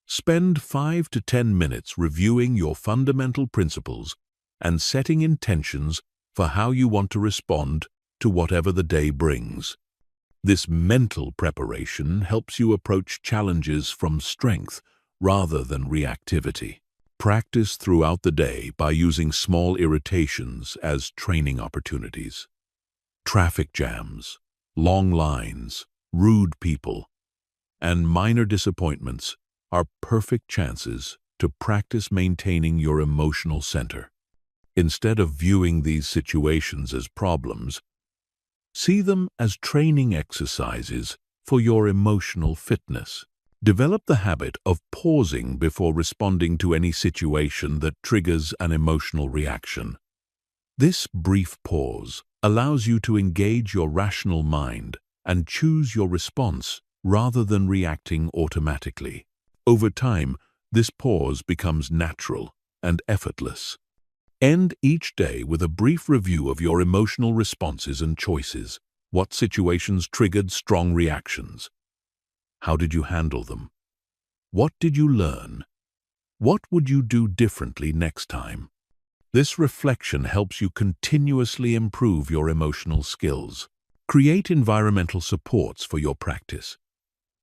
spend 5 to 10 minutes reviewing your fundamental principles and setting intentions for how you want to respond to whatever the day brings. This mental preparation helps you approach challenges from strength rather than reactivity. Practice throughout the day by using small irritations as training opportunities. Traffic jams, long lines, rude people, and minor disappointments are perfect chances to practice maintaining your emotional center. Instead of viewing these situations as problems, see them as training exercises for your emotional fitness. Develop the habit of pausing before responding to any situation that triggers an emotional reaction. This brief pause allows you to engage your rational mind and choose your response rather than reacting automatically. Over time, this pause becomes natural and effortless. End each day with a brief review of your emotional responses and choices. What situations triggered strong reactions? How did you handle them? What did you learn? What would you do differently next time? This reflection helps you continuously improve your emotional skills. Create environmental supports for your practice.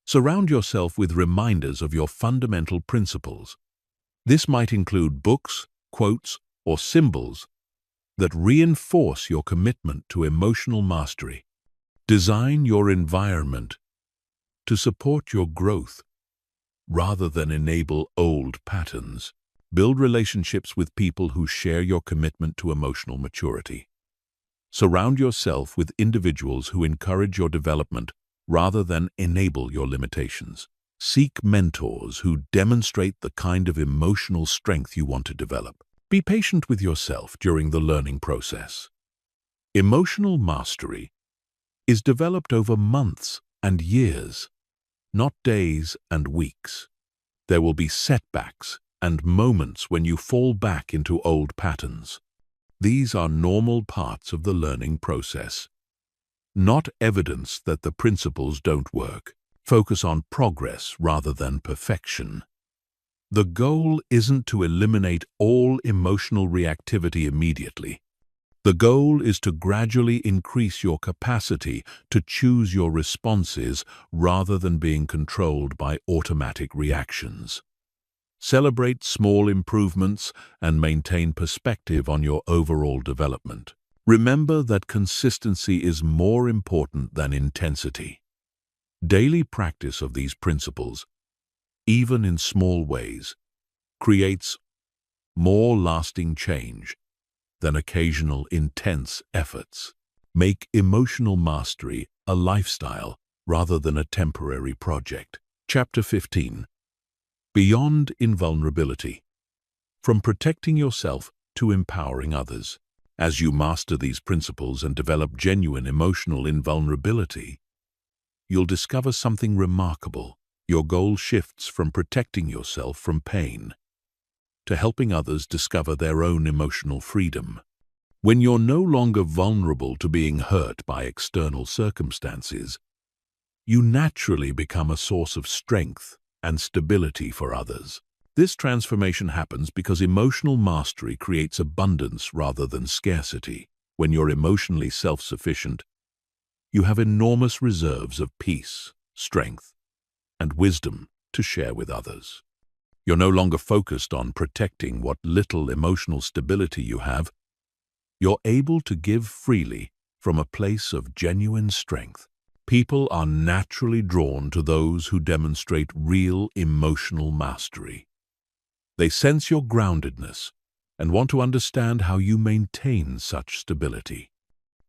Surround yourself with reminders of your fundamental principles. This might include books, quotes, or symbols that reinforce your commitment to emotional mastery. Design your environment to support your growth rather than enable old patterns. Build relationships with people who share your commitment to emotional maturity. Surround yourself with individuals who encourage your development rather than enable your limitations. Seek mentors who demonstrate the kind of emotional strength you want to develop. Be patient with yourself during the learning process. Emotional mastery is developed over months and years, not days and weeks. There will be setbacks and moments when you fall back into old patterns. These are normal parts of the learning process, not evidence that the principles don't work. Focus on progress rather than perfection. The goal isn't to eliminate all emotional reactivity immediately. The goal is to gradually increase your capacity to choose your responses rather than being controlled by automatic reactions. Celebrate small improvements and maintain perspective on your overall development. Remember that consistency is more important than intensity. Daily practice of these principles, even in small ways, creates more lasting change than occasional intense efforts. Make emotional mastery a lifestyle rather than a temporary project. Chapter 15. Beyond invulnerability. From protecting yourself to empowering others. As you master these principles and develop genuine emotional invulnerability, you'll discover something remarkable. Your goal shifts from protecting yourself from pain to helping others discover their own emotional freedom. When you're no longer vulnerable to being hurt by external circumstances, you naturally become a source of strength and stability for others. This transformation happens because emotional mastery creates abundance rather than scarcity. When you're emotionally self-sufficient, you have enormous reserves of peace, strength, and wisdom to share with others. You're no longer focused on protecting what little emotional stability you have. You're able to give freely from a place of genuine strength. People are naturally drawn to those who demonstrate real emotional mastery. They sense your groundedness and want to understand how you maintain such stability.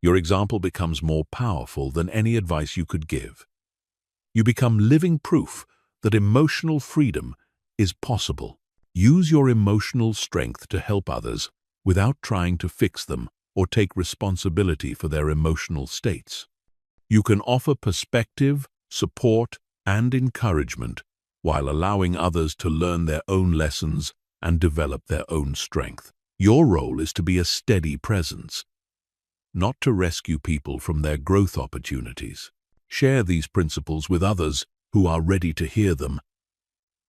Your example becomes more powerful than any advice you could give. You become living proof that emotional freedom is possible. Use your emotional strength to help others without trying to fix them or take responsibility for their emotional states. You can offer perspective, support, and encouragement while allowing others to learn their own lessons and develop their own strength. Your role is to be a steady presence, not to rescue people from their growth opportunities. Share these principles with others who are ready to hear them,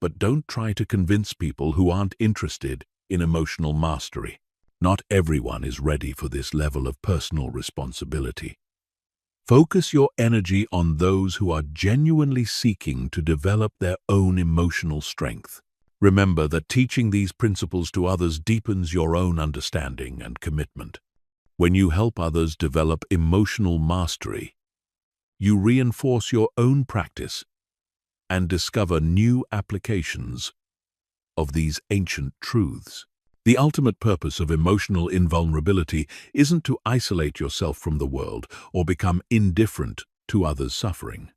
but don't try to convince people who aren't interested in emotional mastery. Not everyone is ready for this level of personal responsibility. Focus your energy on those who are genuinely seeking to develop their own emotional strength. Remember that teaching these principles to others deepens your own understanding and commitment. When you help others develop emotional mastery, you reinforce your own practice and discover new applications of these ancient truths. The ultimate purpose of emotional invulnerability isn't to isolate yourself from the world or become indifferent to others' suffering.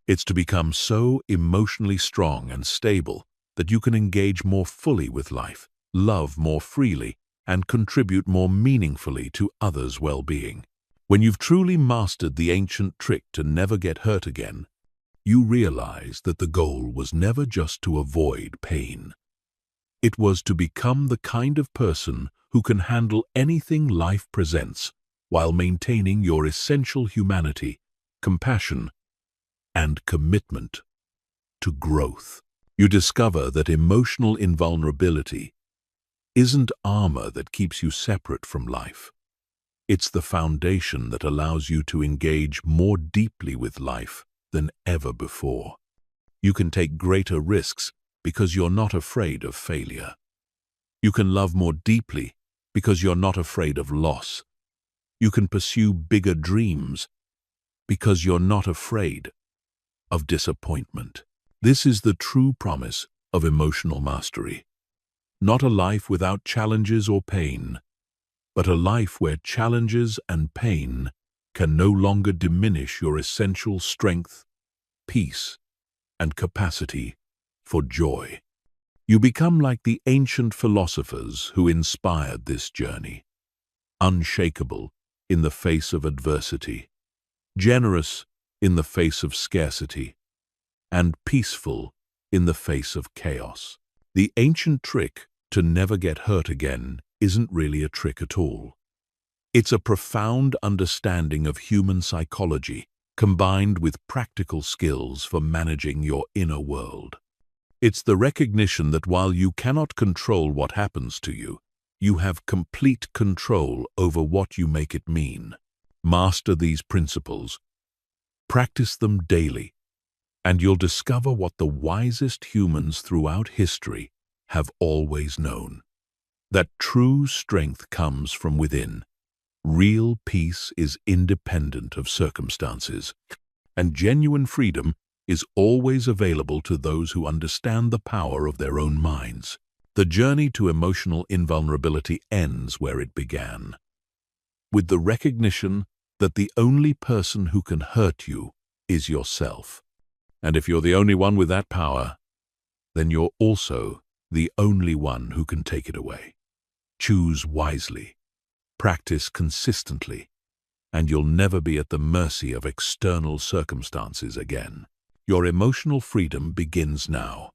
It's to become so emotionally strong and stable that you can engage more fully with life, love more freely, and contribute more meaningfully to others' well-being. When you've truly mastered the ancient trick to never get hurt again, you realize that the goal was never just to avoid pain. It was to become the kind of person who can handle anything life presents while maintaining your essential humanity, compassion, and commitment to growth. You discover that emotional invulnerability isn't armor that keeps you separate from life. It's the foundation that allows you to engage more deeply with life than ever before. You can take greater risks because you're not afraid of failure. You can love more deeply because you're not afraid of loss. You can pursue bigger dreams because you're not afraid of disappointment. This is the true promise of emotional mastery. Not a life without challenges or pain, but a life where challenges and pain can no longer diminish your essential strength, peace, and capacity for joy. You become like the ancient philosophers who inspired this journey, unshakable in the face of adversity, generous in the face of scarcity, and peaceful in the face of chaos. The ancient trick to never get hurt again isn't really a trick at all. It's a profound understanding of human psychology combined with practical skills for managing your inner world. It's the recognition that while you cannot control what happens to you, you have complete control over what you make it mean. Master these principles, practice them daily, and you'll discover what the wisest humans throughout history have always known: that true strength comes from within. Real peace is independent of circumstances, and genuine freedom is always available to those who understand the power of their own minds. The journey to emotional invulnerability ends where it began, with the recognition that the only person who can hurt you is yourself. And if you're the only one with that power, then you're also the only one who can take it away. Choose wisely, practice consistently, and you'll never be at the mercy of external circumstances again. Your emotional freedom begins now.